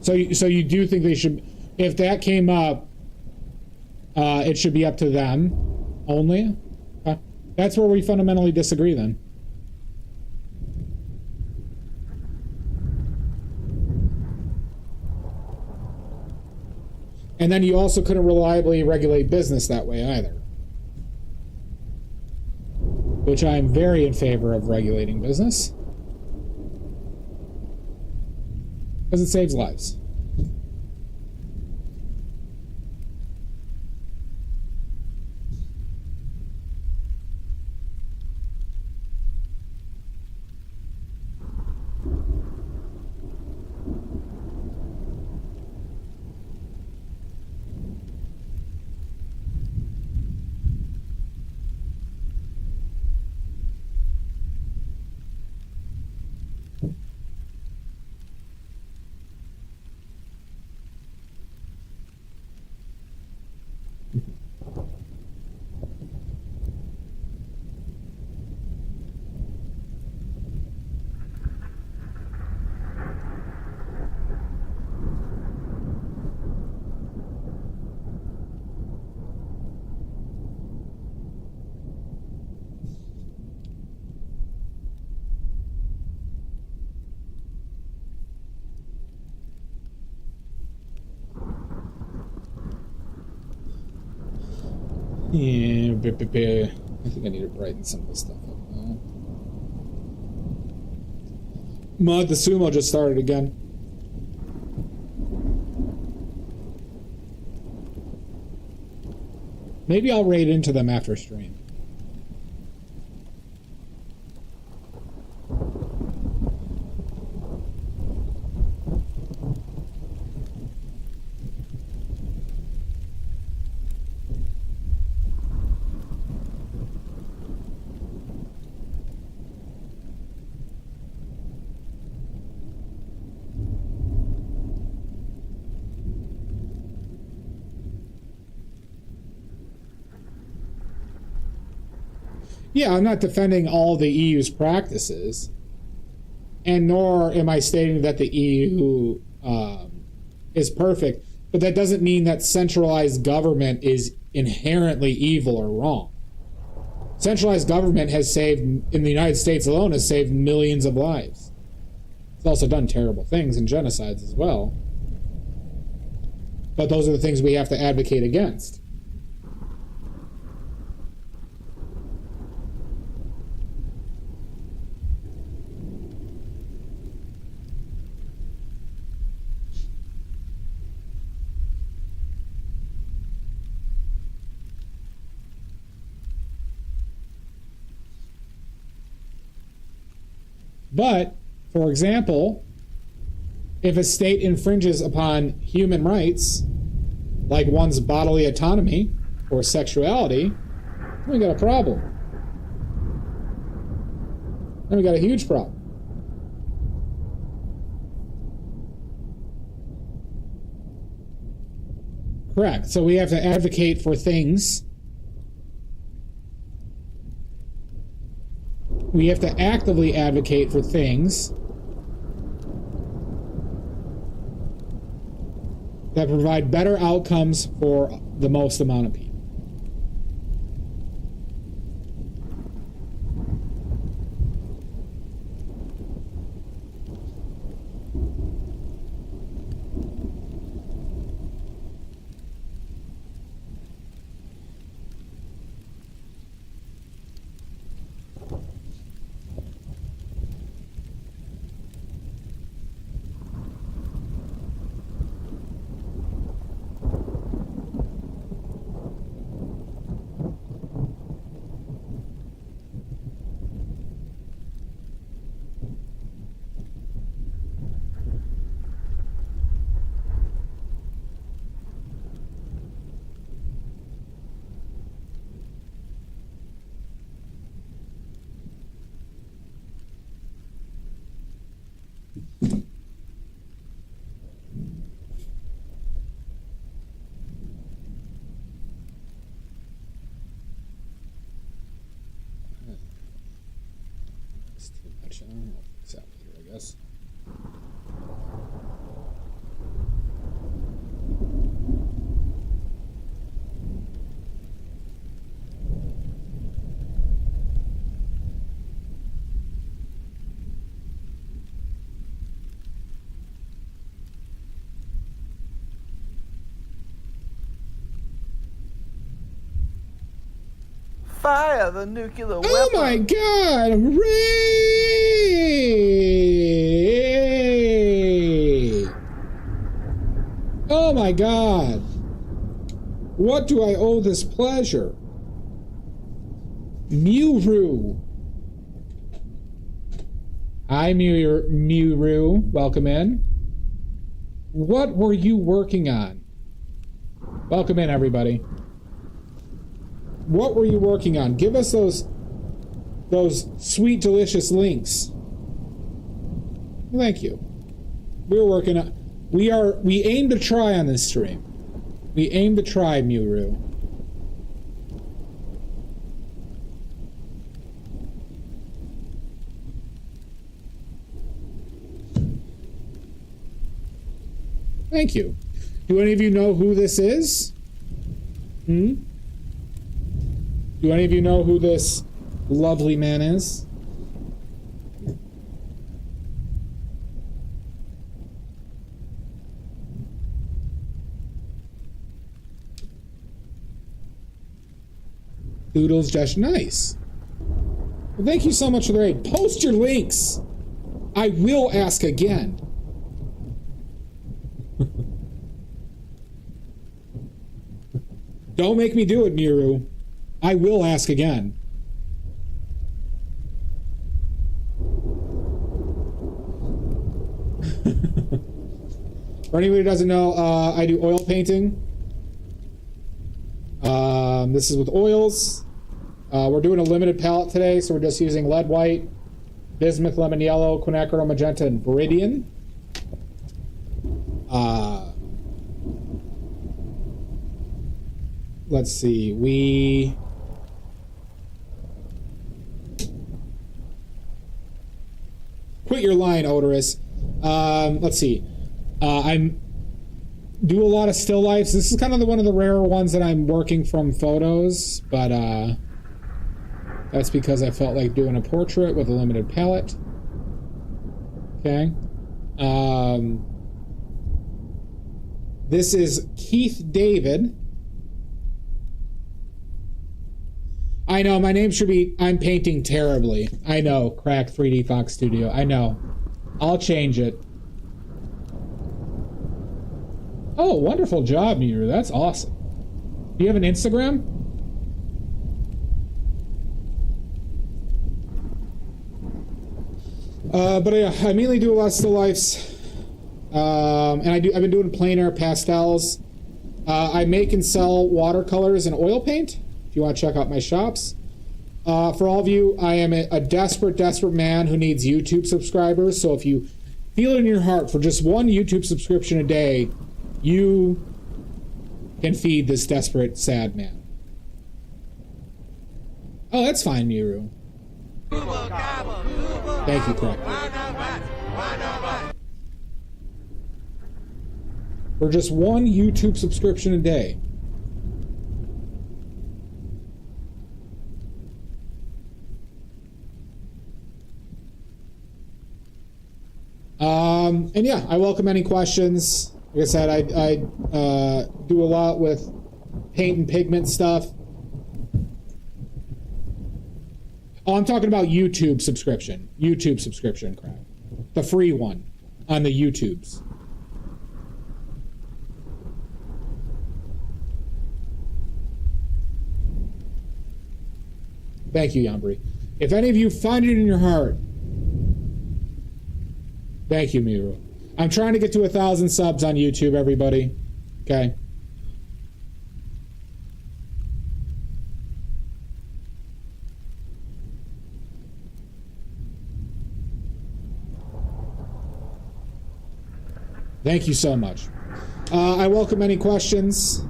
So you do think they should, if that came up, it should be up to them only? That's where we fundamentally disagree then. And then you also couldn't reliably regulate business that way either. Which I'm very in favor of regulating business. Because it saves lives. Yeah, I think I need to brighten some of this stuff up now. Mod the sumo just started again. Maybe I'll raid into them after stream. Yeah, I'm not defending all the EU's practices, and nor am I stating that the EU is perfect, but that doesn't mean that centralized government is inherently evil or wrong. Centralized government has saved, in the United States alone, has saved millions of lives. It's also done terrible things and genocides as well. But those are the things we have to advocate against. But, for example, if a state infringes upon human rights, like one's bodily autonomy or sexuality, we got a problem. Then we got a huge problem. Correct. So we have to advocate for things. We have to actively advocate for things that provide better outcomes for the most amount of people. I guess. Fire the nuclear weapon. Oh my God! Hooray! Oh my God! What do I owe this pleasure? Muru. Hi, Muru. Welcome in. What were you working on? Welcome in, everybody. What were you working on? Give us those sweet, delicious links. Thank you. We're working on. We aim to try on this stream. We aim to try, Muru. Thank you. Do any of you know who this is? Do any of you know who this lovely man is? Doodles just nice. Well, thank you so much for the raid. Post your links. I will ask again. Don't make me do it, Miru. I will ask again. For anybody who doesn't know, I do oil painting. This is with oils. We're doing a limited palette today, so we're just using lead white, bismuth, lemon yellow, quinacridone magenta, and viridian. Let's see. what you're lying, Odorous. Let's see. I'm do a lot of still lifes. This is kind of one of the rarer ones that I'm working from photos, but that's because I felt like doing a portrait with a limited palette. Okay. This is Keith David. I know, my name should be I'm Painting Terribly. I know, Crack 3D Fox Studio. I know. I'll change it. Oh, wonderful job, Miru. That's awesome. Do you have an Instagram? But yeah, I mainly do a lot of still lifes. And I've been doing plein air pastels. I make and sell watercolors and oil paint. If you want to check out my shops. For all of you, I am a desperate man who needs YouTube subscribers. So if you feel it in your heart for just one YouTube subscription a day, you can feed this desperate, sad man. Oh, that's fine, Miru. Thank you, correct. For just one YouTube subscription a day. And yeah, I welcome any questions. Like I said, I do a lot with paint and pigment stuff. Oh, I'm talking about YouTube subscription. YouTube subscription, crap. The free one on the YouTubes. Thank you, Yambri. If any of you find it in your heart, thank you, Miru. I'm trying to get to 1,000 subs on YouTube, everybody. Okay. Thank you so much. I welcome any questions.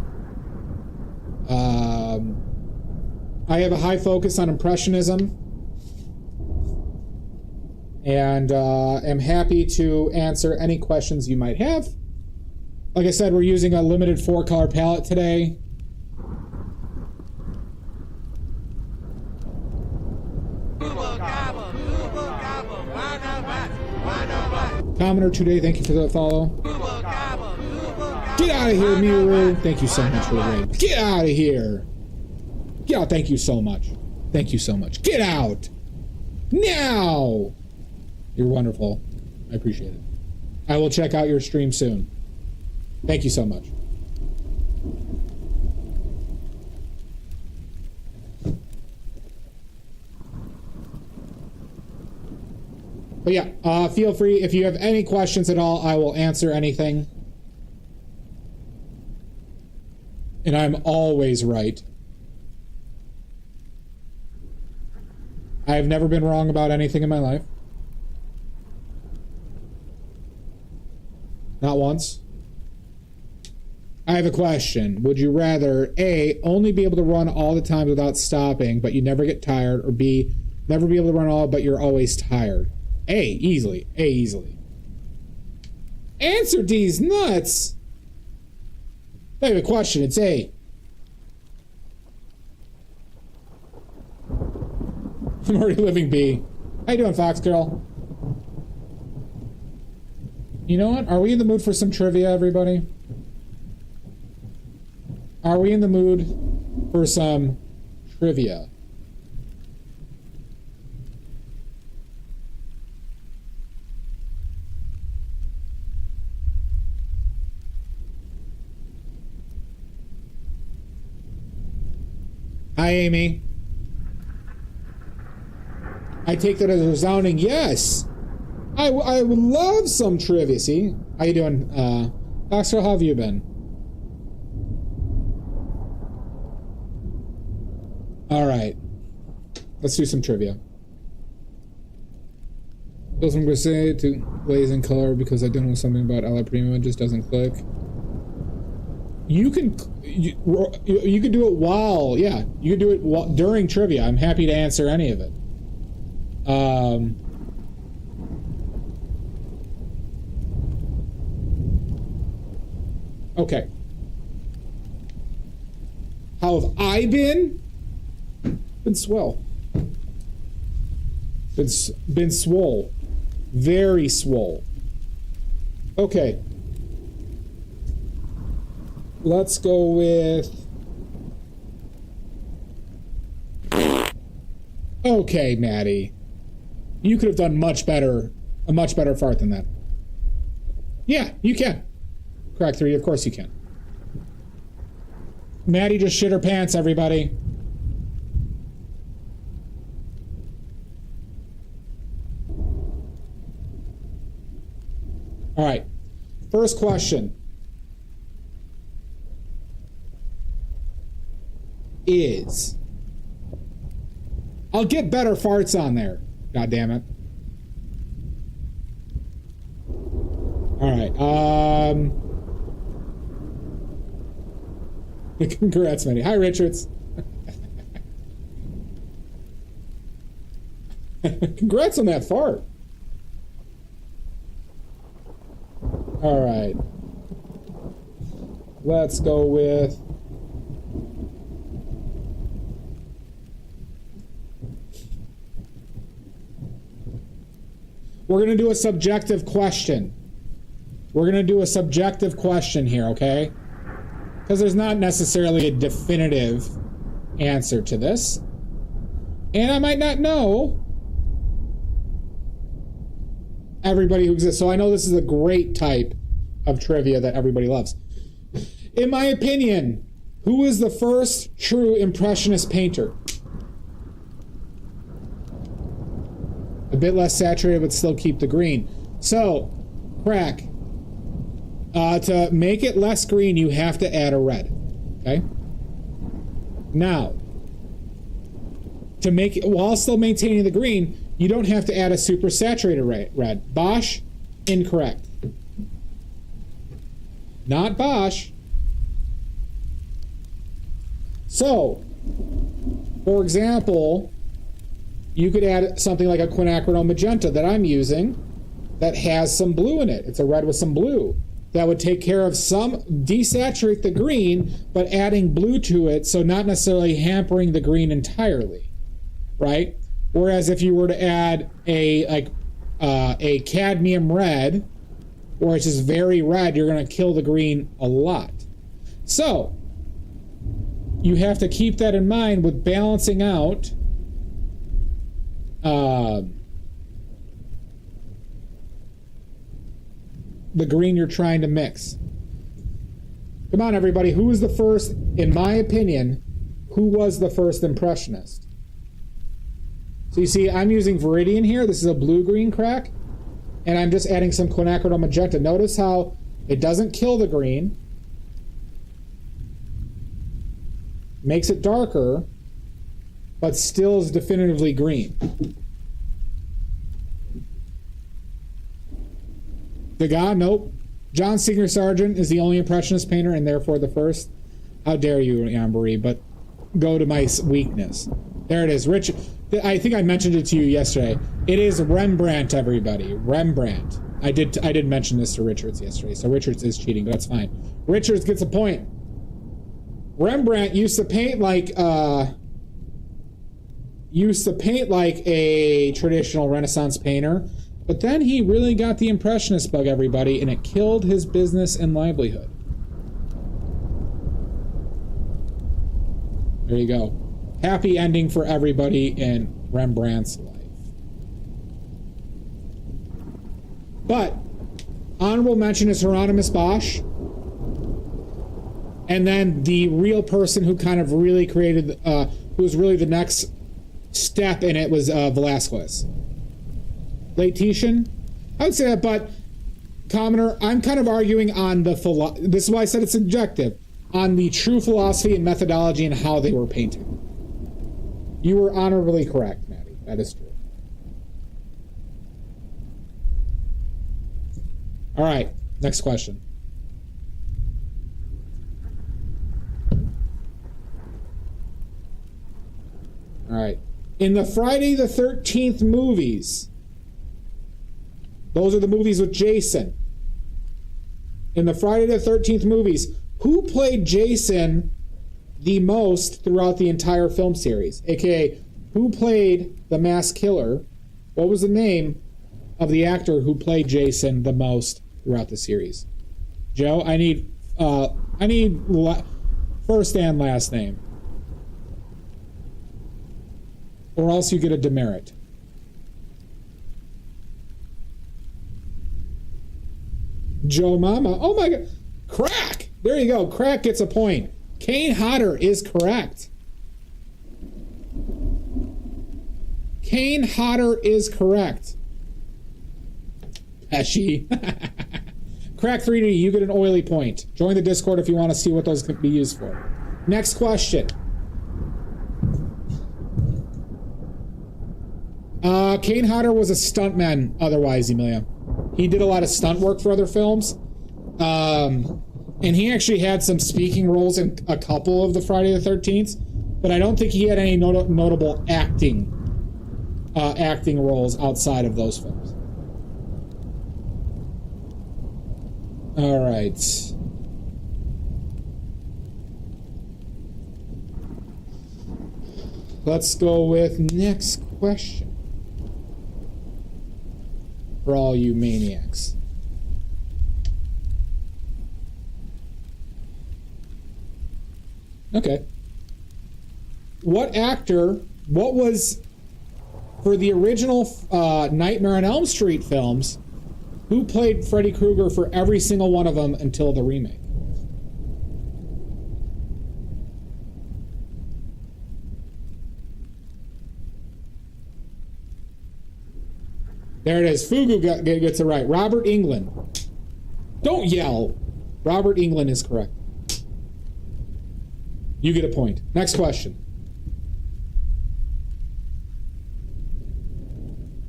I have a high focus on Impressionism. And am happy to answer any questions you might have. Like I said, we're using a limited 4-color palette today. Commenter today, thank you for the follow. Get out of here, Miru. Thank you so much for the raid. Get out of here. Get out, thank you so much. Thank you so much. Get out. Now. You're wonderful. I appreciate it. I will check out your stream soon. Thank you so much. But yeah, feel free. If you have any questions at all, I will answer anything. And I'm always right. I have never been wrong about anything in my life. Not once. I have a question. Would you rather A, only be able to run all the time without stopping, but you never get tired, or B, never be able to run all, but you're always tired? A, easily. A, easily. Answer D's nuts. I have a question. It's A. I'm already living B. How you doing, Fox Girl? You know what? Are we in the mood for some trivia, everybody? Are we in the mood for some trivia? Hi, Amy. I take that as a resounding yes. I would love some trivia. See? How you doing, Foxwell? How have you been? All right. Let's do some trivia. Goes from Grisette to Blaze in color because I don't know something about Alla Prima. It just doesn't click. You can do it while, yeah. You can do it during trivia. I'm happy to answer any of it. Okay. How have I been? Been swell. Been swole. Very swole. Okay. Let's go with... Okay, Maddie. You could have done much better, a much better fart than that. Yeah, you can. Crack 3, of course you can. Maddie just shit her pants, everybody. All right. First question is... I'll get better farts on there. God damn it. All right. Congrats, Manny. Hi, Richards. Congrats on that fart. All right. Let's go with... We're going to do a subjective question. We're going to do a subjective question here, okay? Because there's not necessarily a definitive answer to this. And I might not know everybody who exists. So I know this is a great type of trivia that everybody loves. In my opinion, who is the first true Impressionist painter? A bit less saturated, but still keep the green. So, Crack, to make it less green, you have to add a red. Okay? Now, to make it, while still maintaining the green, you don't have to add a super saturated red. Bosch, incorrect. Not Bosch. So, for example, you could add something like a quinacridone magenta that I'm using that has some blue in it. It's a red with some blue. That would take care of some, desaturate the green, but adding blue to it, so not necessarily hampering the green entirely, right? Whereas if you were to add a cadmium red, or it's just very red, you're going to kill the green a lot. So, you have to keep that in mind with balancing out the green you're trying to mix. Come on, everybody. Who was the first, in my opinion, who was the first Impressionist? So you see, I'm using Viridian here. This is a blue-green crack. And I'm just adding some quinacridone magenta. Notice how it doesn't kill the green. Makes it darker, but still is definitively green. Degas, nope. John Singer Sargent is the only Impressionist painter and therefore the first. How dare you, Ambery, but go to my weakness. There it is. Rich, I think I mentioned it to you yesterday. It is Rembrandt, everybody. Rembrandt. I did mention this to Richards yesterday, so Richards is cheating, but that's fine. Richards gets a point. Rembrandt used to paint like a traditional Renaissance painter, but then he really got the Impressionist bug, everybody, and it killed his business and livelihood. There you go. Happy ending for everybody in Rembrandt's life. But honorable mention is Hieronymus Bosch. And then the real person who kind of really created, who was really the next step in it was Velasquez. Late Titian? I would say that, but Commoner, I'm kind of arguing on the, this is why I said it's subjective, on the true philosophy and methodology and how they were painting. You were honorably correct, Maddie. That is true. All right, next question. All right. In the Friday the 13th movies, those are the movies with Jason. in the Friday the 13th movies, who played Jason the most throughout the entire film series? AKA, who played the masked killer? What was the name of the actor who played Jason the most throughout the series? Joe, I need first and last name, or else you get a demerit. Joe Mama. Oh my God. Crack. There you go. Crack gets a point. Kane Hodder is correct. Kane Hodder is correct. Pesci. Crack 3D, you get an oily point. Join the Discord if you want to see what those could be used for. Next question. Kane Hodder was a stuntman otherwise, Emilia. He did a lot of stunt work for other films. And he actually had some speaking roles in a couple of the Friday the 13th, but I don't think he had any notable acting roles outside of those films. All right. Let's go with next question. For all you maniacs. Okay. What was, for the original Nightmare on Elm Street films, who played Freddy Krueger for every single one of them until the remake? There it is. Fugu gets it right. Robert Englund. Don't yell. Robert Englund is correct. You get a point. Next question.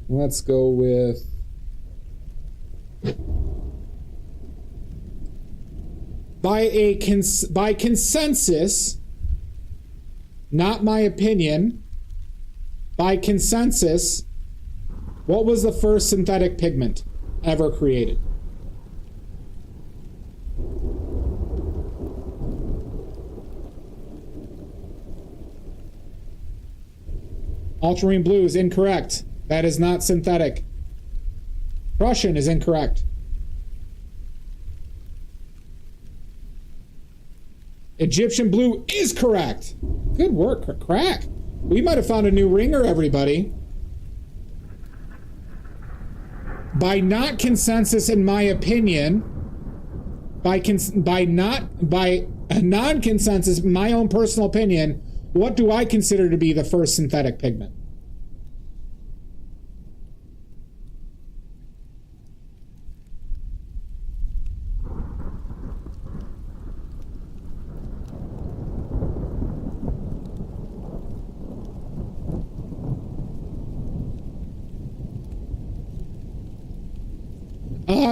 Let's go with... By consensus, not my opinion, by consensus, what was the first synthetic pigment ever created? Ultramarine blue is incorrect. That is not synthetic. Prussian is incorrect. Egyptian blue is correct. Good work, Crack. We might have found a new ringer, everybody. By not consensus, in my opinion, by non-consensus, my own personal opinion, what do I consider to be the first synthetic pigment?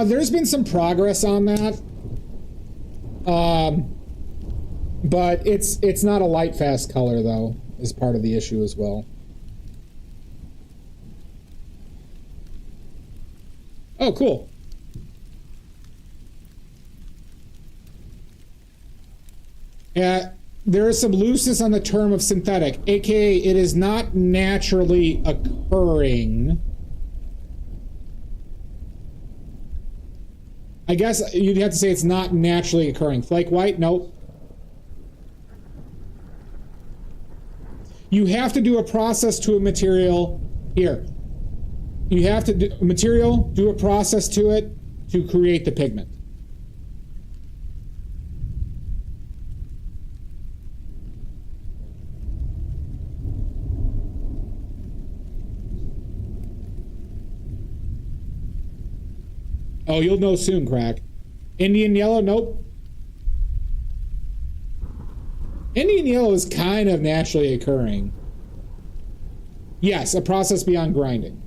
There's been some progress on that, but it's not a light fast color though, is part of the issue as well. Oh, cool. There is some looseness on the term of synthetic, aka it is not naturally occurring. I guess you'd have to say it's not naturally occurring. Flake white? Nope. You have to do a process to a material here. You have to do a process to it to create the pigment. Oh, you'll know soon, Crack. Indian yellow? Nope. Indian yellow is kind of naturally occurring. Yes, a process beyond grinding.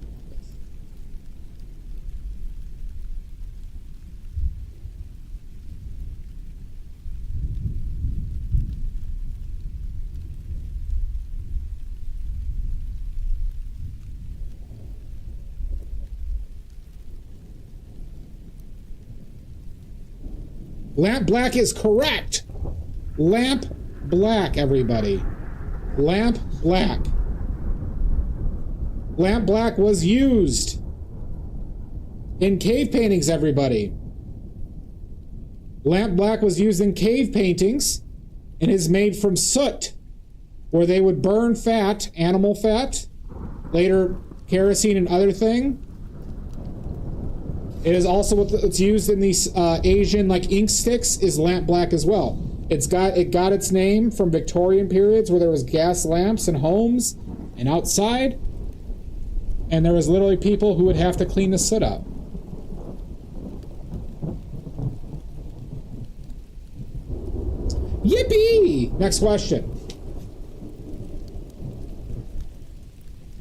Lamp black is correct. Lamp black, everybody. Lamp black. Lamp black was used in cave paintings, everybody. Lamp black was used in cave paintings and is made from soot, where they would burn fat, animal fat, later kerosene and other thing. It is also what's used in these Asian like ink sticks is lamp black as well. It got its name from Victorian periods where there was gas lamps in homes and outside, and there was literally people who would have to clean the soot up. Yippee! Next question.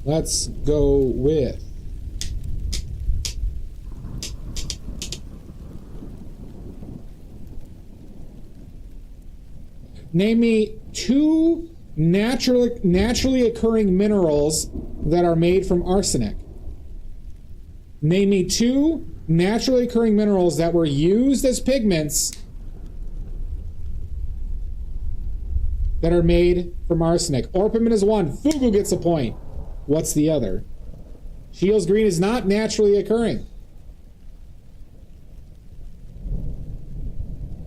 Let's go with name me two naturally occurring minerals that are made from arsenic. Name me two naturally occurring minerals that were used as pigments that are made from arsenic. Orpiment is one. Fugu gets a point. What's the other? Shields green is not naturally occurring.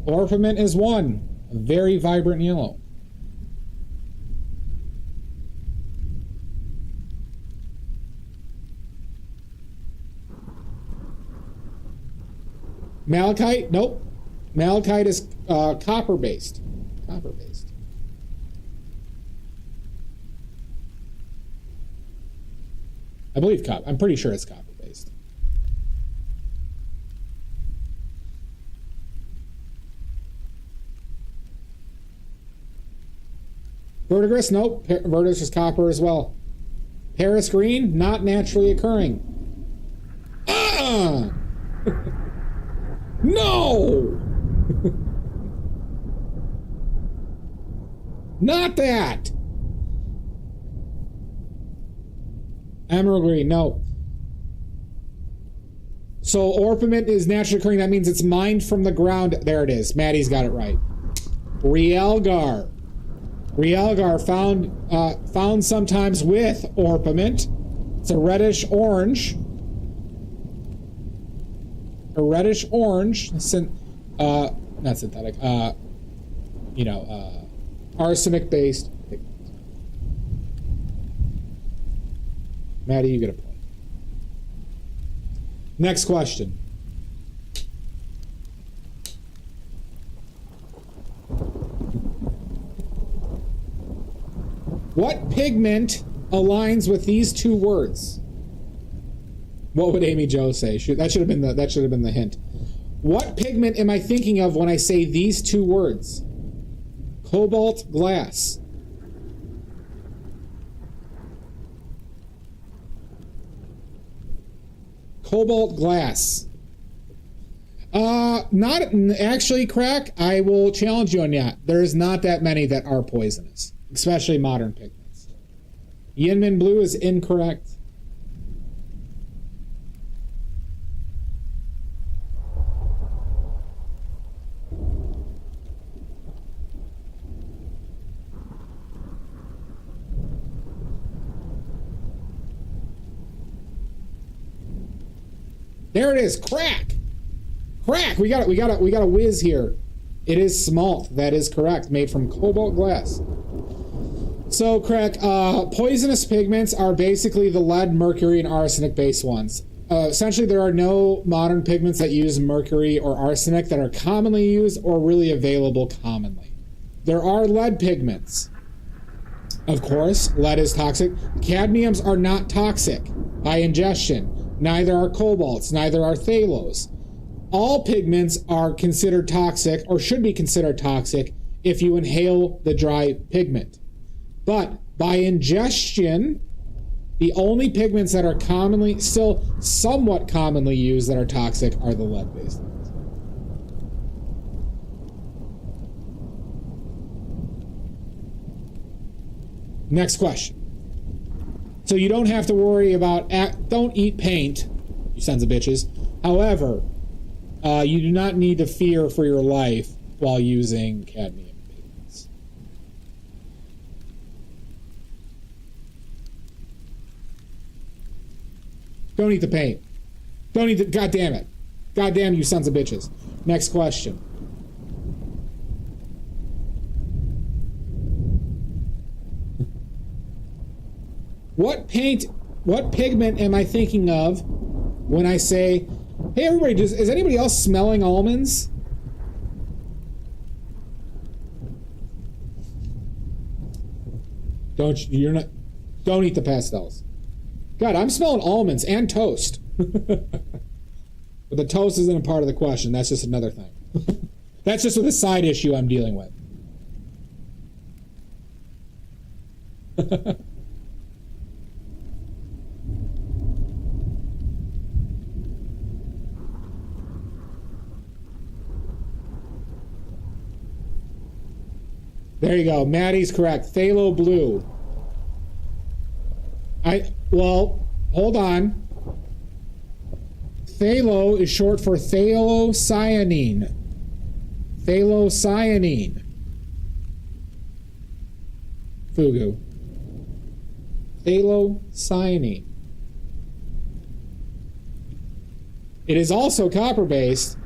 Orpiment is one. A very vibrant yellow. Malachite? Nope. Malachite is copper-based. Copper-based. I believe copper. I'm pretty sure it's copper-based. Verdigris? Nope. Verdigris is copper as well. Paris green? Not naturally occurring. No! Not that! Emerald green, no. So orpiment is naturally occurring. That means it's mined from the ground. There it is. Maddie's got it right. Realgar. Realgar found sometimes with orpiment. It's a reddish orange. A reddish orange, not synthetic, arsenic based pigment. Maddie, you get a point. Next question. What pigment aligns with these two words? What would Amy Jo say? That should have been the hint. What pigment am I thinking of when I say these two words? Cobalt glass. Cobalt glass. Not actually, Crack. I will challenge you on that. There's not that many that are poisonous, especially modern pigments. Yinmin blue is incorrect. There it is. Crack. We got a whiz here. It is smalt. That is correct. Made from cobalt glass. So, Crack, poisonous pigments are basically the lead, mercury, and arsenic-based ones. Essentially, there are no modern pigments that use mercury or arsenic that are commonly used or really available commonly. There are lead pigments. Of course, lead is toxic. Cadmiums are not toxic by ingestion. Neither are cobalts, neither are phthalos. All pigments are considered toxic, or should be considered toxic, if you inhale the dry pigment. But by ingestion, the only pigments that are commonly, still somewhat commonly used that are toxic are the lead-based ones. Next question. So you don't have to worry about, don't eat paint, you sons of bitches. However, You do not need to fear for your life while using cadmium pigments. Don't eat the paint. Don't eat the... God damn it. God damn you sons of bitches. Next question. What pigment am I thinking of when I say, hey everybody, is anybody else smelling almonds? Don't eat the pastels. God, I'm smelling almonds and toast. But the toast isn't a part of the question. That's just another thing. That's just a side issue I'm dealing with. There you go. Maddie's correct. Phthalo blue. Well, hold on. Phthalo is short for phthalocyanine. Phthalocyanine. Fugu. Phthalocyanine. It is also copper-based,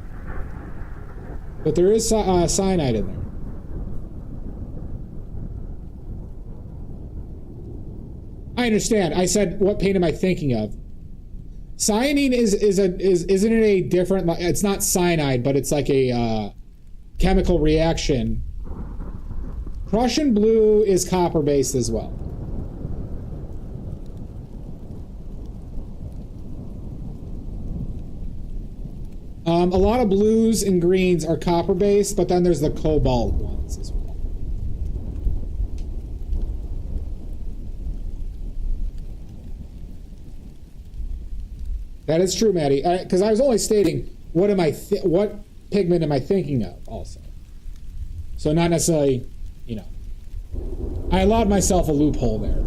but there is cyanide in there. I understand. I said, what paint am I thinking of? Cyanine isn't it a different? It's not cyanide, but it's like a chemical reaction. Prussian blue is copper based as well. A lot of blues and greens are copper based, but then there's the cobalt ones as well. That is true, Maddie. Because I was only stating what pigment am I thinking of, also. So not necessarily, I allowed myself a loophole there,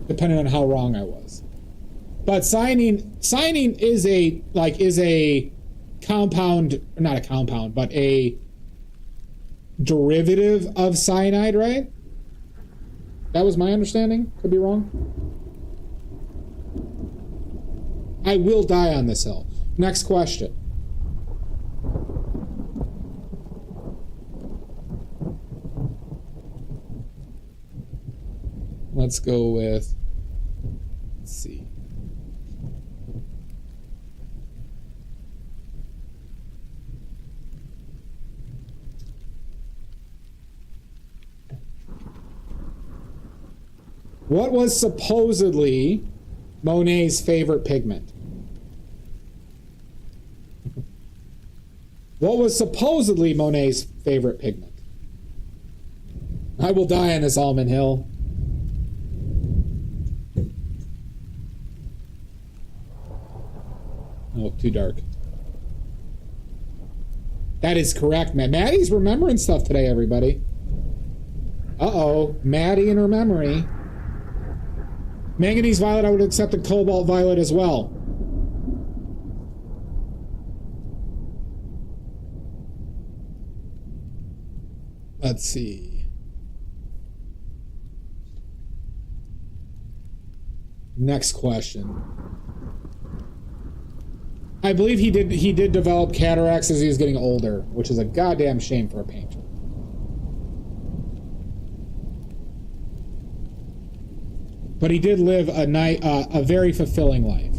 depending on how wrong I was. But cyanine is a compound, not a compound, but a derivative of cyanide, right? That was my understanding. Could be wrong. I will die on this hill. Next question. Let's go with, let's see. What was supposedly Monet's favorite pigment? What was supposedly Monet's favorite pigment? I will die on this almond hill. Oh, too dark. That is correct, man. Maddie's remembering stuff today, everybody. Uh-oh. Maddie and her memory. Manganese violet, I would accept a cobalt violet as well. Let's see. Next question. I believe he did develop cataracts as he was getting older, which is a goddamn shame for a painter. But he did live a very fulfilling life.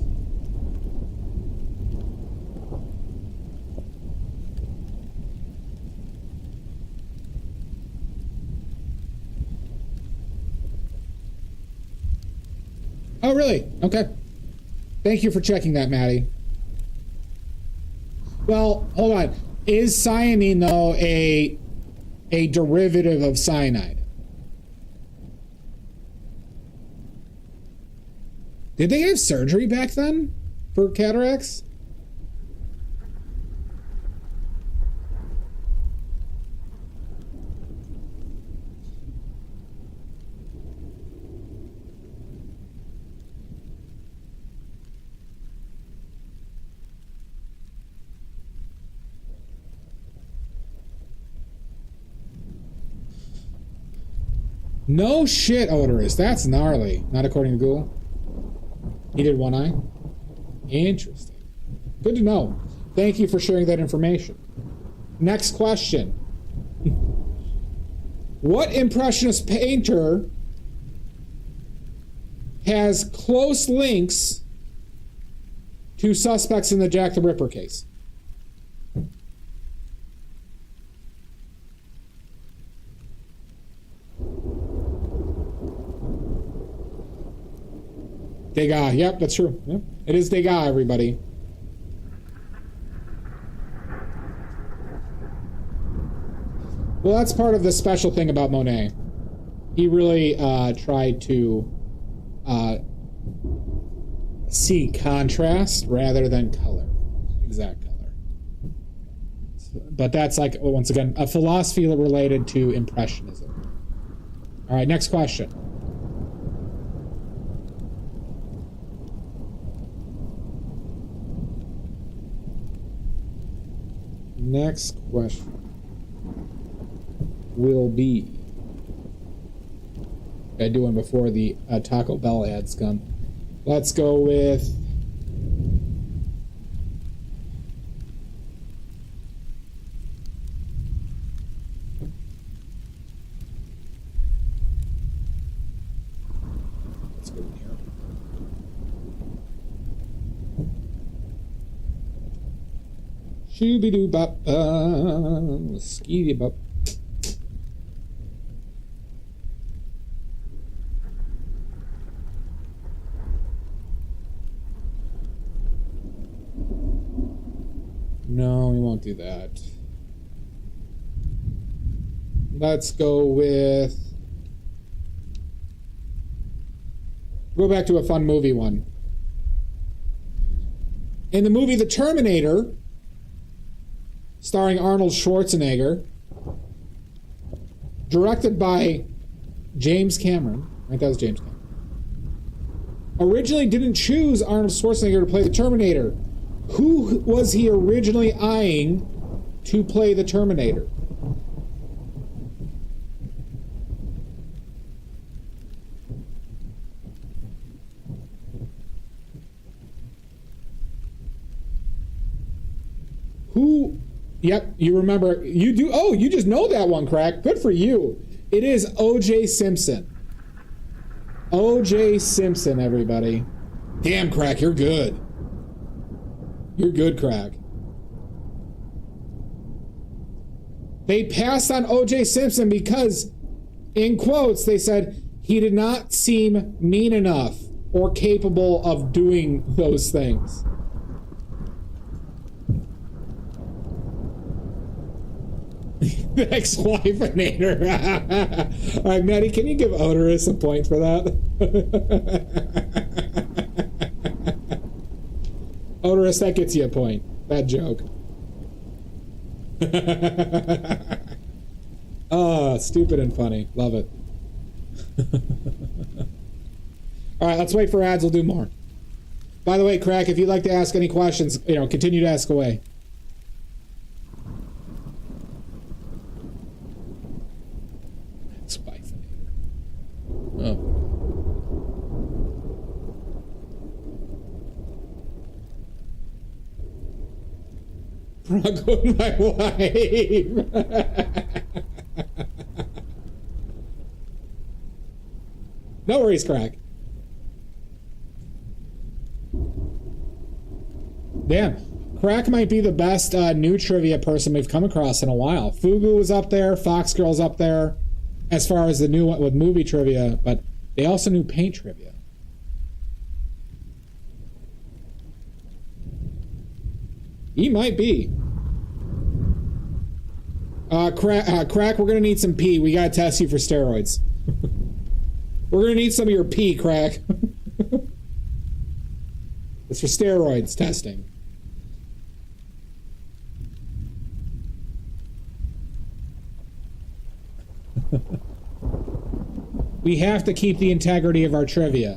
Oh, really? Okay. Thank you for checking that, Maddie. Well, hold on. Is cyanine, though, a derivative of cyanide? Did they have surgery back then for cataracts? No shit, Odorous. That's gnarly. Not according to Google. He did one eye? Interesting. Good to know. Thank you for sharing that information. Next question. What Impressionist painter has close links to suspects in the Jack the Ripper case? Degas. Yep, that's true. Yep. It is Degas, everybody. Well, that's part of the special thing about Monet. He really tried to see contrast rather than color. Exact color. But that's like, once again, a philosophy related to Impressionism. All right, next question. Next question will be... I do one before the Taco Bell ads come. Let's go with... Let's go in here. Shooby-doo-bop, skeety-bop. No, we won't do that. Let's go with... Go back to a fun movie one. In the movie The Terminator, starring Arnold Schwarzenegger, directed by James Cameron. Right, that was James Cameron. Originally didn't choose Arnold Schwarzenegger to play the Terminator. Who was he originally eyeing to play the Terminator? Who? Yep, you remember. You do. Oh, you just know that one, Crack. Good for you. It is O.J. Simpson. O.J. Simpson, everybody. Damn, Crack, you're good. You're good, Crack. They passed on O.J. Simpson because, in quotes, they said he did not seem mean enough or capable of doing those things. The ex-wife-inator. All right, Maddie, can you give Odorous a point for that? Odorous, that gets you a point. That joke. Oh, stupid and funny. Love it. All right, let's wait for ads. We'll do more. By the way, Crack, if you'd like to ask any questions, continue to ask away. Oh. Bronco and my wife. No worries, Crack. Damn. Crack might be the best new trivia person we've come across in a while. Fugu was up there. Fox Girl's up there. As far as the new one with movie trivia, but they also knew paint trivia. He might be. Crack, we're gonna need some pee. We gotta test you for steroids. We're gonna need some of your pee, Crack. It's for steroids testing. We have to keep the integrity of our trivia.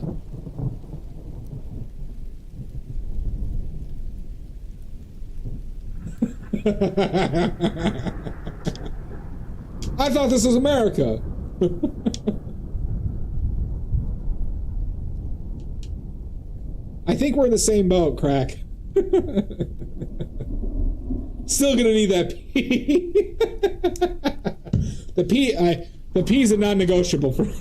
I thought this was America. I think we're in the same boat, Crack. Still gonna need that P. The P's a non-negotiable for me.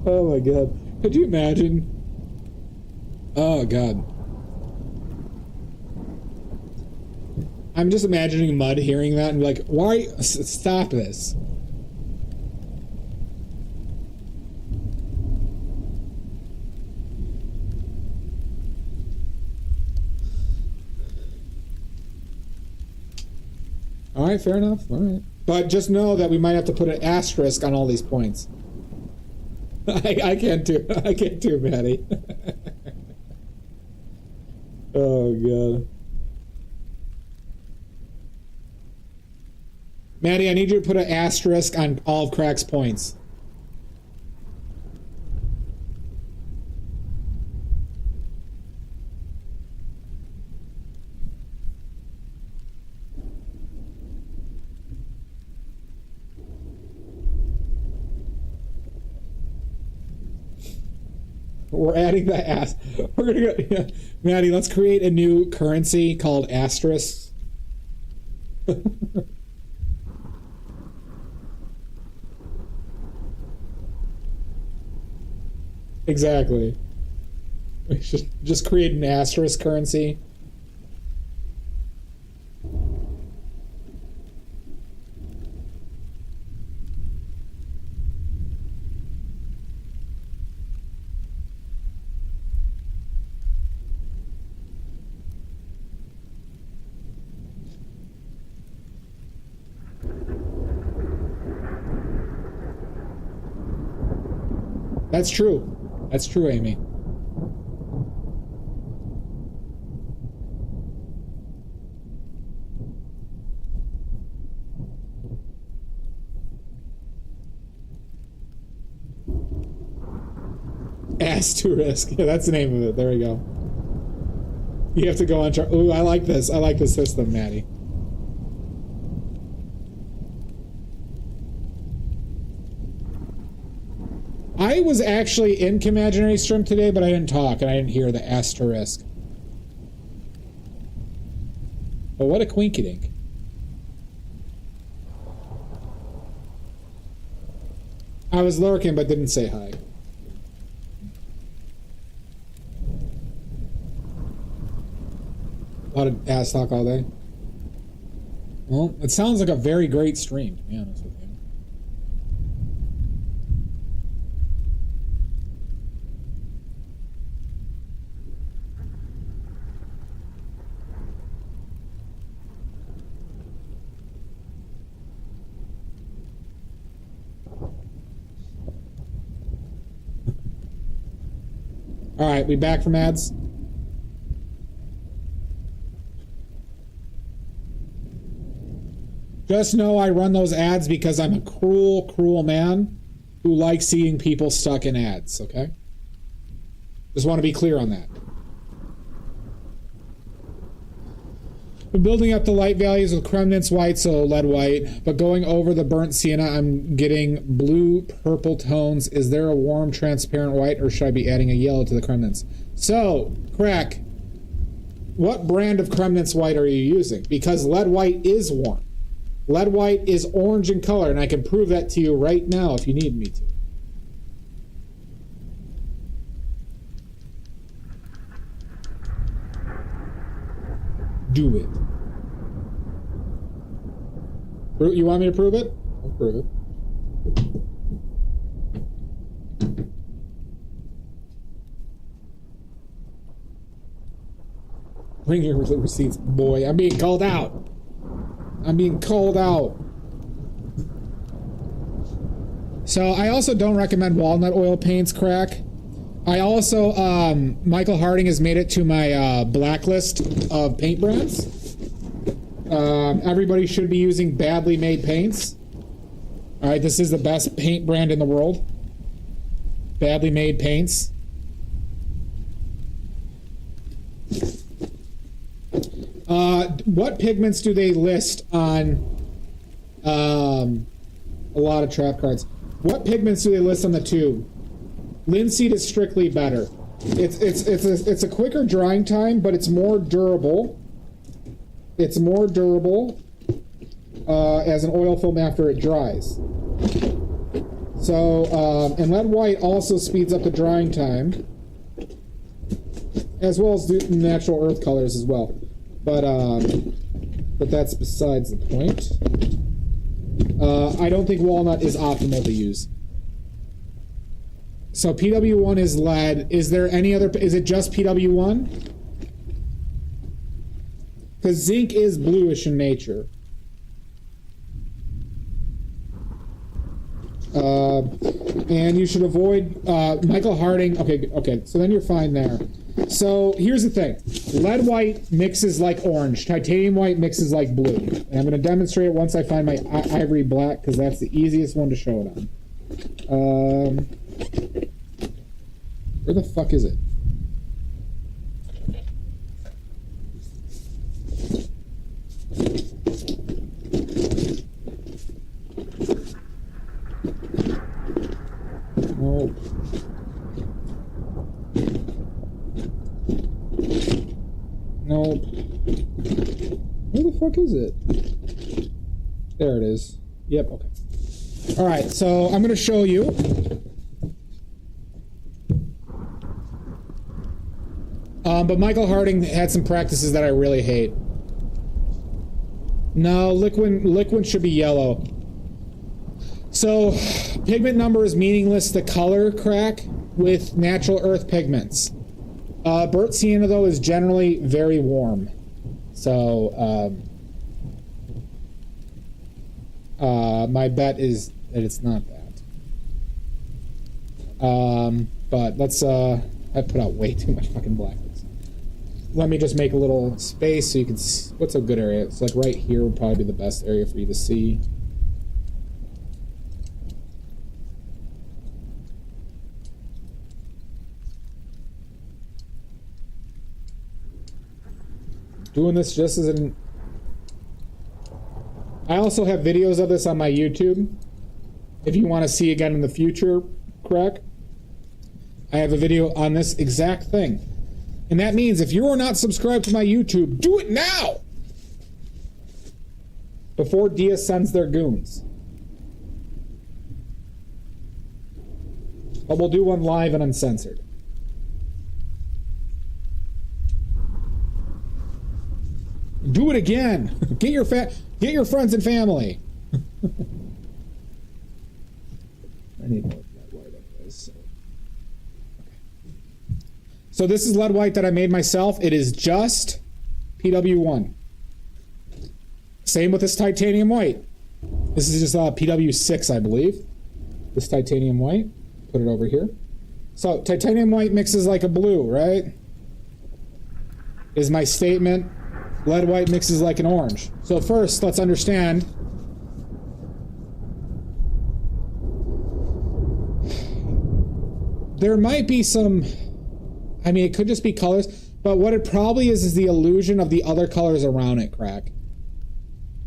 Oh my god. Could you imagine? Oh god. I'm just imagining Mud hearing that and be like, why? Stop this. Alright, fair enough. Alright. But just know that we might have to put an asterisk on all these points. I can't do Maddie. Oh god. Maddie, I need you to put an asterisk on all of Crack's points. We're adding the ass. We're gonna go, yeah. Maddie, let's create a new currency called asterisks. Exactly. We should just create an asterisk currency. That's true. That's true, Amy. Asterisk. Yeah, that's the name of it. There we go. You have to go on. Ooh, I like this. I like this system, Maddie. I was actually in Imaginary Stream today, but I didn't talk and I didn't hear the asterisk. But what a quinkydink. I was lurking but didn't say hi. A lot of ass talk all day. Well, it sounds like a very great stream, to be honest with you. All right, we back from ads? Just know I run those ads because I'm a cruel, cruel man who likes seeing people stuck in ads, okay? Just want to be clear on that. We're building up the light values with Kremnitz white, so lead white, but going over the burnt sienna, I'm getting blue, purple tones. Is there a warm, transparent white, or should I be adding a yellow to the Kremnitz? So, Crack, what brand of Kremnitz white are you using? Because lead white is warm. Lead white is orange in color, and I can prove that to you right now if you need me to. Do it. You want me to prove it? I'll prove it. Bring your receipts, boy. I'm being called out. I'm being called out. So I also don't recommend walnut oil paints, Crack. I also, Michael Harding has made it to my blacklist of paint brands. Everybody should be using badly made paints. All right, this is the best paint brand in the world. Badly made paints. What pigments do they list on a lot of trap cards? What pigments do they list on the tube? Linseed is strictly better. It's a quicker drying time, but it's more durable. It's more durable as an oil film after it dries. So, and lead white also speeds up the drying time, as well as the natural earth colors as well. But that's besides the point. I don't think walnut is optimal to use. So PW1 is lead. Is there any other? Is it just PW1? Because zinc is bluish in nature. And you should avoid Michael Harding. Okay. So then you're fine there. So here's the thing: lead white mixes like orange. Titanium white mixes like blue. And I'm going to demonstrate it once I find my ivory black, because that's the easiest one to show it on. Where the fuck is it? Nope. Nope. Where the fuck is it? There it is. Yep, okay. Alright, so I'm going to show you. But Michael Harding had some practices that I really hate. No, liquid should be yellow. So, pigment number is meaningless to color crack with natural earth pigments. Burnt sienna, though, is generally very warm. So, my bet is that it's not that. But let's, I put out way too much fucking black. Let me just make a little space so you can see. What's a good area? It's like right here would probably be the best area for you to see. Doing this just as an... I also have videos of this on my YouTube. If you want to see again in the future, crack. I have a video on this exact thing. And that means if you are not subscribed to my YouTube, do it now! Before Dia sends their goons. But we'll do one live and uncensored. Do it again! Get your friends and family! I need more lead white anyways, so... So this is lead white that I made myself. It is just PW1. Same with this titanium white. This is just PW6, I believe. This titanium white. Put it over here. So titanium white mixes like a blue, right? Is my statement. Lead white mixes like an orange. So first, let's understand. There might be some... I mean, it could just be colors, but what it probably is the illusion of the other colors around it, crack.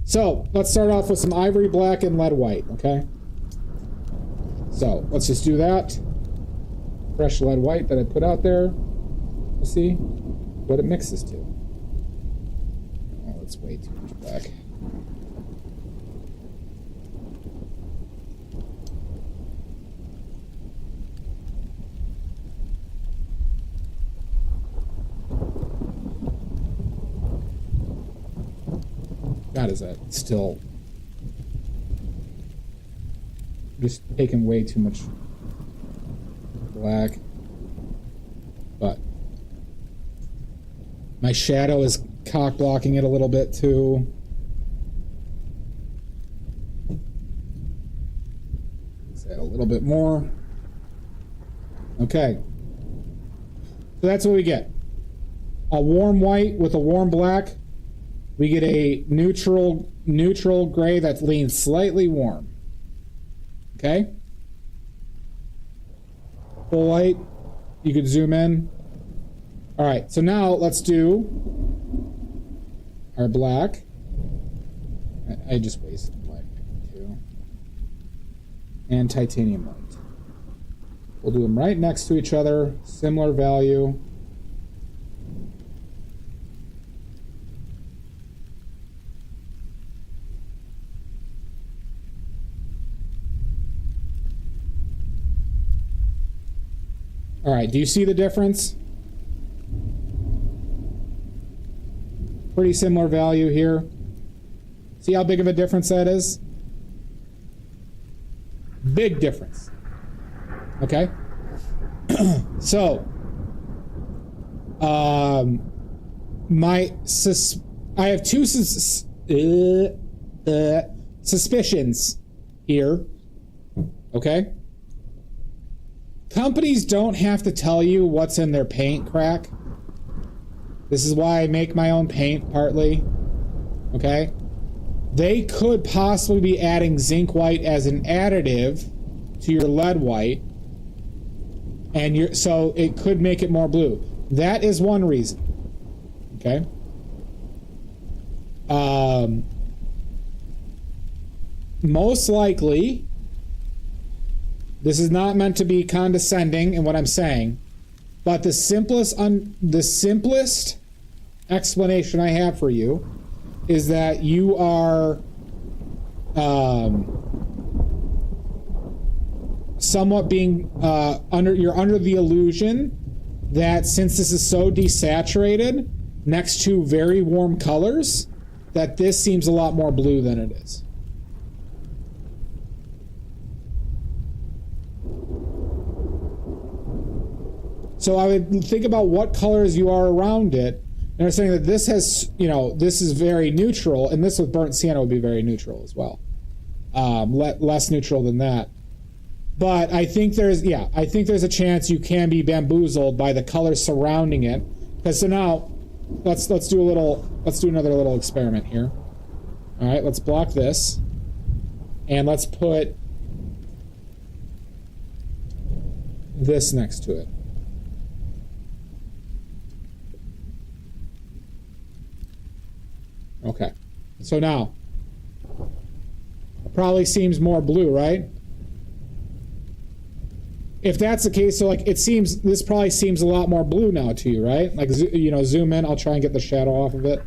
So, let's start off with some ivory black and lead white, okay? So, let's just do that. Fresh lead white that I put out there. We'll see what it mixes to. Oh, it's way too much black. God, is that still just taking way too much black? But my shadow is cock blocking it a little bit too. Let's add a little bit more. Okay. So that's what we get. A warm white with a warm black. We get a neutral gray that leans slightly warm. Okay? Full light. You could zoom in. All right, so now let's do our black. I just wasted black too. and titanium white. We'll do them right next to each other, similar value. All right, do you see the difference? Pretty similar value here. See how big of a difference that is? Big difference. Okay? So, I have two suspicions here. Okay? Companies don't have to tell you what's in their paint, crack. This is why I make my own paint, partly. Okay? They could possibly be adding zinc white as an additive to your lead white, and so it could make it more blue. That is one reason. Okay? Most likely, this is not meant to be condescending in what I'm saying, but the simplest explanation I have for you is that you are somewhat being you're under the illusion that since this is so desaturated next to very warm colors, that this seems a lot more blue than it is. So I would think about what colors you are around it, and they're saying that this has, this is very neutral, and this with burnt sienna would be very neutral as well. Less neutral than that. But I think there's a chance you can be bamboozled by the colors surrounding it. Because so now, let's do another little experiment here. All right, let's block this, and let's put this next to it. Okay, so now it probably seems more blue, right? If that's the case, so like this probably seems a lot more blue now to you, right? Like, zoom in. I'll try and get the shadow off of it.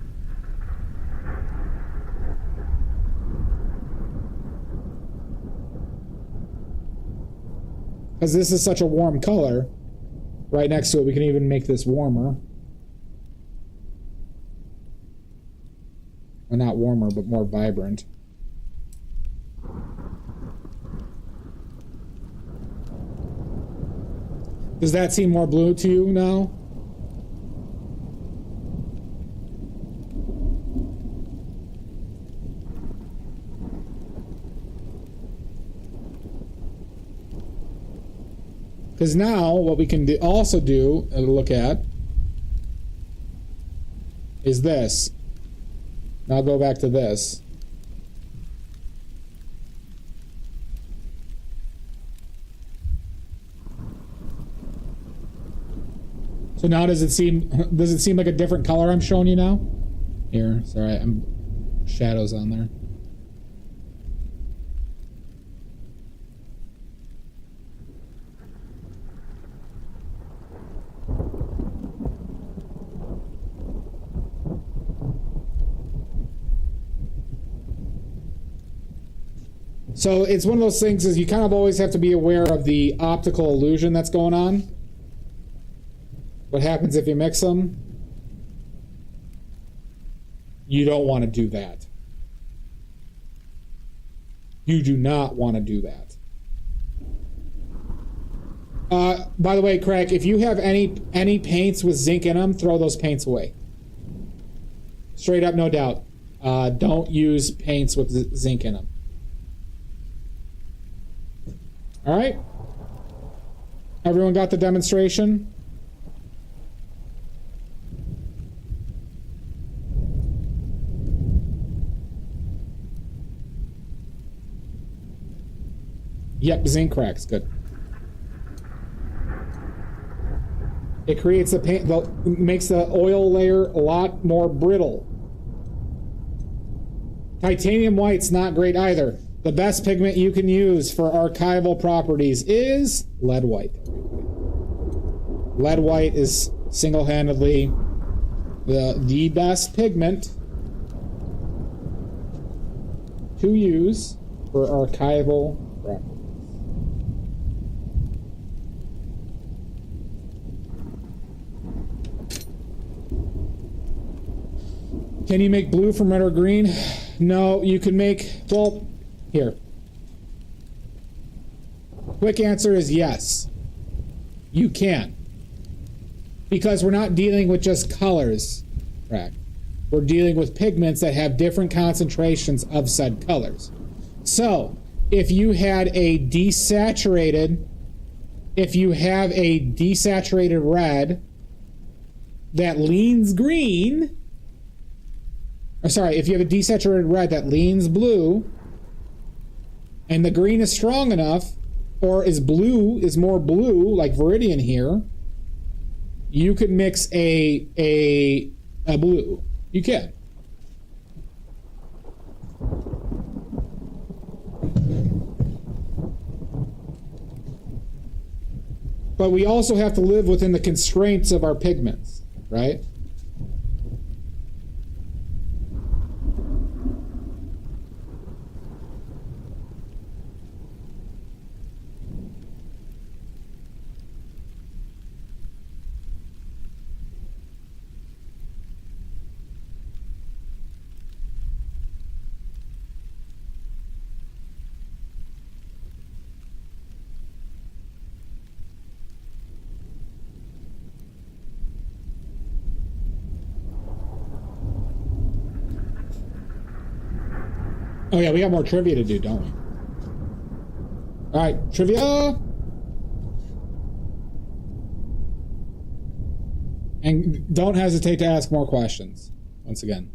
Because this is such a warm color, right next to it, we can even make this warmer. Well, not warmer, but more vibrant. Does that seem more blue to you now? Because now what we can also look at is this. Now go back to this. So now does it seem like a different color I'm showing you now? Here, sorry, shadows on there. So it's one of those things is you kind of always have to be aware of the optical illusion that's going on. What happens if you mix them? You don't want to do that. You do not want to do that. By the way, Craig, if you have any paints with zinc in them, throw those paints away. Straight up, no doubt. Don't use paints with zinc in them. All right? Everyone got the demonstration? Yep, zinc cracks, good. It creates the paint, makes the oil layer a lot more brittle. Titanium white's not great either. The best pigment you can use for archival properties is lead white. Lead white is single-handedly the best pigment to use for archival properties. Can you make blue from red or green? No, you can make, well, here. Quick answer is yes. You can. Because we're not dealing with just colors, right? We're dealing with pigments that have different concentrations of said colors. So, if you have a desaturated red that leans green, or sorry, if you have a desaturated red that leans blue, and the green is strong enough, or is more blue, like Viridian here, you could mix a blue. You can. But we also have to live within the constraints of our pigments, right? Oh yeah, we got more trivia to do, don't we? All right, trivia. And don't hesitate to ask more questions, once again.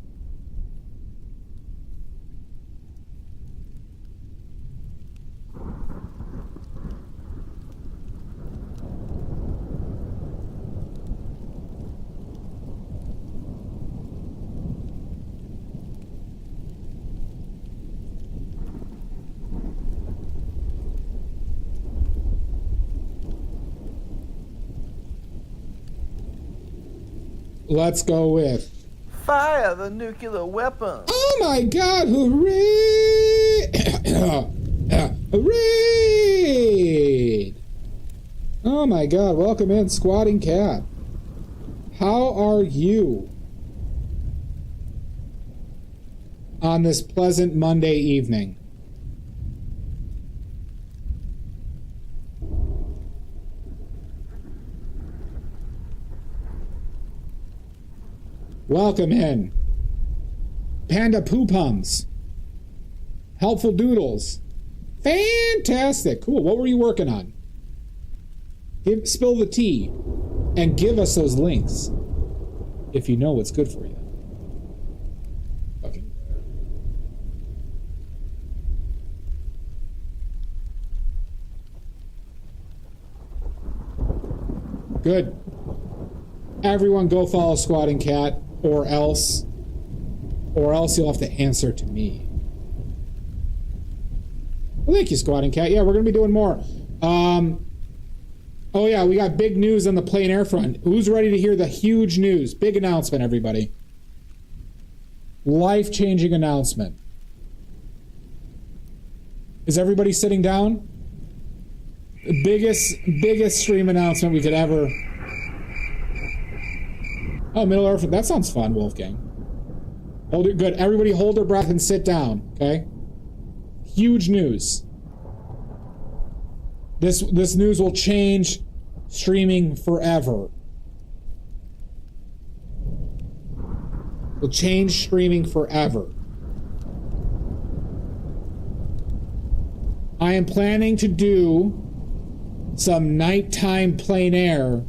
Let's go with Fire the nuclear weapon. Oh my God! Hooray! Hooray! Oh my God! Welcome in, Squatting Cat. How are you on this pleasant Monday evening? Welcome in. Panda Poopums. Helpful Doodles. Fantastic. Cool. What were you working on? Spill the tea and give us those links if you know what's good for you. Okay. Good. Everyone go follow Squatting Cat. Or else you'll have to answer to me. Well, thank you, Squatting Cat. Yeah, we're going to be doing more. Oh, yeah, we got big news on the plein air front. Who's ready to hear the huge news? Big announcement, everybody. Life-changing announcement. Is everybody sitting down? The biggest stream announcement we could ever... Oh, Middle Earth. That sounds fun, Wolfgang. Hold it. Good. Everybody hold their breath and sit down, okay? Huge news. This news will change streaming forever. Will change streaming forever. I am planning to do some nighttime plein air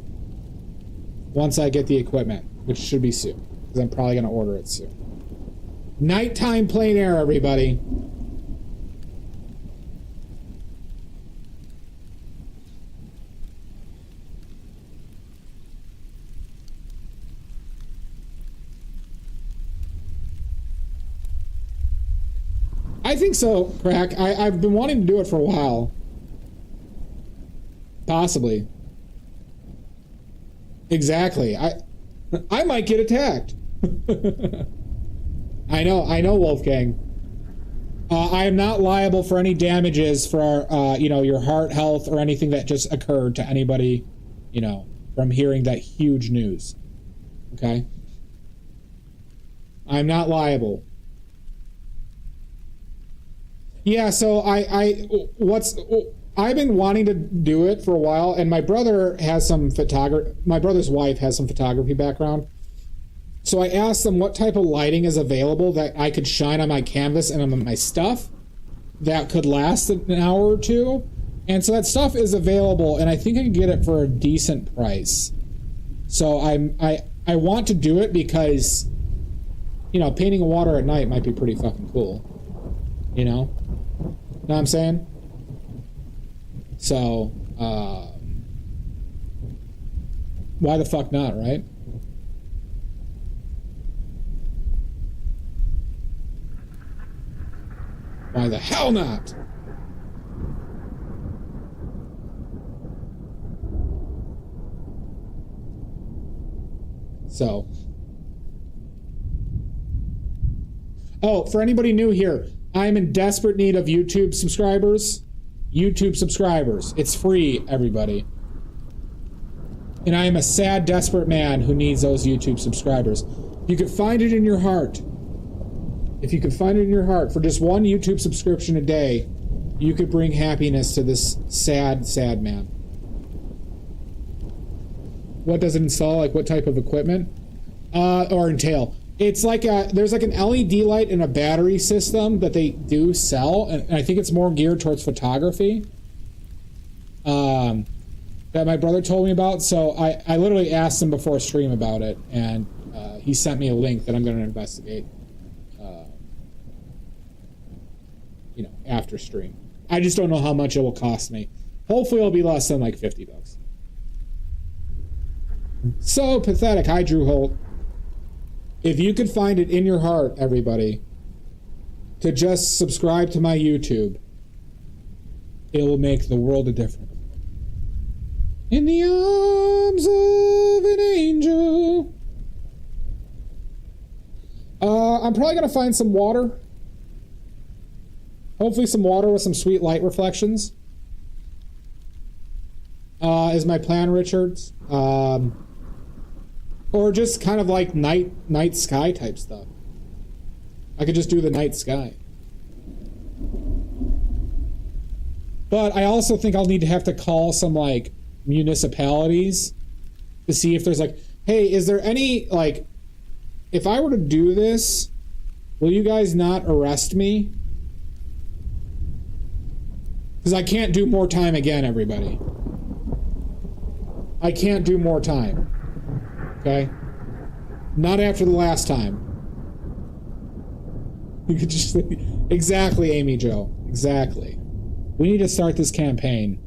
once I get the equipment, which should be soon, because I'm probably going to order it soon. Nighttime plein air, everybody. I think so, Crack. I've been wanting to do it for a while. Possibly. Exactly. I might get attacked. I know, Wolfgang. I am not liable for any damages for, you know, your heart health or anything that just occurred to anybody, you know, from hearing that huge news. Okay? I'm not liable. Yeah, so I've been wanting to do it for a while, and my brother has some my brother's wife has some photography background. So I asked them what type of lighting is available that I could shine on my canvas and on my stuff that could last an hour or two. And so that stuff is available, and I think I can get it for a decent price. So I want to do it because, you know, painting in water at night might be pretty fucking cool. You know? Know what I'm saying? So, why the fuck not, right? Why the hell not? So. Oh, for anybody new here, I'm in desperate need of YouTube subscribers. YouTube subscribers. It's free, everybody. And I am a sad, desperate man who needs those YouTube subscribers. You could find it in your heart. If you could find it in your heart, for just one YouTube subscription a day, you could bring happiness to this sad, sad man. What does it install? Like what type of equipment? Or entail? It's like there's like an LED light and a battery system that they do sell, and I think it's more geared towards photography. That my brother told me about, so I literally asked him before stream about it, and he sent me a link that I'm going to investigate. You know, after stream. I just don't know how much it will cost me. Hopefully it'll be less than like $50. So pathetic. Hi, Drew Holt. If you could find it in your heart, everybody, to just subscribe to my YouTube, it will make the world a difference. In the arms of an angel. I'm probably going to find some water. Hopefully some water with some sweet light reflections. Is my plan, Richards. Or just kind of like night sky type stuff. I could just do the night sky. But I also think I'll need to have to call some like municipalities to see if there's like, hey, is there any like, if I were to do this, will you guys not arrest me? Because I can't do more time again, everybody. I can't do more time. Okay? Not after the last time. You could just... Exactly, Amy Jo. Exactly. We need to start this campaign.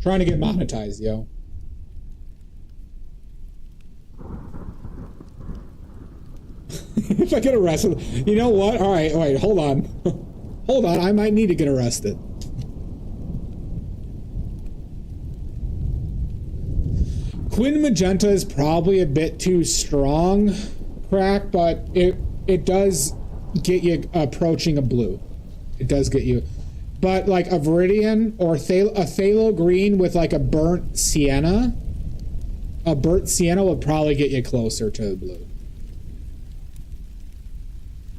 Trying to get monetized, yo. If I get arrested... You know what? Alright, wait, hold on. Hold on, I might need to get arrested. Quin Magenta is probably a bit too strong, Crack, but it does get you approaching a blue. It does get you. But like a Viridian or a phthalo green with like a burnt sienna, a burnt sienna would probably get you closer to the blue.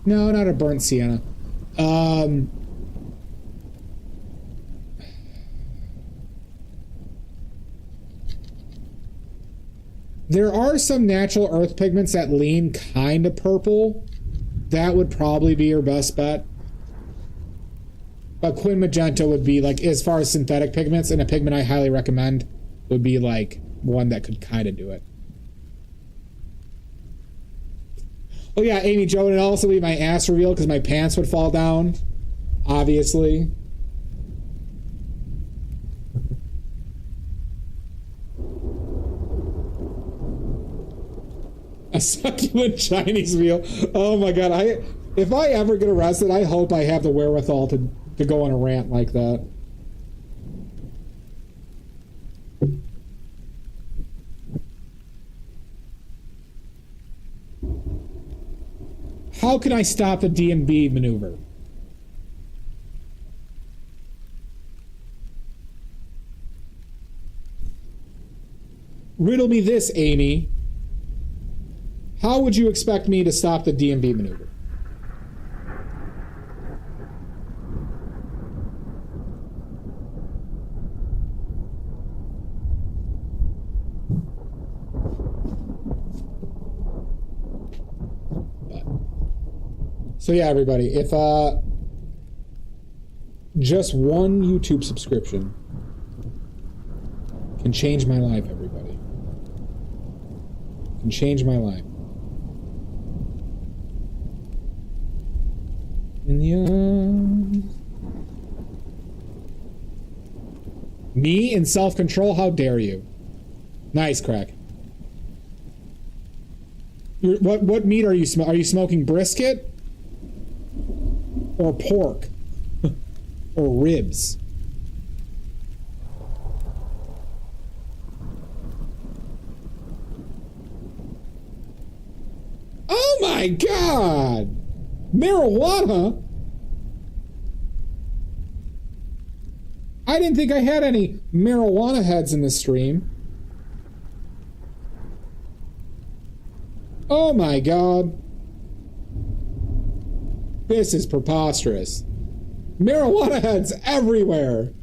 No, not a burnt sienna. There are some natural earth pigments that lean kind of purple. That would probably be your best bet. But Quin Magenta would be like, as far as synthetic pigments, and a pigment I highly recommend would be like one that could kind of do it. Oh yeah, Amy Jo, would also be my ass reveal because my pants would fall down. Obviously. A succulent Chinese meal. Oh my god, if I ever get arrested, I hope I have the wherewithal to go on a rant like that. How can I stop the D&B maneuver? Riddle me this, Amy. How would you expect me to stop the D&B maneuver? So yeah, everybody, if just one YouTube subscription can change my life, everybody. Can change my life. In the arms. Me in self-control? How dare you? Nice, Crack. What meat are you smoking? Are you smoking brisket? Or pork? Or ribs? Oh my god! Marijuana? I didn't think I had any marijuana heads in the stream. Oh my god. This is preposterous. Marijuana heads everywhere.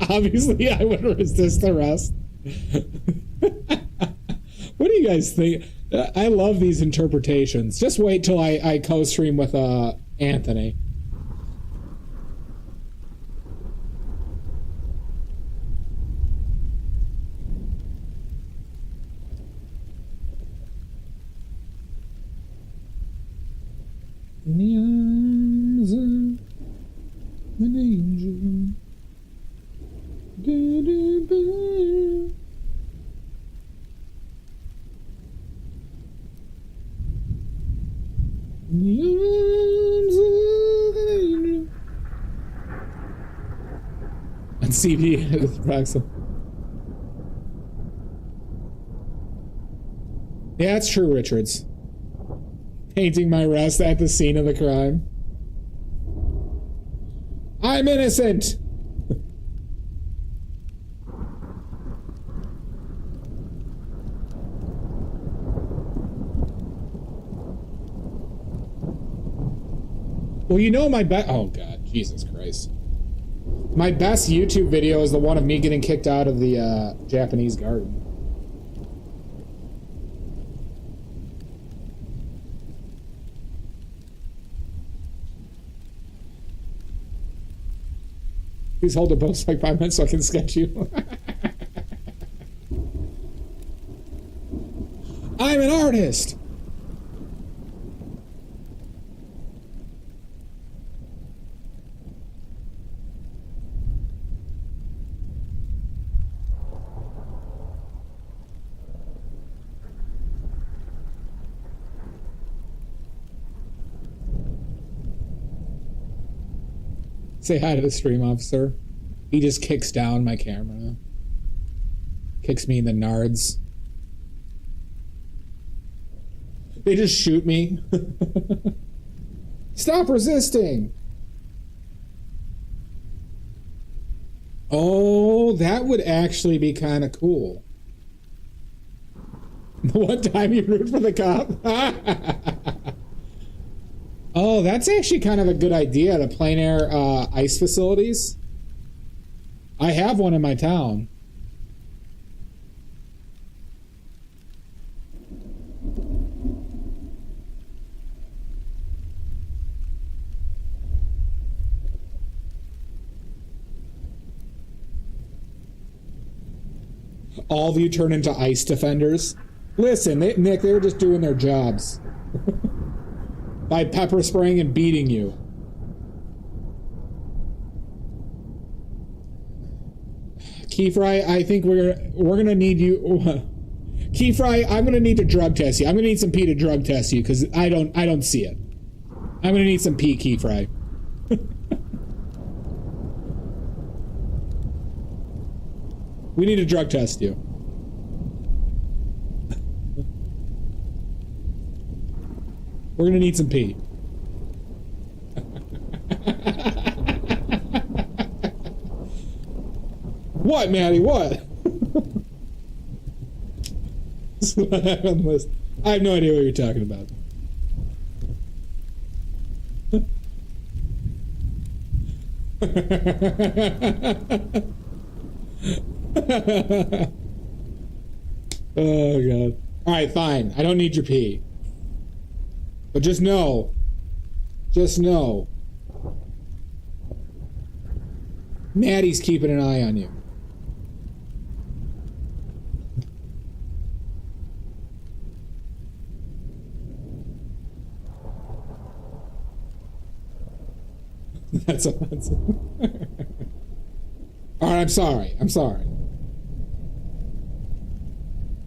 Obviously, I would resist arrest. What do you guys think? I love these interpretations. Just wait till I co-stream with Anthony. In the arms of an angel. Do, do, do. In the arms of an angel. And CB with Praxel. Yeah, that's true, Richards. Painting my rest at the scene of the crime. I'm innocent! Well, you know my oh god, Jesus Christ. My best YouTube video is the one of me getting kicked out of the Japanese garden. Please hold the post like 5 minutes so I can sketch you. I'm an artist! Say hi to the stream officer. He just kicks down my camera. Kicks me in the nards. They just shoot me. Stop resisting! Oh, that would actually be kind of cool. The one time you root for the cop? Oh, that's actually kind of a good idea, the plein air ice facilities. I have one in my town. All of you turn into ice defenders. Listen, Nick, they were just doing their jobs. By pepper spraying and beating you. Keyfry, I think we're gonna need you. Keyfry, I'm gonna need to drug test you. I'm gonna need some pee to drug test you because I don't see it. I'm gonna need some pee, Keyfry. We need to drug test you. We're gonna need some pee. What, Maddie? What? I have no idea what you're talking about. Oh, God. Alright, fine. I don't need your pee. But just know. Just know. Maddie's keeping an eye on you. That's offensive. Alright, I'm sorry. I'm sorry.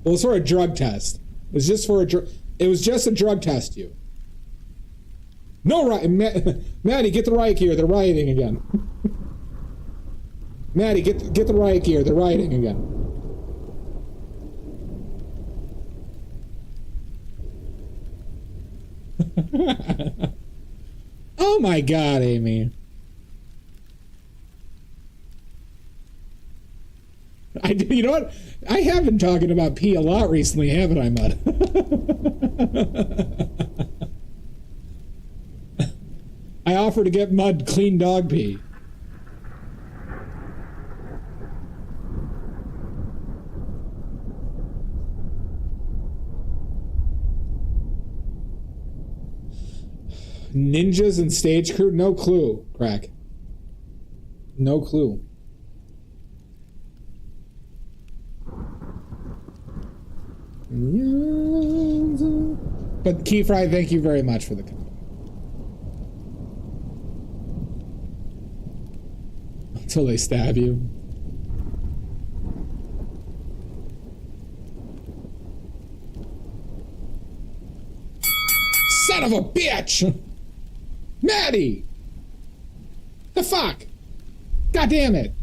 Well, it's for a drug test. It was just for a it was just a drug test, you. No, Maddie, get the riot gear. They're rioting again. Maddie, get the riot gear. They're rioting again. Oh my God, Amy. You know what? I have been talking about pee a lot recently, haven't I, Mud? I offer to get Mud clean dog pee. Ninjas and stage crew? No clue, Crack. No clue. But Keyfry, thank you very much for the comment. Until they stab you. Son of a bitch! Maddie! The fuck? God damn it!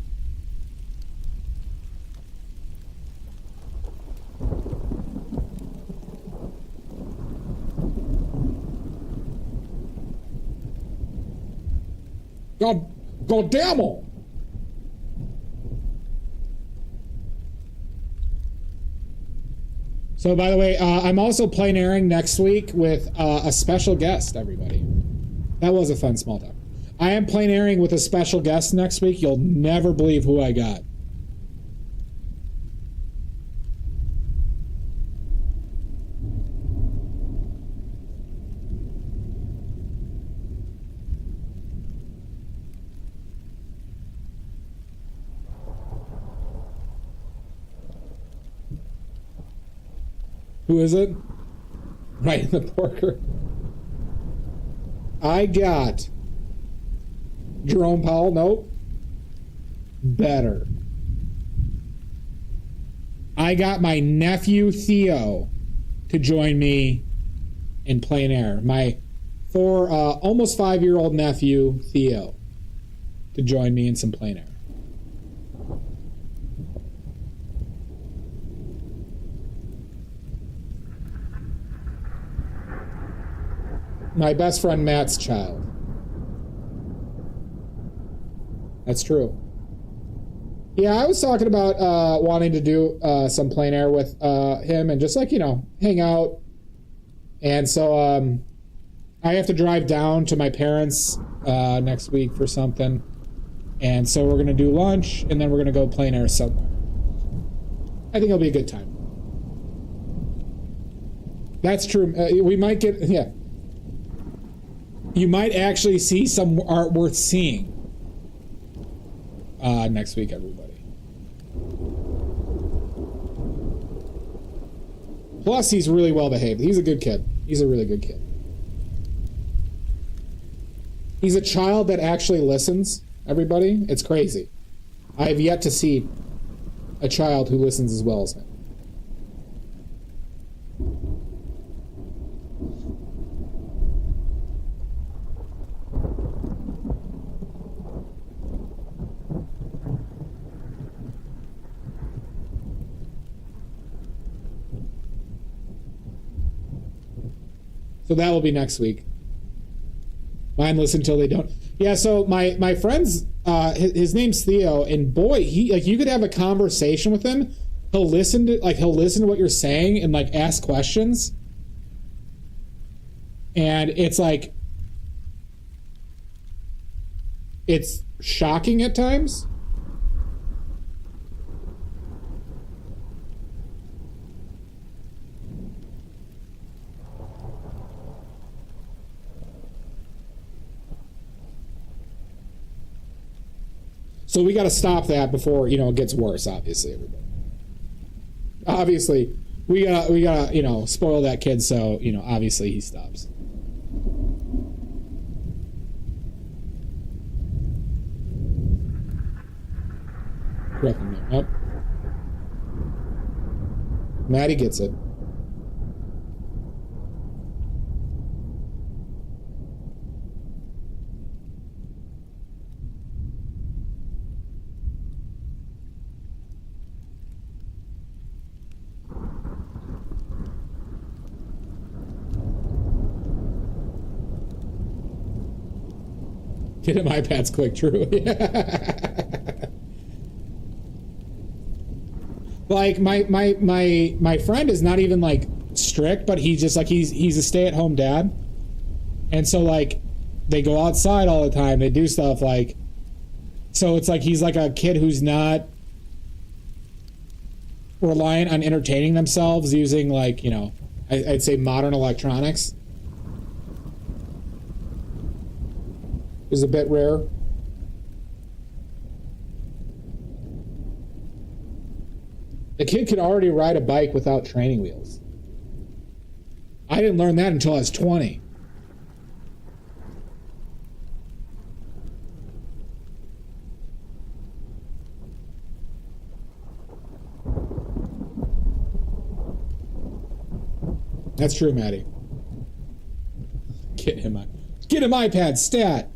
God damn it! So, by the way, I'm also plein airing next week with a special guest, everybody. That was a fun small talk. I am plein airing with a special guest next week. You'll never believe who I got. Who is it? Right in the porker. I got Jerome Powell. Nope. Better. I got my nephew Theo to join me in plein air. My almost 5-year-old nephew Theo to join me in some plein air. My best friend Matt's child. That's true. Yeah, I was talking about wanting to do some plein air with him and just like, you know, hang out. And so I have to drive down to my parents next week for something. And so we're going to do lunch and then we're going to go plein air somewhere. I think it'll be a good time. That's true. We might get, yeah. You might actually see some art worth seeing next week, everybody. Plus, he's really well behaved. He's a good kid. He's a really good kid. He's a child that actually listens, everybody. It's crazy. I have yet to see a child who listens as well as him. So that will be next week. Mine listen till they don't. Yeah, so my friend's his name's Theo, and boy, he like you could have a conversation with him. He'll listen to what you're saying and like ask questions. And it's like it's shocking at times. So we got to stop that before, it gets worse, obviously, everybody. Obviously, we gotta, spoil that kid so, obviously he stops. Correct him there. Yep. Maddie gets it. Get him iPads quick, true. Like my friend is not even like strict, but he's just like he's a stay-at-home dad. And so like they go outside all the time, they do stuff like so it's like he's like a kid who's not reliant on entertaining themselves using like, I'd say modern electronics. Is a bit rare. The kid could already ride a bike without training wheels. I didn't learn that until I was 20. That's true, Maddie. Get him iPad, stat.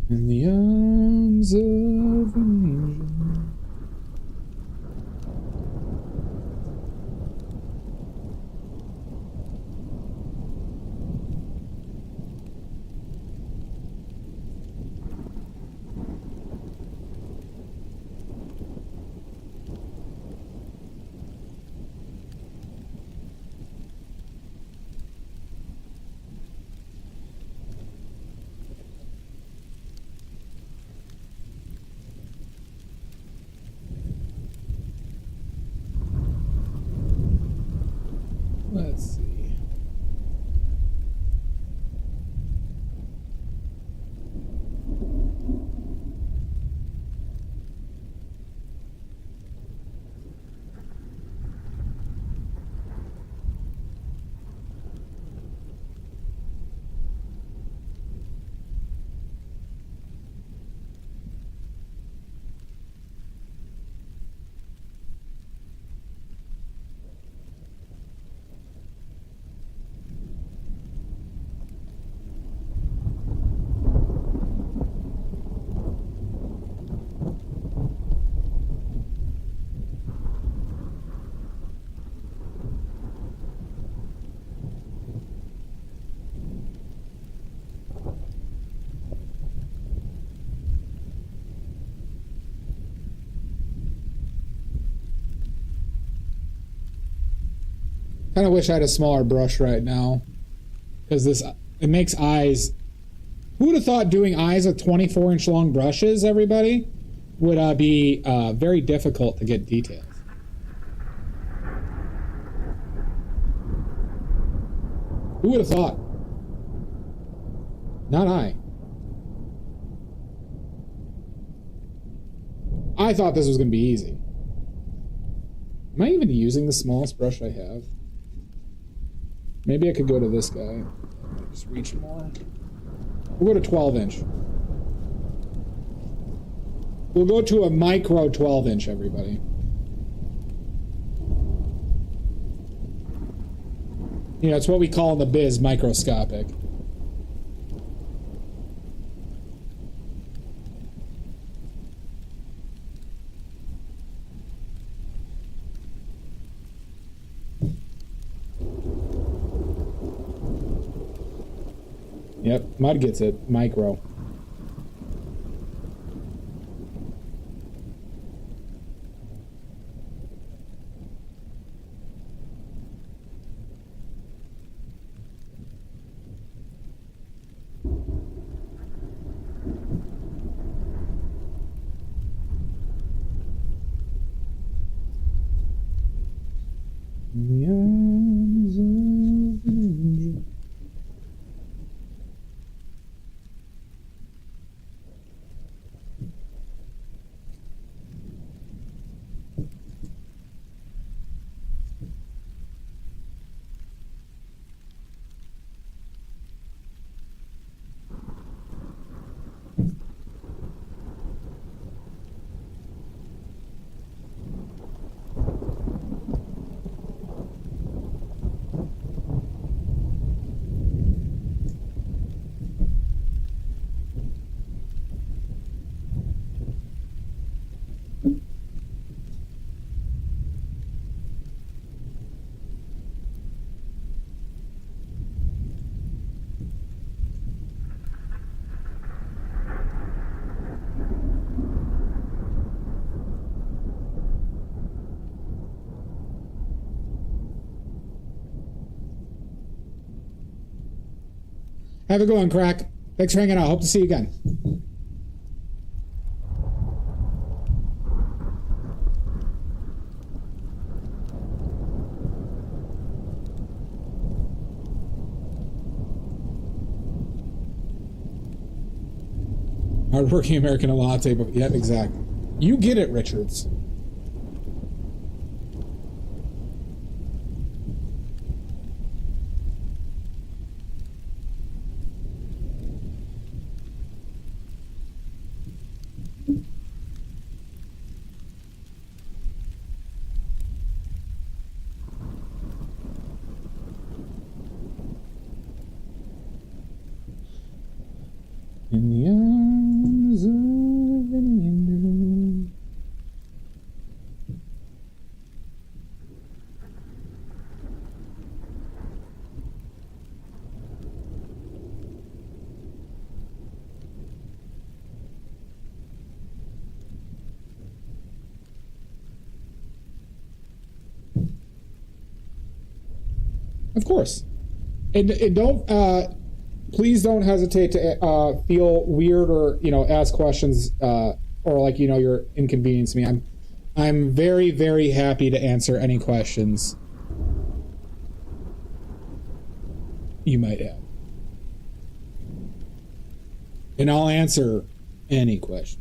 In the arms of an angel. Let's see. Kind of wish I had a smaller brush right now. Because it makes eyes... Who would have thought doing eyes with 24-inch long brushes, everybody, would be very difficult to get details. Who would have thought? Not I. I thought this was going to be easy. Am I even using the smallest brush I have? Maybe I could go to this guy. Just reach more. We'll go to 12-inch. We'll go to a micro 12-inch, everybody. You know, it's what we call in the biz microscopic. Yep, Mud gets it. Micro. Have a good one, Crack. Thanks for hanging out. Hope to see you again. Hardworking American latte, but yeah, exactly. You get it, Richards. In the arms of an angel. Of course. And don't please don't hesitate to feel weird or, you know, ask questions or like, you know, you're inconveniencing me. I'm very, very happy to answer any questions you might have. And I'll answer any questions.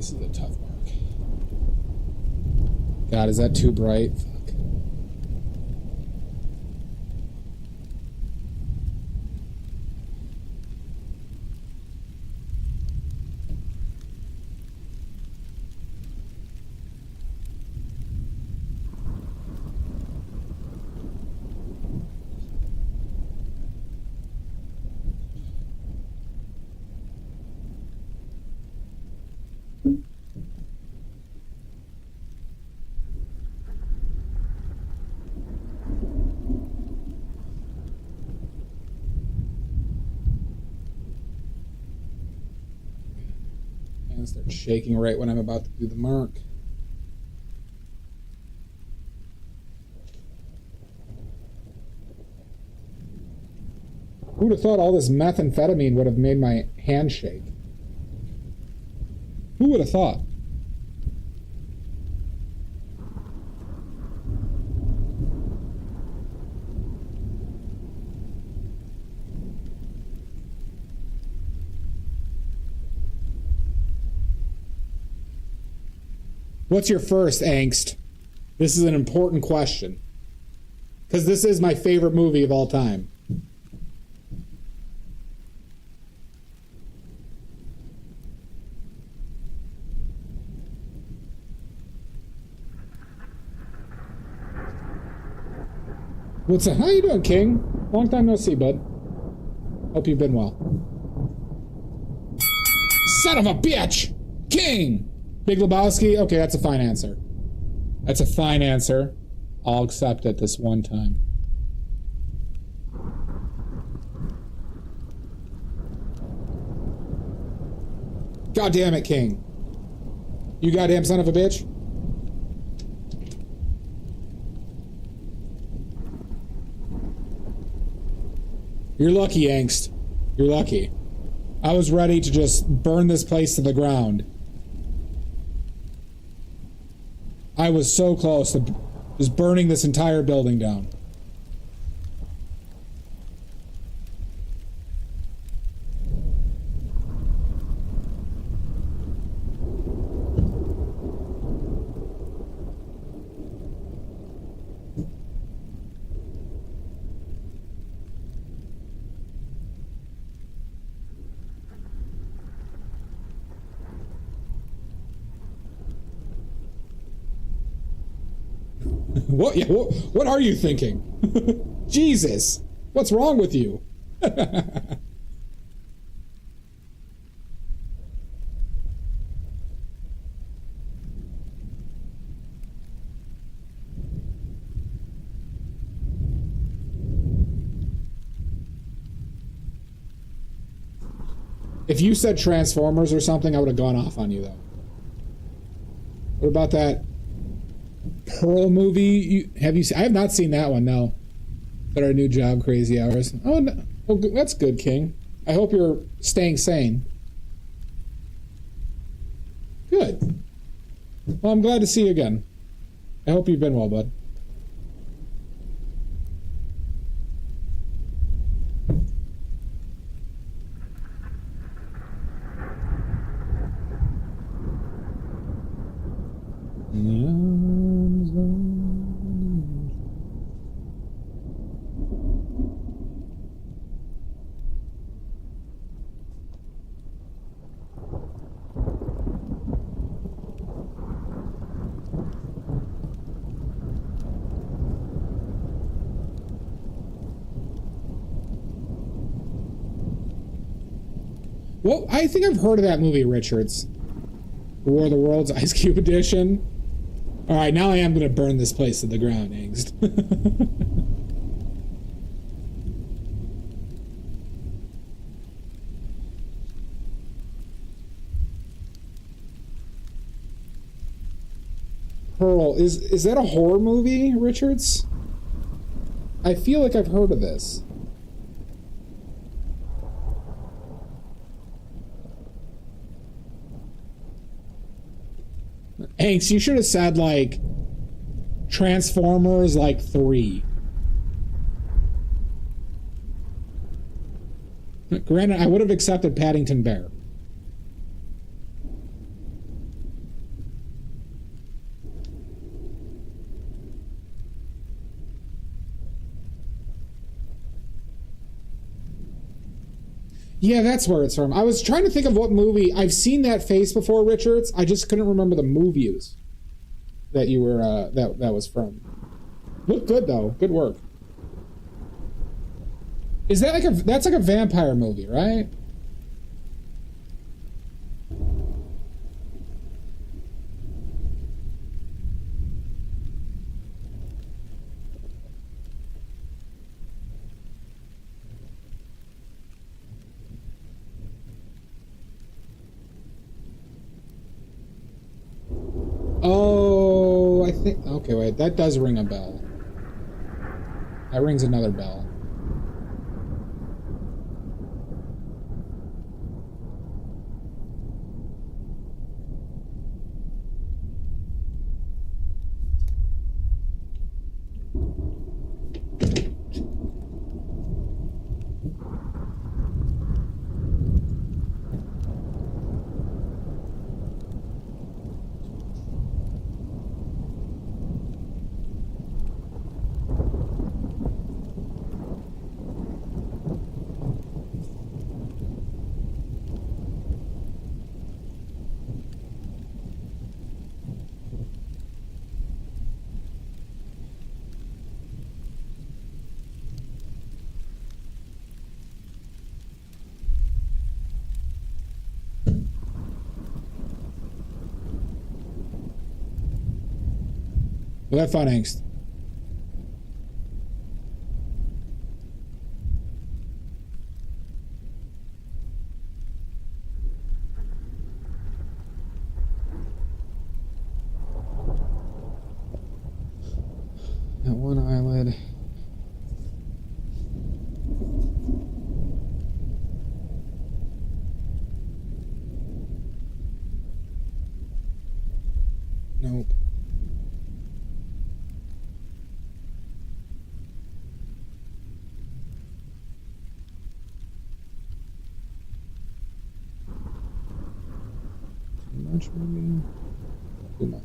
This is a tough mark. God, is that too bright? Fuck. Start shaking right when I'm about to do the mark. Who'd have thought all this methamphetamine would have made my hand shake? Who would have thought? What's your first angst? This is an important question. Because this is my favorite movie of all time. What's up? How you doing, King? Long time no see, bud. Hope you've been well. Son of a bitch! King! Big Lebowski? Okay, that's a fine answer. That's a fine answer. I'll accept it this one time. God damn it, King. You goddamn son of a bitch. You're lucky, Angst. You're lucky. I was ready to just burn this place to the ground. I was so close to just burning this entire building down. What? Yeah, what are you thinking? Jesus, what's wrong with you? If you said Transformers or something, I would have gone off on you, though. What about that Pearl movie? Have you seen? I have not seen that one, no. That our new job, Crazy Hours. Oh, no. Oh, that's good, King. I hope you're staying sane. Good. Well, I'm glad to see you again. I hope you've been well, bud. Well, I think I've heard of that movie, Richards. War of the Worlds, Ice Cube Edition. Alright, now I am going to burn this place to the ground, Angst. Pearl, is that a horror movie, Richards? I feel like I've heard of this. Hanks, you should have said, like, Transformers, like, 3. Granted, I would have accepted Paddington Bear. Yeah, that's where it's from. I was trying to think of what movie. I've seen that face before, Richards. I just couldn't remember the movies that you were that was from. Looked good though. Good work. Is that that's like a vampire movie, right? Oh, I think... Okay, wait. That does ring a bell. That rings another bell. Will that fun angst? That one eyelid. Nope. Too much, maybe? Too much.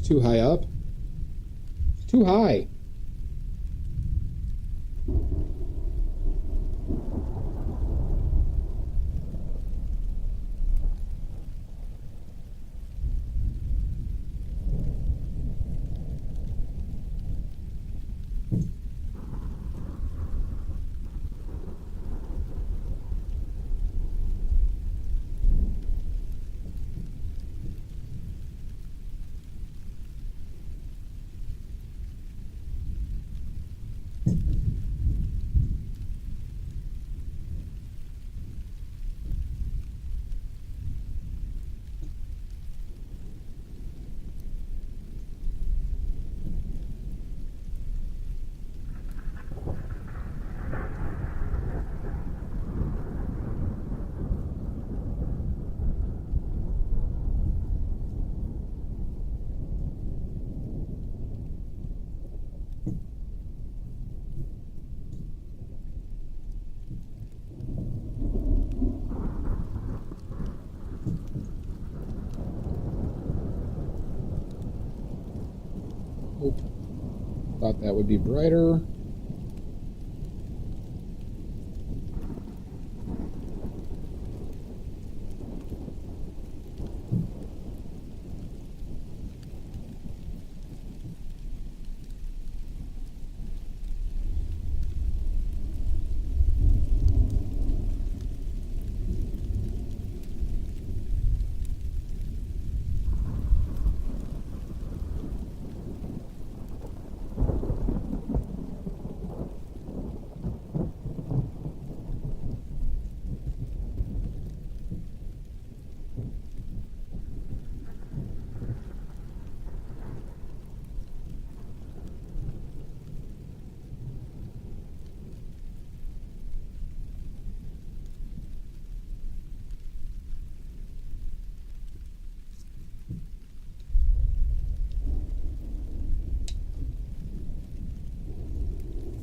Too high up? It's too high. Nope. Thought that would be brighter.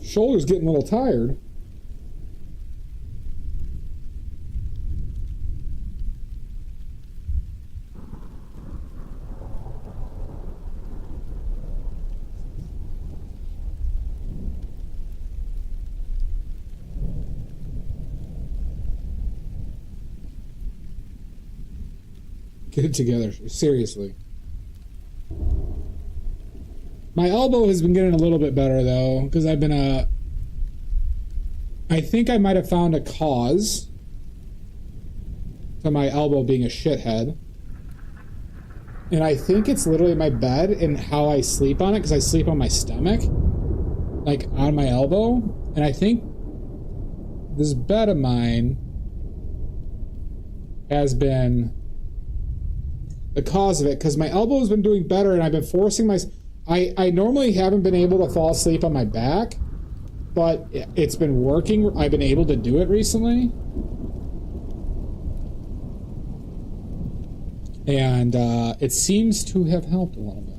Shoulder's getting a little tired. Get it together, seriously. My elbow has been getting a little bit better, though, because I've been, I think I might have found a cause to my elbow being a shithead. And I think it's literally my bed and how I sleep on it, because I sleep on my stomach, like, on my elbow. And I think this bed of mine has been the cause of it, because my elbow has been doing better, and I've been forcing my... I normally haven't been able to fall asleep on my back, but it's been working. I've been able to do it recently. And it seems to have helped a little bit.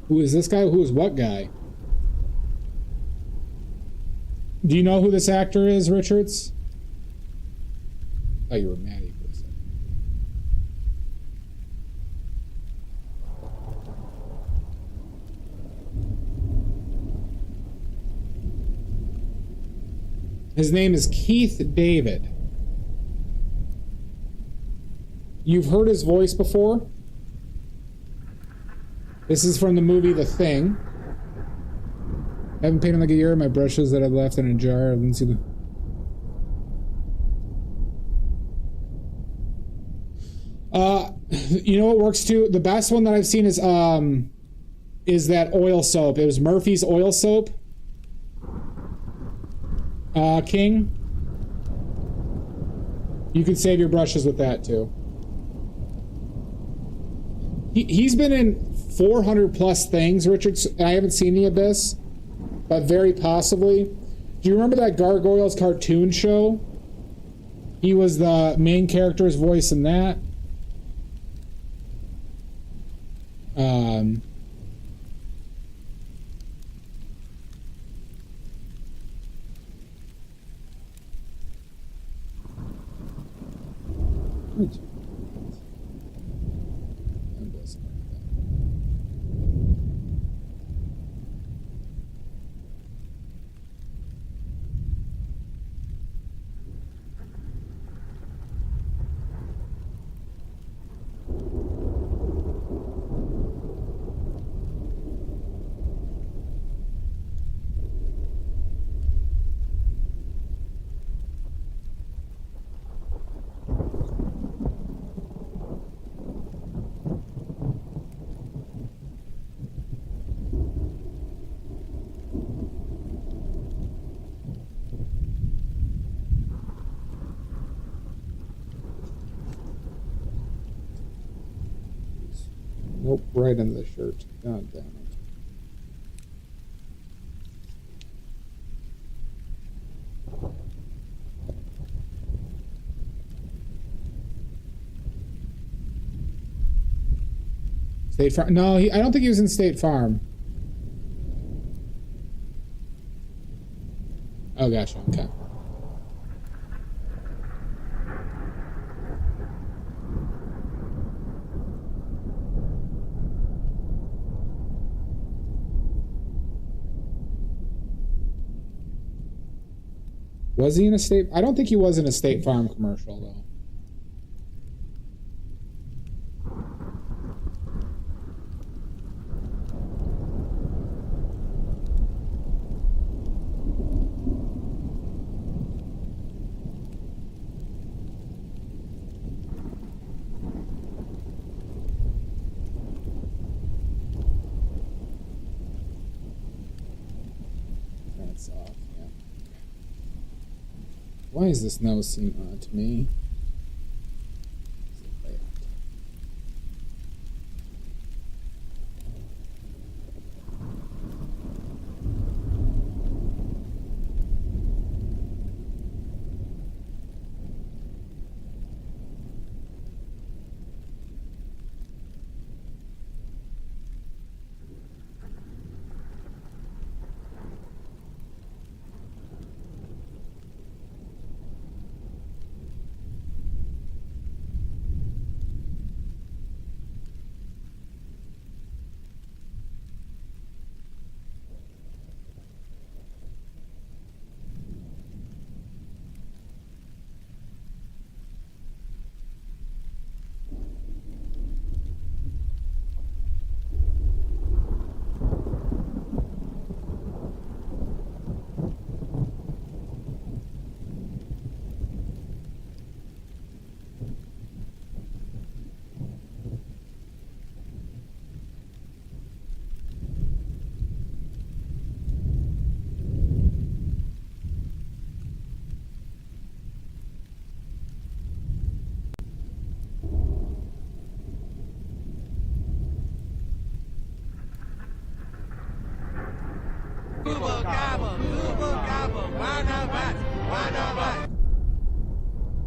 Who is this guy? Who is what guy? Do you know who this actor is, Richards? Oh, you were Maddie for a second. His name is Keith David. You've heard his voice before? This is from the movie The Thing. I haven't painted in like a year. My brushes that I've left in a jar. I didn't see the... You know what works too? The best one that I've seen is that oil soap. It was Murphy's oil soap. King. You can save your brushes with that too. He's been in 400 plus things, Richard. I haven't seen the Abyss, but very possibly. Do you remember that Gargoyles cartoon show? He was the main character's voice in that. Nope, right into the shirt. God damn it. State Farm? No, I don't think he was in State Farm. Oh, gotcha. Okay. Was he in a State? I don't think he was in a State Farm commercial, though. That's off, yeah. Why is this nose seem odd to me?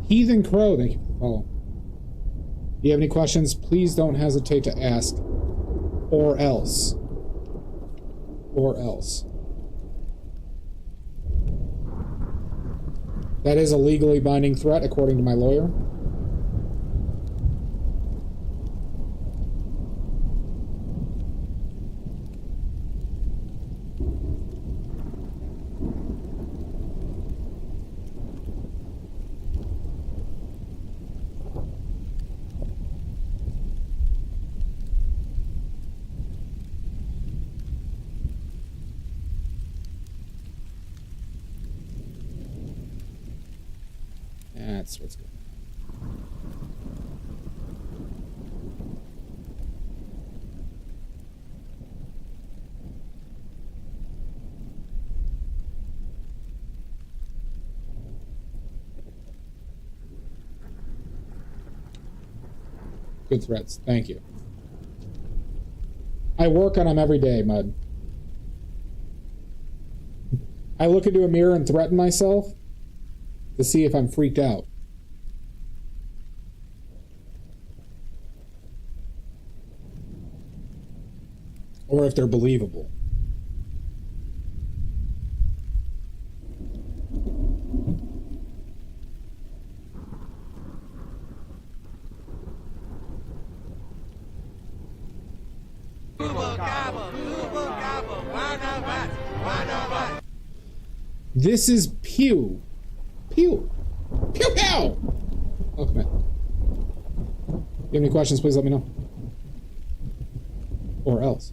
Heathen Crow, thank you for the follow. If you have any questions, please don't hesitate to ask. Or else. Or else. That is a legally binding threat, according to my lawyer. That's what's going on. Good threats. Thank you. I work on them every day, Mud. I look into a mirror and threaten myself to see if I'm freaked out. Or if they're believable. This is Pew. Pew. Pew pew! Welcome in. If you have any questions, please let me know. Or else.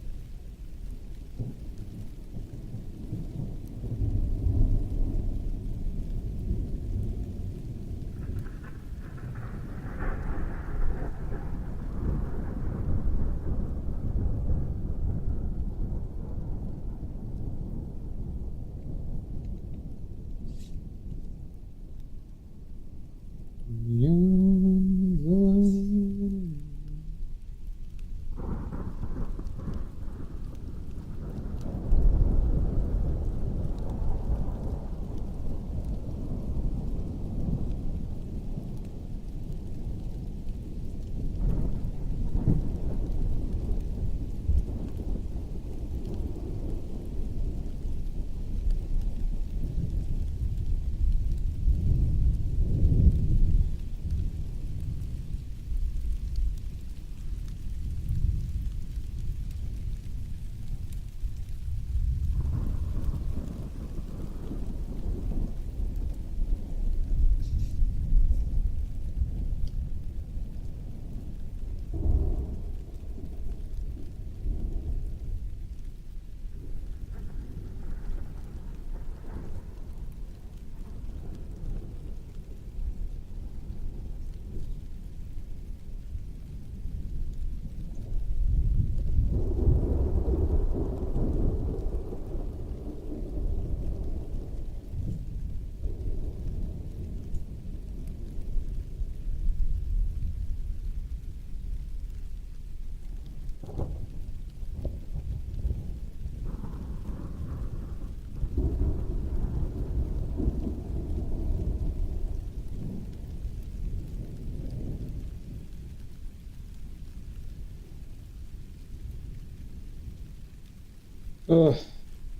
Ugh.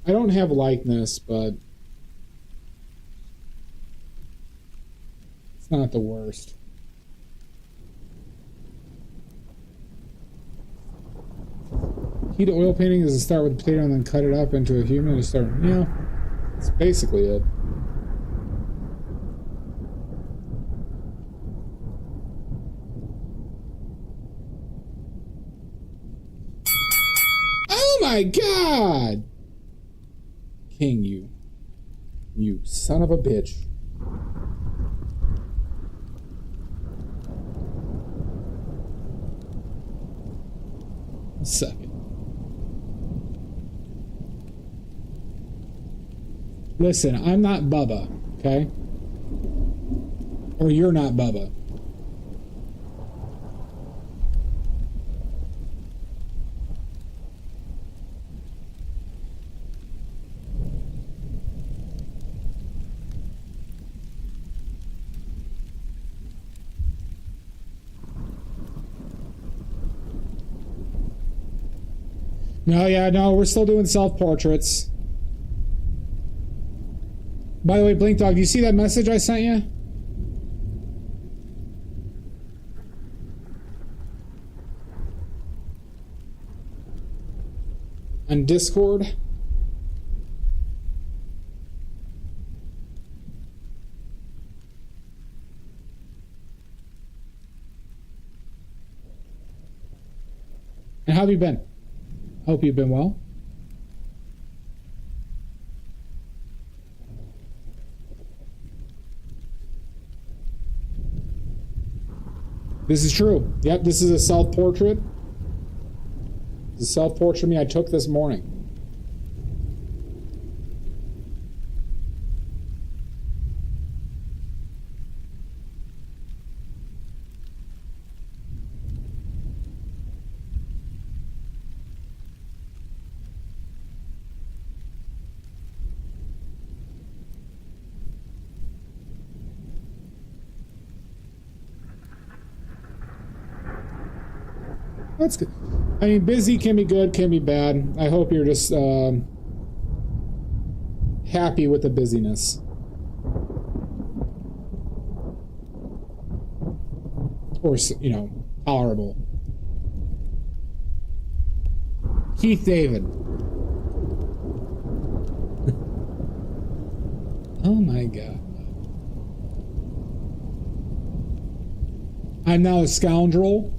I don't have likeness, but it's not the worst. Key to oil painting is to start with a potato and then cut it up into a human and start, yeah, that's basically it. Oh my god! King, you son of a bitch. A second. Listen, I'm not Bubba, okay? Or you're not Bubba. No, yeah, no, we're still doing self-portraits. By the way, Blink Dog, do you see that message I sent you? On Discord? And how have you been? Hope you've been well. This is true. Yep, this is a self-portrait. It's a self-portrait of me I took this morning. That's good. I mean, busy can be good, can be bad. I hope you're just happy with the busyness. Or, you know, tolerable. Keith David. Oh my god. I'm now a scoundrel.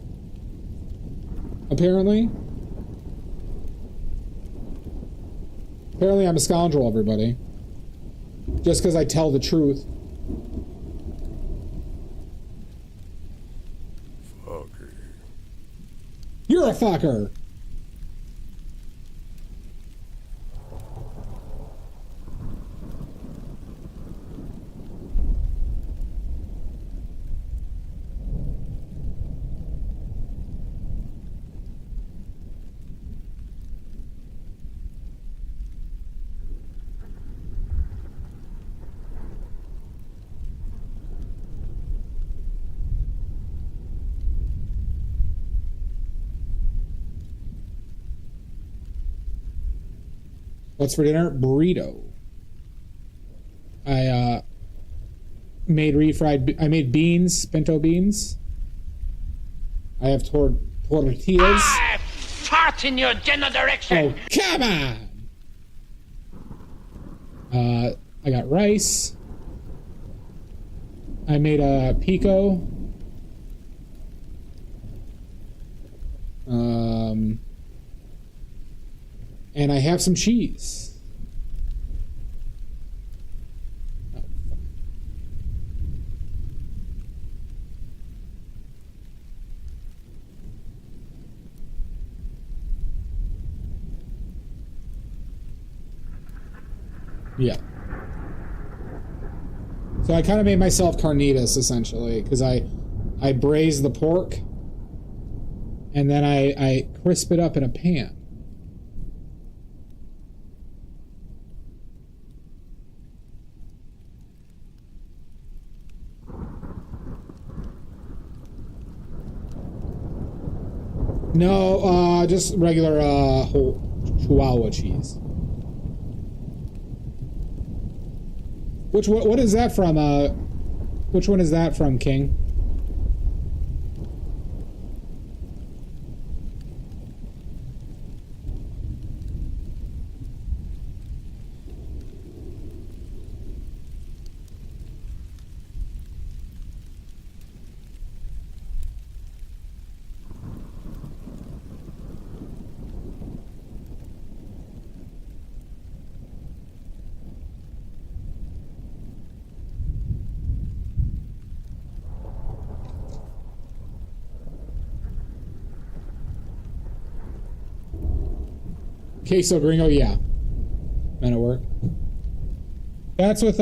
Apparently. Apparently I'm a scoundrel, everybody. Just because I tell the truth. Fucker. You're a fucker! What's for dinner? Burrito. I made I made beans, pinto beans. I have tortillas. I fart in your general direction. Oh, come on! I got rice. I made a pico. And I have some cheese. Oh, fuck. Yeah. So I kind of made myself carnitas, essentially, because I braise the pork, and then I crisp it up in a pan. No, just regular whole Chihuahua cheese. What is that from? Which one is that from, King? Queso Gringo, yeah. Men at work. That's with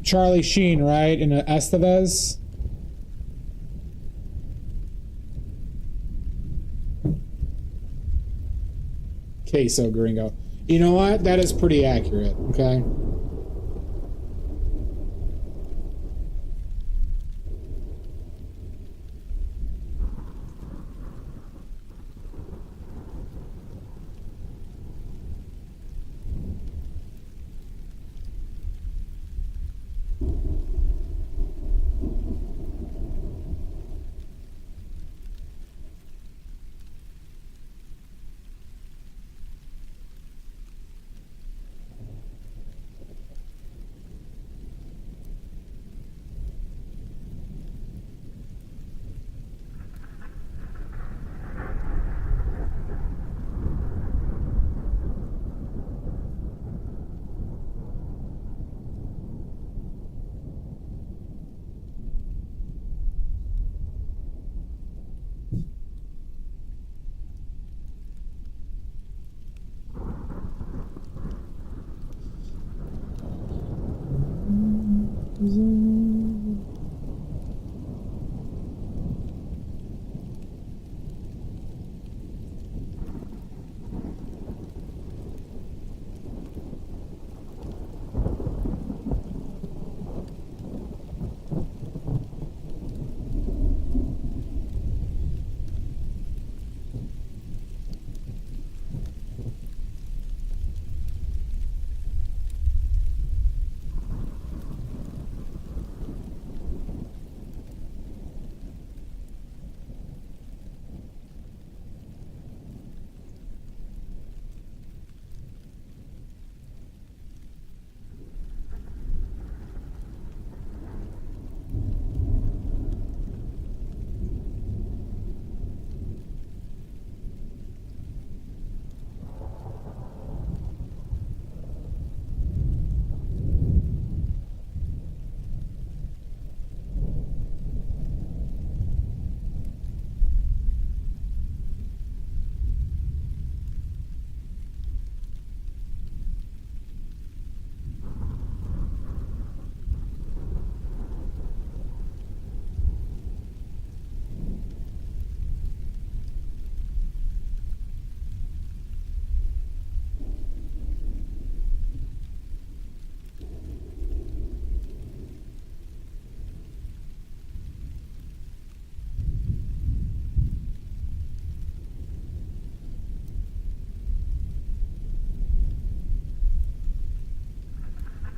Charlie Sheen, right? In Estevez. Queso Gringo. You know what? That is pretty accurate, okay?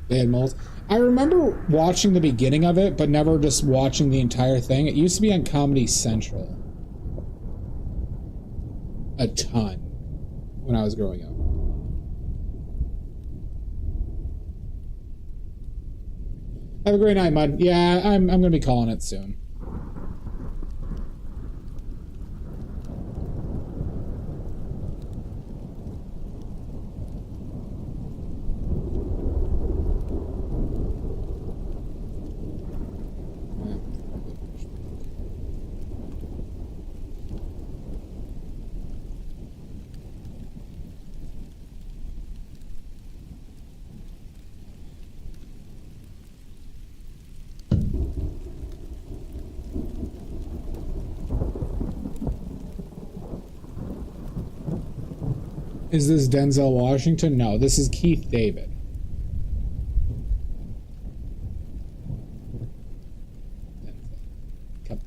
They had moles. I remember watching the beginning of it, but never just watching the entire thing. It used to be on Comedy Central. A ton. When I was growing up. Have a great night, Mud. Yeah, I'm gonna be calling it soon. Is this Denzel Washington? No, this is Keith David. The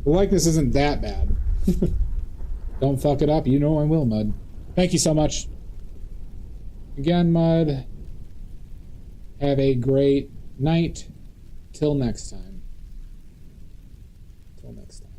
likeness isn't that bad. Don't fuck it up. You know I will, Mud. Thank you so much. Again, Mud. Have a great night. Till next time. Till next time.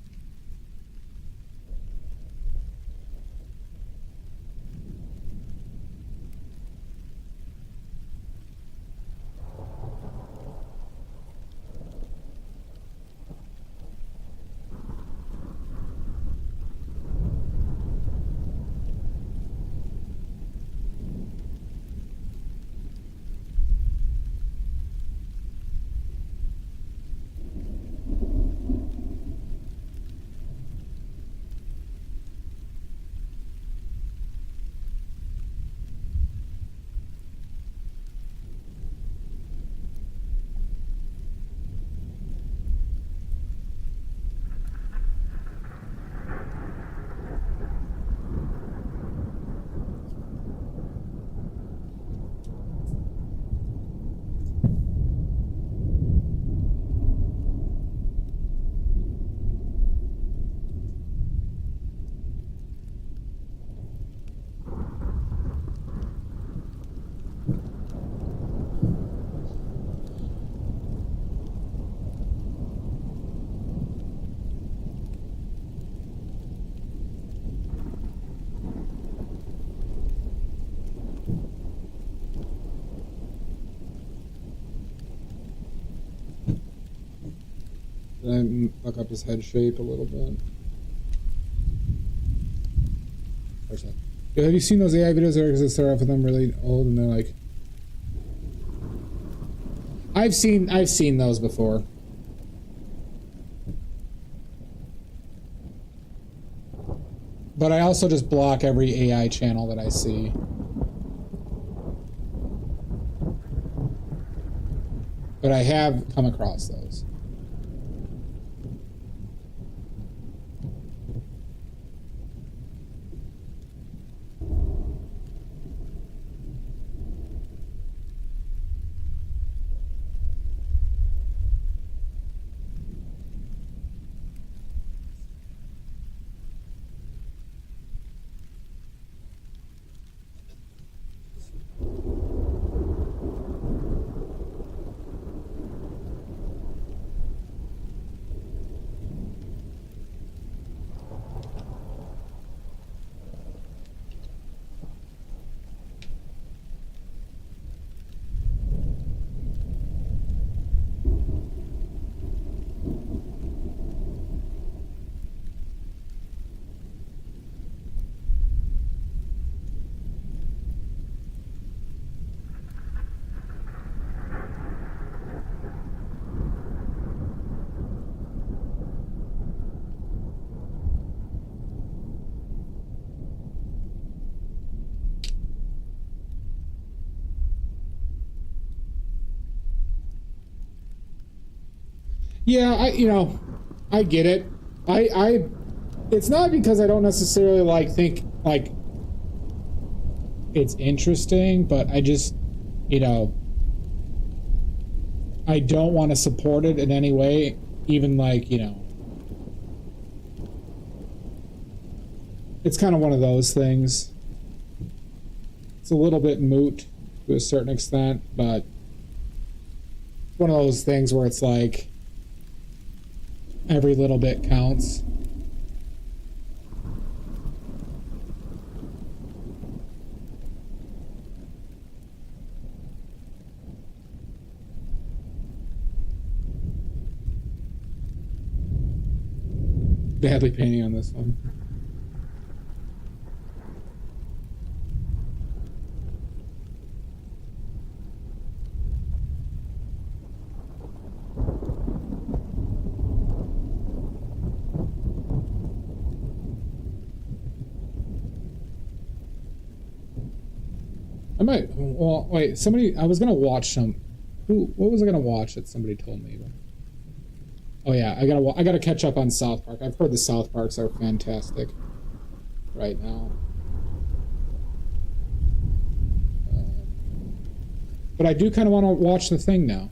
Did I fuck up his head shape a little bit? Where's that? Yeah, have you seen those AI videos where they start off with them really old and they're like... I've seen those before. But I also just block every AI channel that I see. But I have come across those. Yeah, I get it. It's not because I don't necessarily think it's interesting, but I just, I don't want to support it in any way, even it's kind of one of those things. It's a little bit moot to a certain extent, but one of those things where it's like, every little bit counts. Badly painting on this one. Well, wait, I was gonna watch what was I gonna watch that somebody told me about? Oh yeah, I gotta catch up on South Park. I've heard the South Parks are fantastic right now. But I do kind of want to watch The Thing now.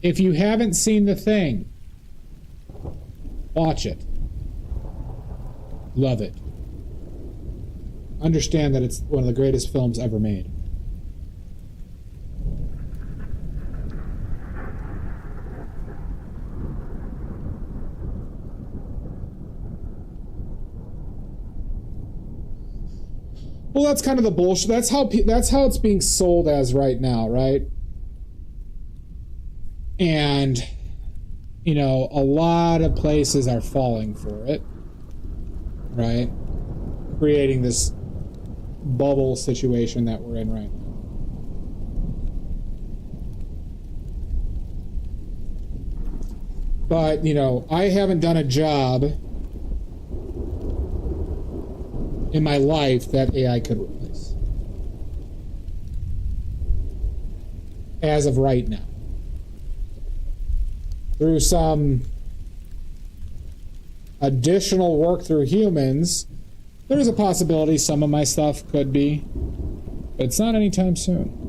If you haven't seen The Thing, watch it. Love it. Understand that it's one of the greatest films ever made. Well, that's kind of the bullshit. That's how it's being sold as right now, right? And, you know, a lot of places are falling for it, right? Creating this bubble situation that we're in right now. But, you know, I haven't done a job in my life that AI could replace. As of right now. Through some additional work through humans, there's a possibility some of my stuff could be, but it's not anytime soon.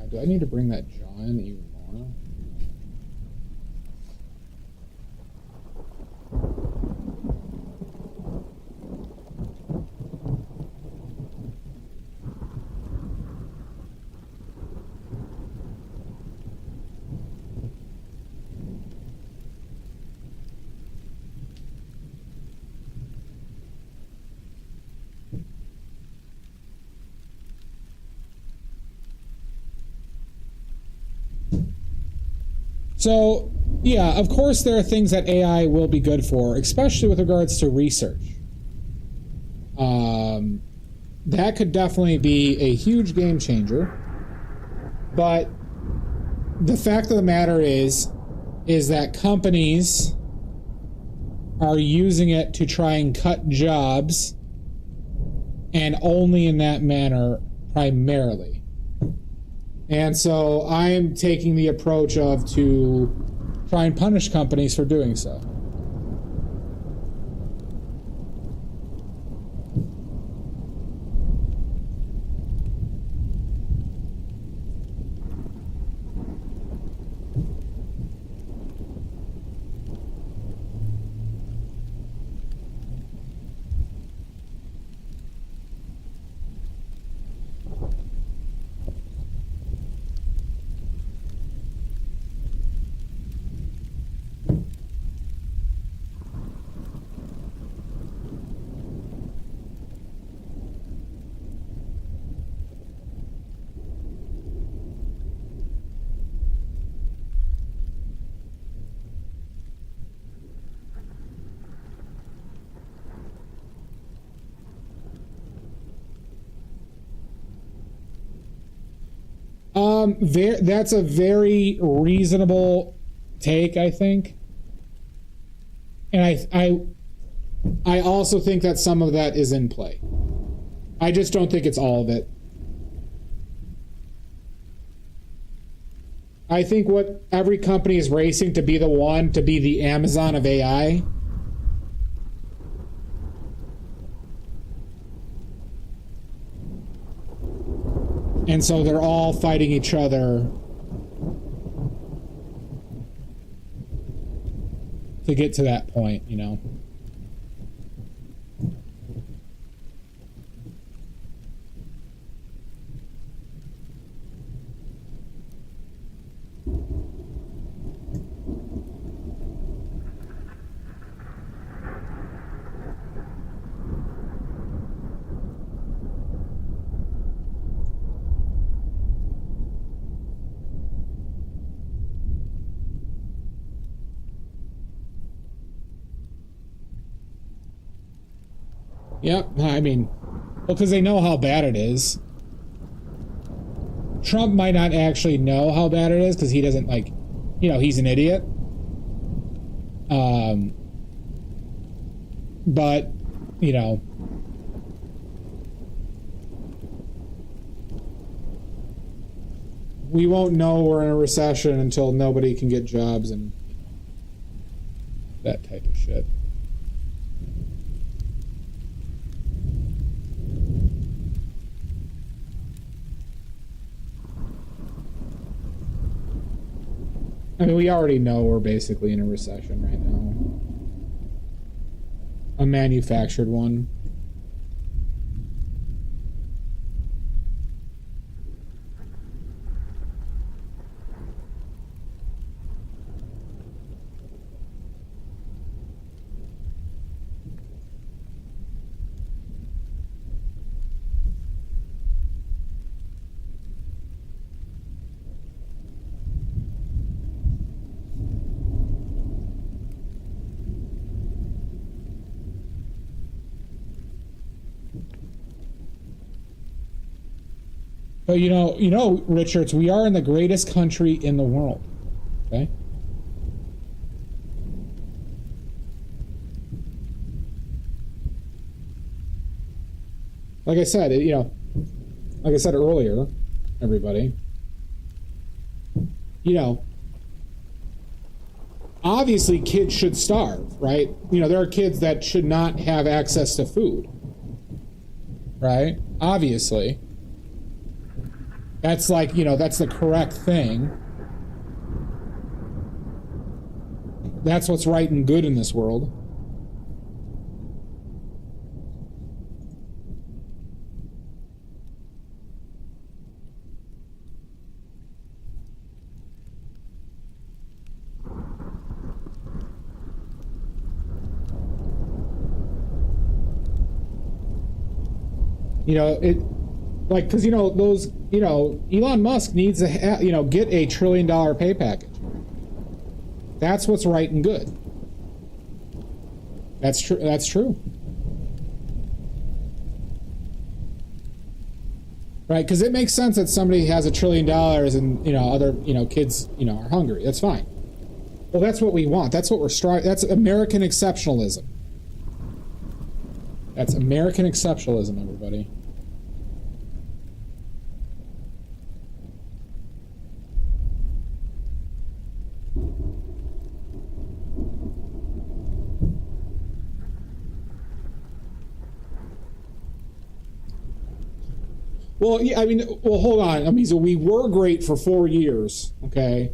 Do I need to bring that jaw in even more? So, yeah, of course there are things that AI will be good for, especially with regards to research. That could definitely be a huge game changer. But the fact of the matter is that companies are using it to try and cut jobs, and only in that manner primarily. And so I am taking the approach of to try and punish companies for doing so. That's a very reasonable take, I think. And I also think that some of that is in play. I just don't think it's all of it. I think what every company is racing to be the one, to be the Amazon of AI. And so they're all fighting each other to get to that point, you know. Yep, I mean, well, because they know how bad it is. Trump might not actually know how bad it is because he doesn't, like, you know, he's an idiot. But, you know, we won't know we're in a recession until nobody can get jobs and that type of shit. I mean, we already know we're basically in a recession right now. A manufactured one. But you know, Richards, we are in the greatest country in the world. Okay? Like I said, like I said earlier, everybody, obviously kids should starve, right? There are kids that should not have access to food, right? Obviously. That's like, that's the correct thing. That's what's right and good in this world. Because those, Elon Musk needs to get a $1 trillion pay package. That's what's right and good. That's true. That's true. Right? Because it makes sense that somebody has $1 trillion and other kids are hungry. That's fine. Well, that's what we want. That's what we're striving. That's American exceptionalism. That's American exceptionalism, everybody. Well, yeah, hold on. So we were great for 4 years, okay?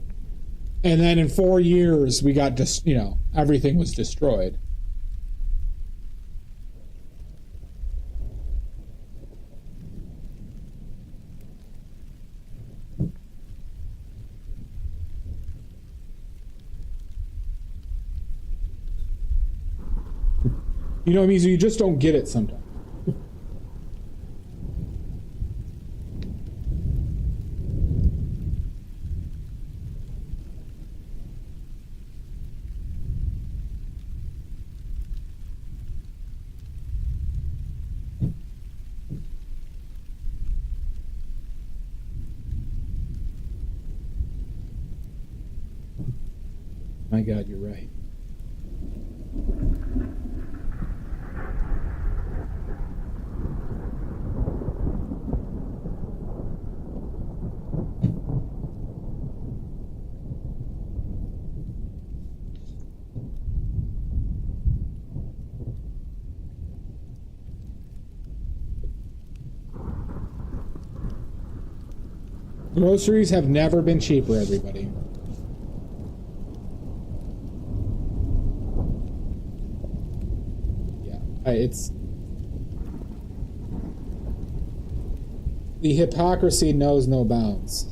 And then in 4 years, we got just, everything was destroyed. So you just don't get it sometimes. My God, you're right. Groceries have never been cheaper, everybody. It's the hypocrisy knows no bounds.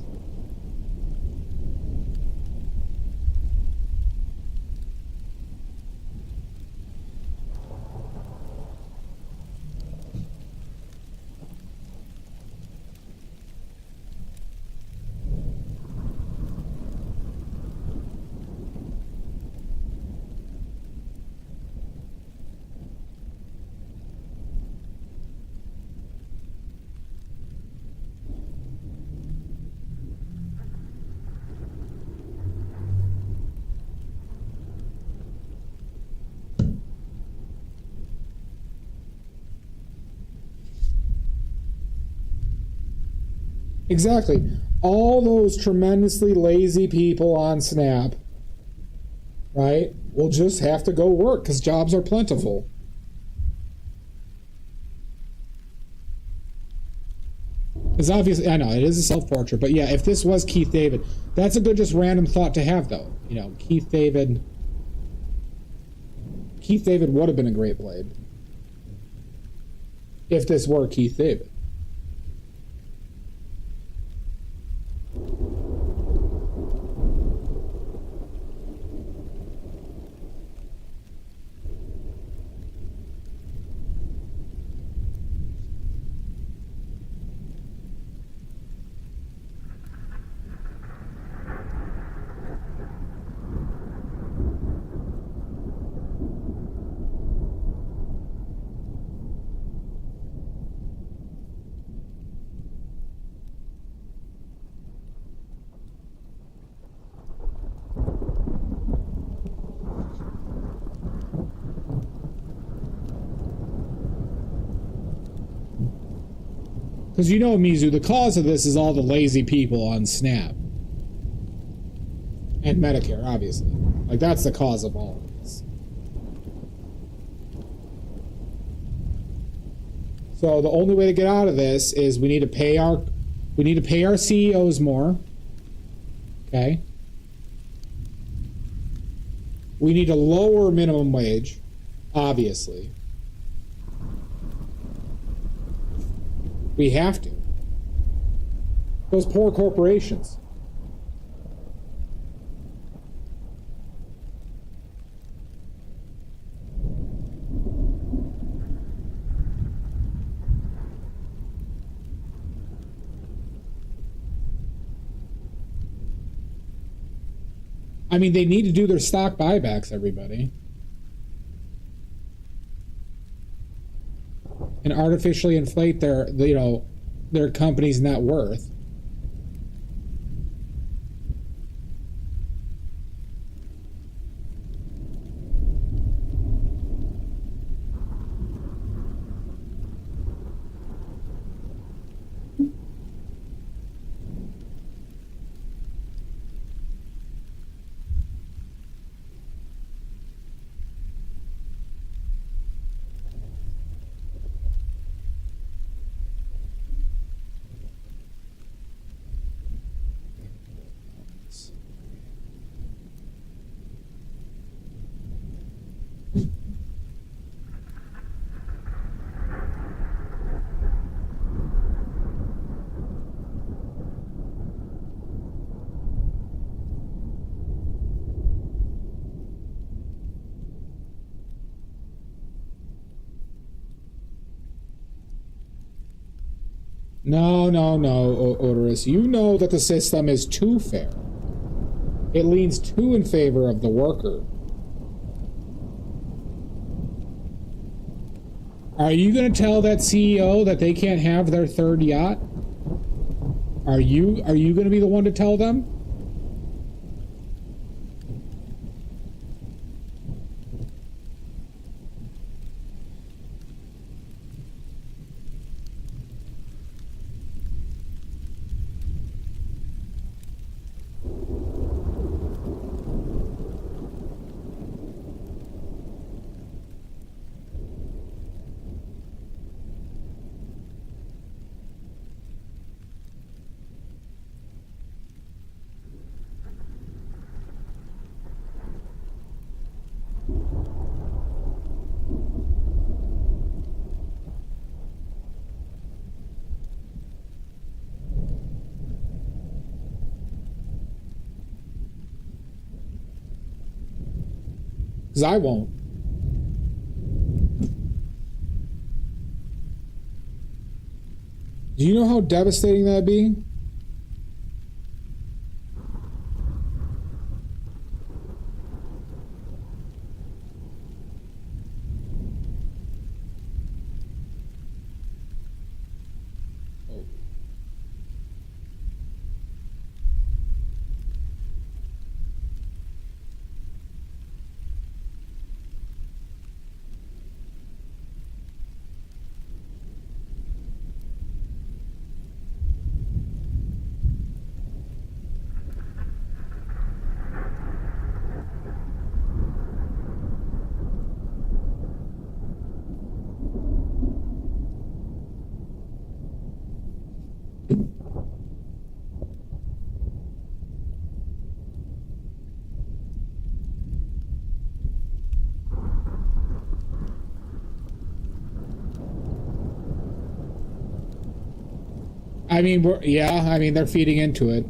Exactly. All those tremendously lazy people on Snap, right, will just have to go work because jobs are plentiful. Because obviously, I know, it is a self-portrait, but yeah, if this was Keith David, that's a good just random thought to have, though. You know, Keith David would have been a great Blade. If this were Keith David. Because you know, Mizu, the cause of this is all the lazy people on Snap. And Medicare, obviously. Like, that's the cause of all of this. So the only way to get out of this is we need to pay our CEOs more. Okay? We need to lower minimum wage, obviously. We have to. Those poor corporations. I mean, they need to do their stock buybacks, everybody. And artificially inflate their company's net worth. No, Odorous. You know that the system is too fair. It leans too in favor of the worker. Are you going to tell that CEO that they can't have their third yacht? Are you going to be the one to tell them? Because I won't. Do you know how devastating that'd be? I mean, I mean, they're feeding into it.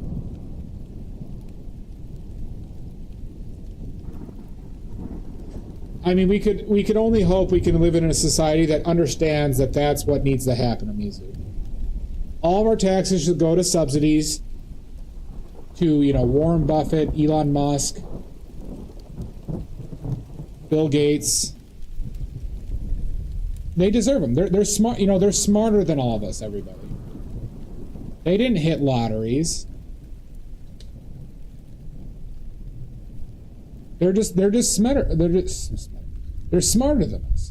I mean, we could only hope we can live in a society that understands that that's what needs to happen, Amizu. All of our taxes should go to subsidies to, you know, Warren Buffett, Elon Musk, Bill Gates. They deserve them. They're smart. You know, they're smarter than all of us, everybody. They didn't hit lotteries. They're just smarter. They're smarter than us.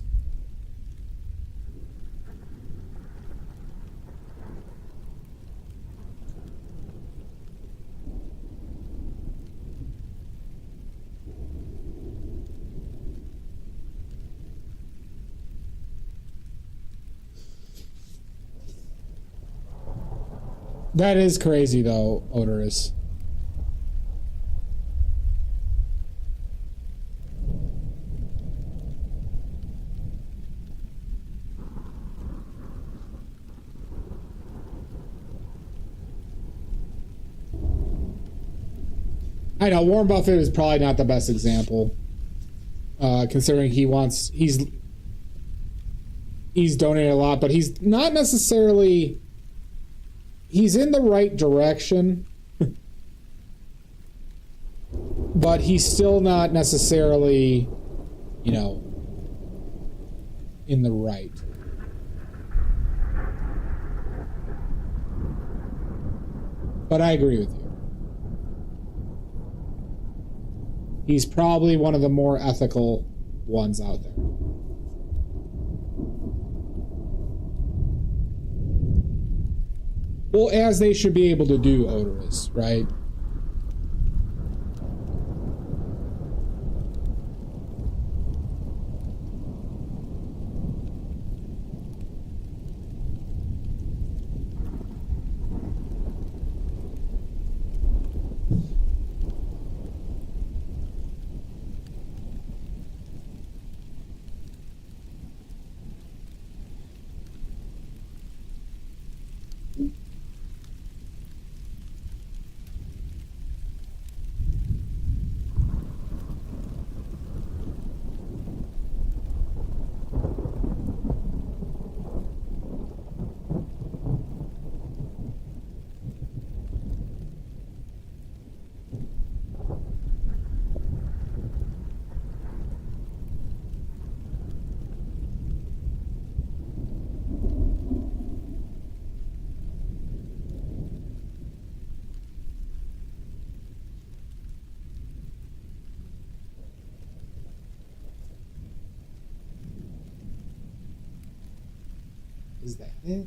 That is crazy, though, Odorous. I know Warren Buffett is probably not the best example, considering he's donated a lot, but he's not necessarily. He's in the right direction, but he's still not necessarily, you know, in the right. But I agree with you. He's probably one of the more ethical ones out there. Well, as they should be able to do, Odorous, right? Is that it?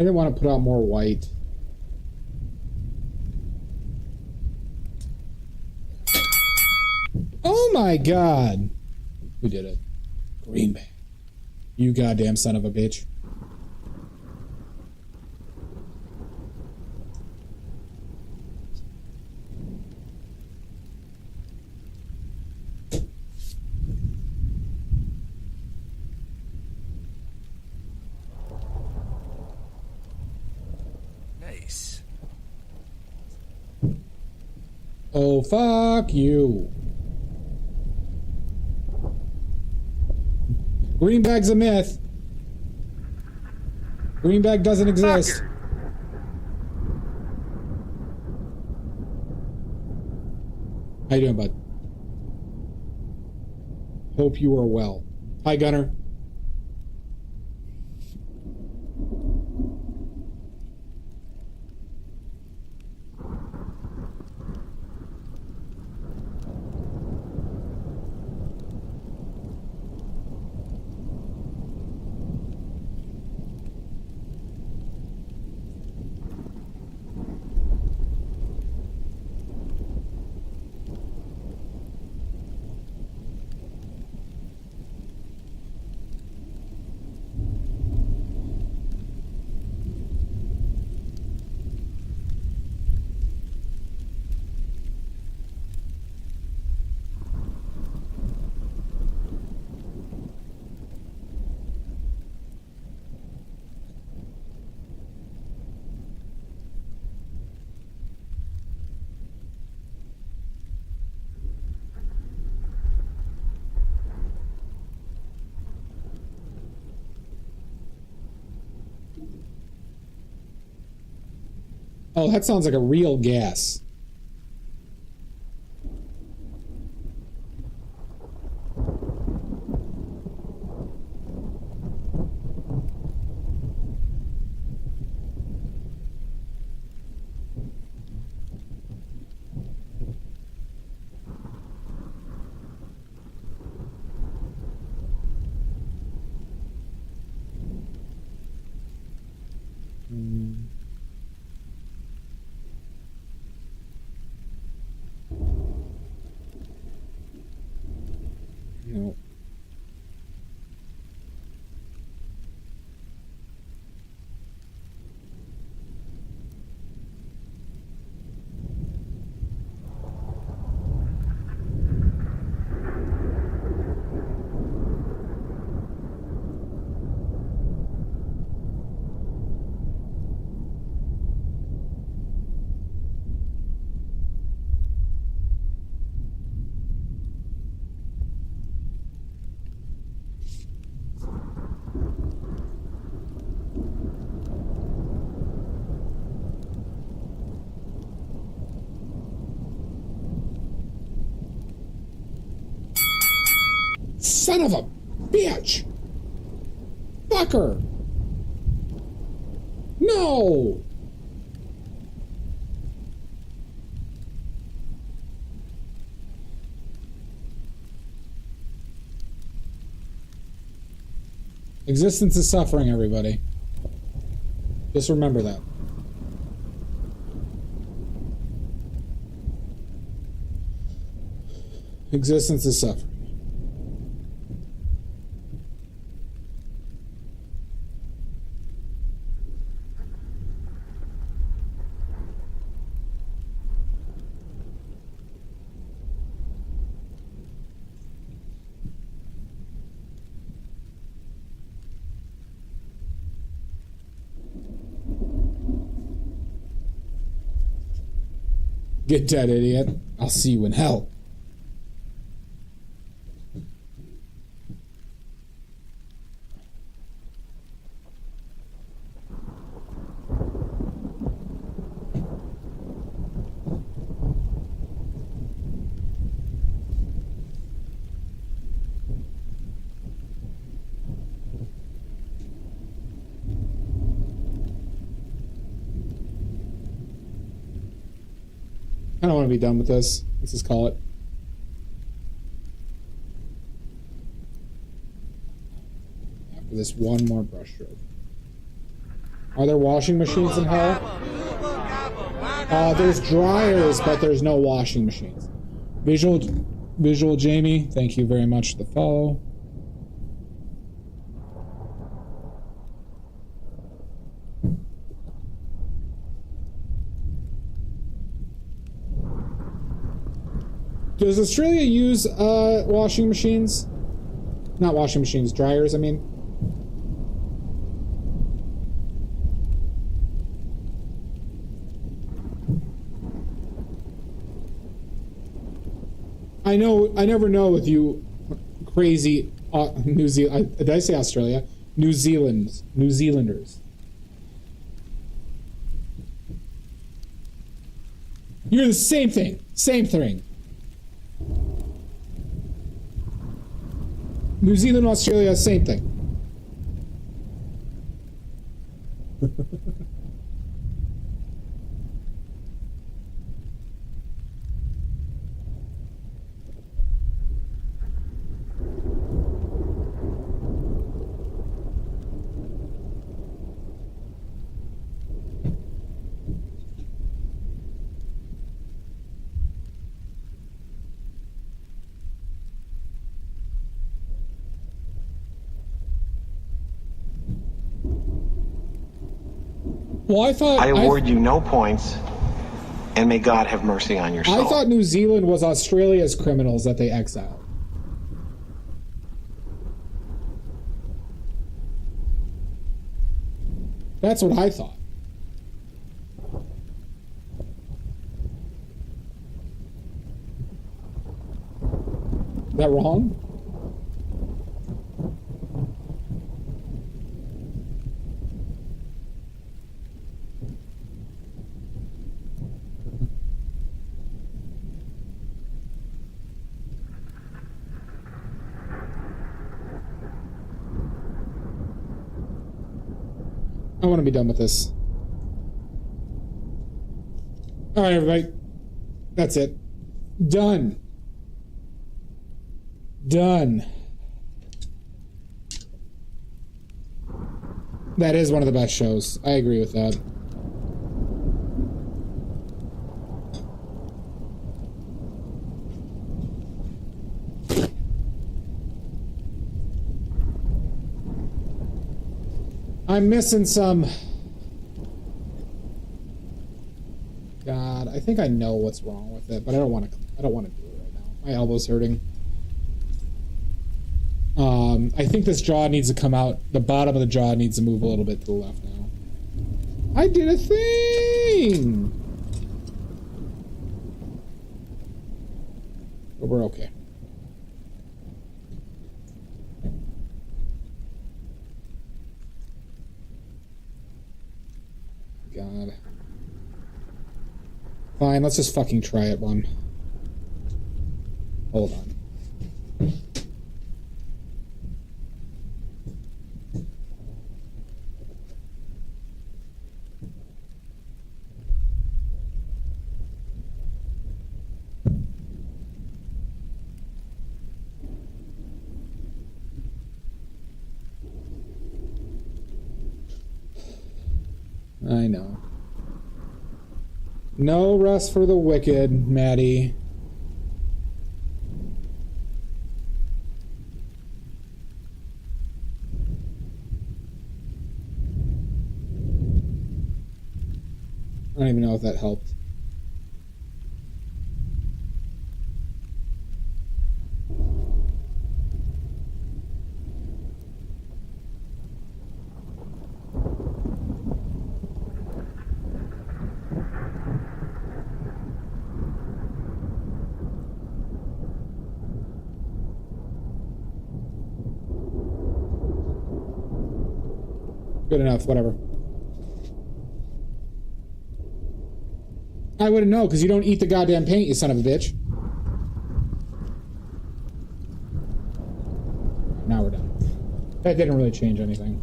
didn't want to put out more white. Oh my god! Who did it? Green bag. You goddamn son of a bitch. Nice. Oh, fuck you. Green bag's a myth. Green bag doesn't exist. How you doing, bud? Hope you are well. Hi, Gunner. Oh, that sounds like a real gas. No. Son of a bitch! Fucker! No! Existence is suffering, everybody. Just remember that. Existence is suffering. Get dead, idiot. I'll see you in hell. I don't want to be done with this. Let's just call it. After this one more brush stroke. Are there washing machines in hell? There's dryers, but there's no washing machines. Visual Jamie, thank you very much for the follow. Does Australia use washing machines? Not washing machines, dryers, I mean. I never know with you crazy New Zealand. Did I say Australia? New Zealanders. You're the same thing. Same thing. New Zealand, Australia, same thing. Well, I award you no points, and may God have mercy on your soul. I thought New Zealand was Australia's criminals that they exiled. That's what I thought. Is that wrong? I want to be done with this. All right, everybody. That's it. Done. Done. That is one of the best shows. I agree with that. I'm missing some. God, I think I know what's wrong with it, but I don't want to do it right now. My elbow's hurting. I think this jaw needs to come out. The bottom of the jaw needs to move a little bit to the left now. I did a thing! But we're okay. God. Fine, let's just fucking try it one. Hold on. I know. No rest for the wicked, Maddie. I don't even know if that helped. Good enough, whatever. I wouldn't know, because you don't eat the goddamn paint, you son of a bitch. Now we're done. That didn't really change anything.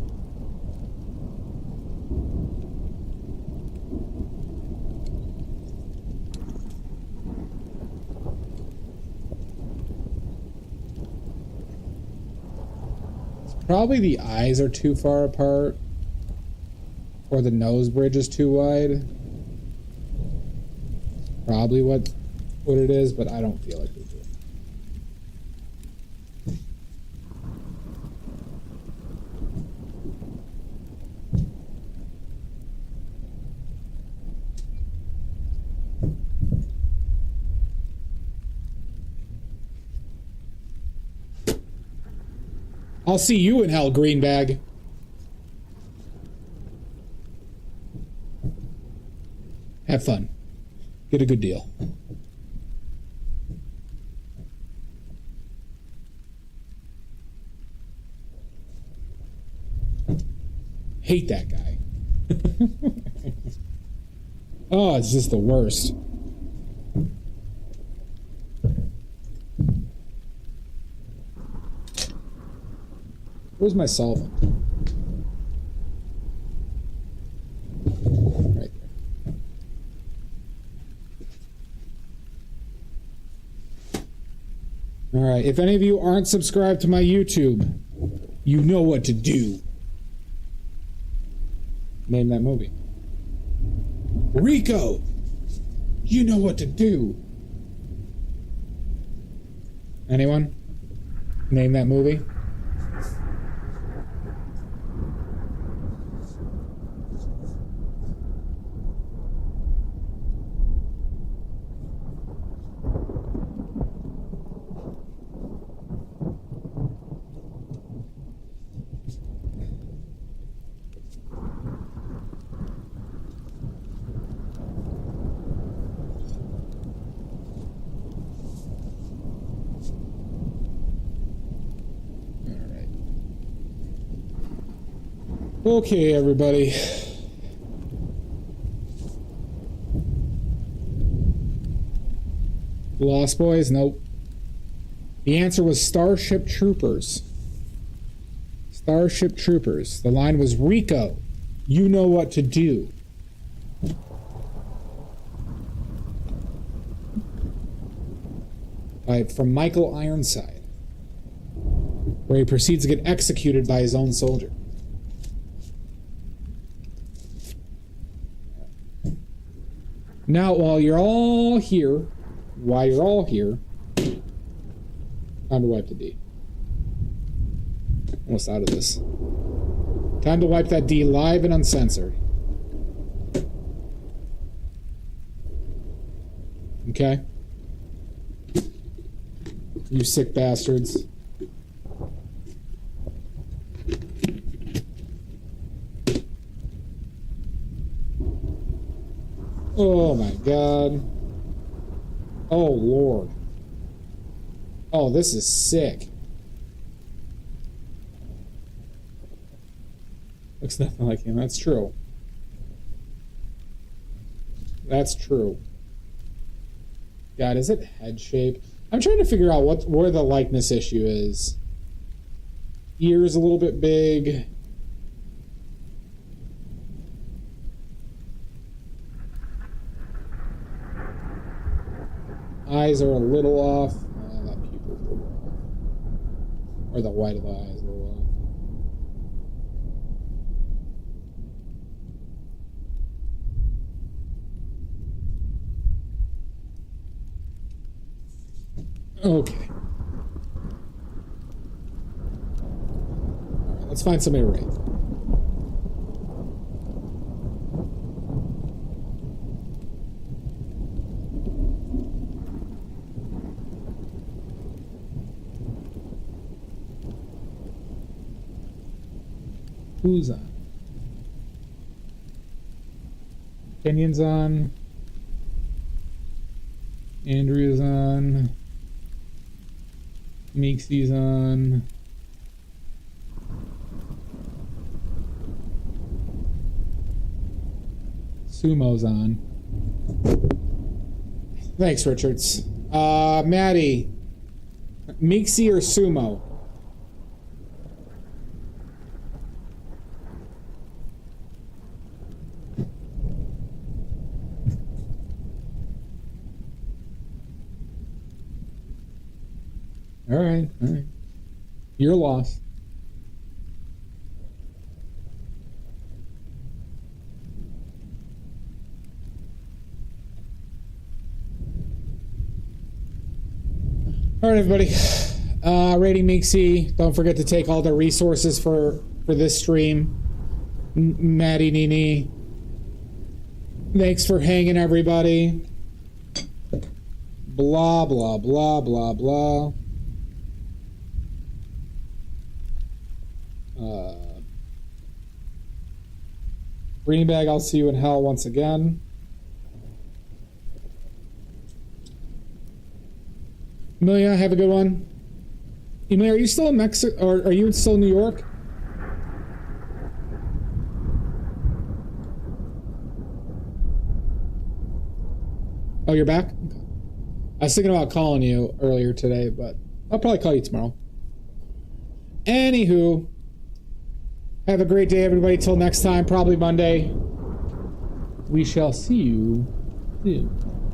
It's probably the eyes are too far apart. Or the nose bridge is too wide. Probably what it is, but I don't feel like we do. I'll see you in hell, greenbag. Have fun. Get a good deal. Hate that guy. Oh, it's just the worst. Where's my solvent? Right there. All right, if any of you aren't subscribed to my YouTube, you know what to do. Name that movie. Rico! You know what to do. Anyone? Name that movie. Okay, everybody. Lost Boys? Nope. The answer was Starship Troopers. Starship Troopers. The line was, Rico, you know what to do. From Michael Ironside, where he proceeds to get executed by his own soldier. Now, while you're all here, time to wipe the D. Almost out of this. Time to wipe that D live and uncensored. Okay? You sick bastards. Oh my god. Oh lord. Oh, this is sick. Looks nothing like him. That's true. That's true. God, is it head shape? I'm trying to figure out where the likeness issue is. Ears a little bit big. Eyes are a little off. That pupil's a little off. Or the white of the eye is a little off. Okay. Alright, let's find somebody to rate. Who's on? Kenyon's on. Andrea's on. Meeksy's on. Sumo's on. Thanks, Richards. Maddie. Meeksy or Sumo? All right. Your loss. All right, everybody. Rating Meeksy. Don't forget to take all the resources for this stream. Maddie Nini. Thanks for hanging, everybody. Blah, blah, blah, blah, blah. Greenbag, I'll see you in hell once again. Amelia, have a good one. Amelia, are you still in Mexico, or are you still in New York? Oh, you're back? I was thinking about calling you earlier today, but I'll probably call you tomorrow. Anywho, have a great day, everybody. Till next time, probably Monday. We shall see you soon.